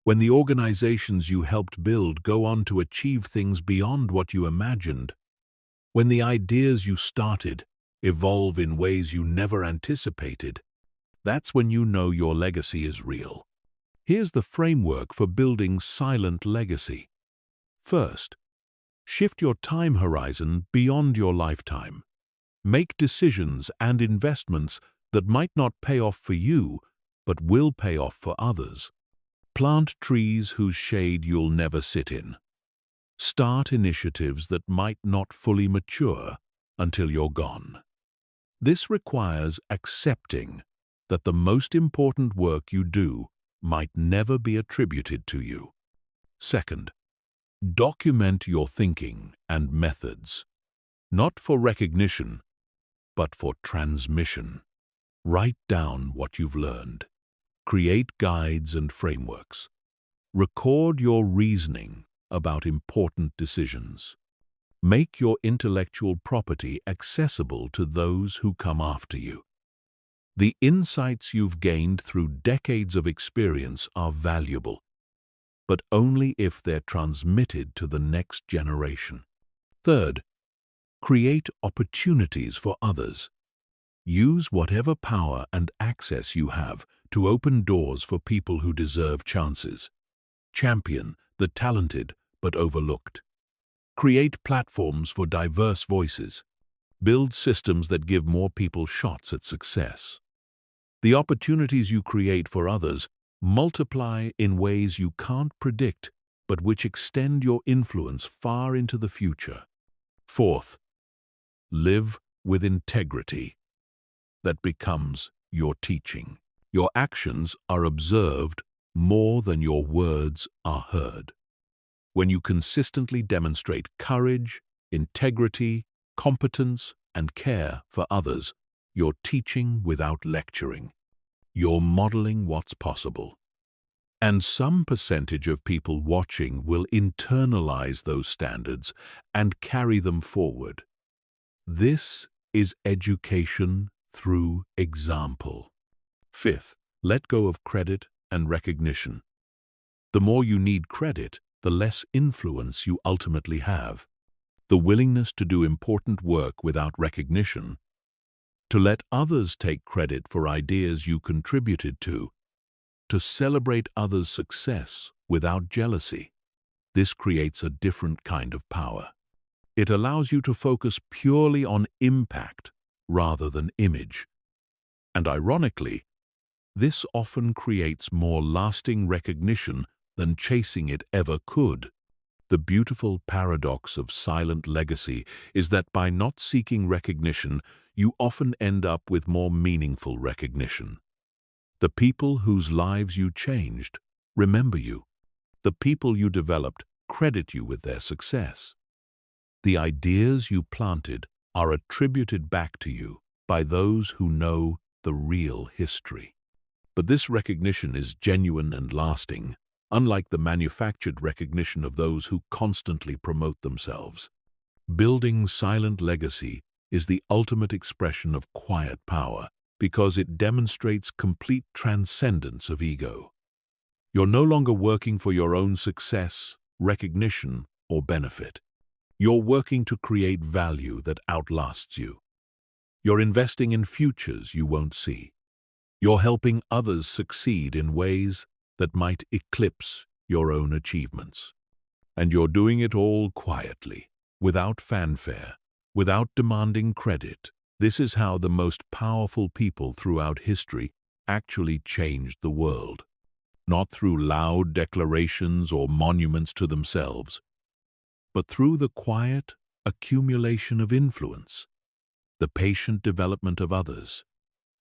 when the organizations you helped build go on to achieve things beyond what you imagined, when the ideas you started evolve in ways you never anticipated, that's when you know your legacy is real. Here's the framework for building silent legacy. First, shift your time horizon beyond your lifetime. Make decisions and investments that might not pay off for you, but will pay off for others. Plant trees whose shade you'll never sit in. Start initiatives that might not fully mature until you're gone. This requires accepting that the most important work you do might never be attributed to you. Second, document your thinking and methods, not for recognition, but for transmission. Write down what you've learned. Create guides and frameworks. Record your reasoning about important decisions. Make your intellectual property accessible to those who come after you. The insights you've gained through decades of experience are valuable, but only if they're transmitted to the next generation. Third, create opportunities for others. Use whatever power and access you have to open doors for people who deserve chances. Champion the talented but overlooked. Create platforms for diverse voices. Build systems that give more people shots at success. The opportunities you create for others multiply in ways you can't predict, but which extend your influence far into the future. Fourth, live with integrity. That becomes your teaching. Your actions are observed more than your words are heard. When you consistently demonstrate courage, integrity, competence, and care for others, you're teaching without lecturing. You're modeling what's possible. And some percentage of people watching will internalize those standards and carry them forward. This is education through example. Fifth, let go of credit and recognition. The more you need credit, the less influence you ultimately have. The willingness to do important work without recognition, to let others take credit for ideas you contributed to celebrate others' success without jealousy. This creates a different kind of power. It allows you to focus purely on impact rather than image. And ironically, this often creates more lasting recognition than chasing it ever could. The beautiful paradox of silent legacy is that by not seeking recognition, you often end up with more meaningful recognition. The people whose lives you changed remember you. The people you developed credit you with their success. The ideas you planted are attributed back to you by those who know the real history. But this recognition is genuine and lasting, unlike the manufactured recognition of those who constantly promote themselves. Building silent legacy is the ultimate expression of quiet power because it demonstrates complete transcendence of ego. You're no longer working for your own success, recognition, or benefit. You're working to create value that outlasts you. You're investing in futures you won't see. You're helping others succeed in ways that might eclipse your own achievements. And you're doing it all quietly, without fanfare, without demanding credit. This is how the most powerful people throughout history actually changed the world. Not through loud declarations or monuments to themselves, but through the quiet accumulation of influence, the patient development of others,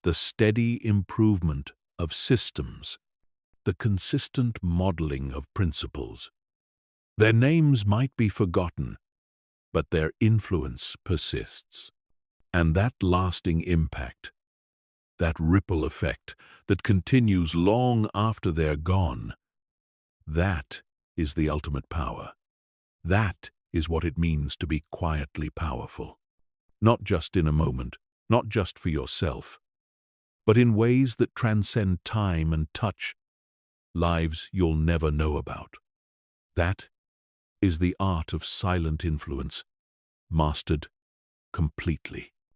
the steady improvement of systems, the consistent modeling of principles. Their names might be forgotten, but their influence persists. And that lasting impact, that ripple effect that continues long after they're gone, that is the ultimate power. That is what it means to be quietly powerful. Not just in a moment, not just for yourself, but in ways that transcend time and touch lives you'll never know about. That is the art of silent influence, mastered completely.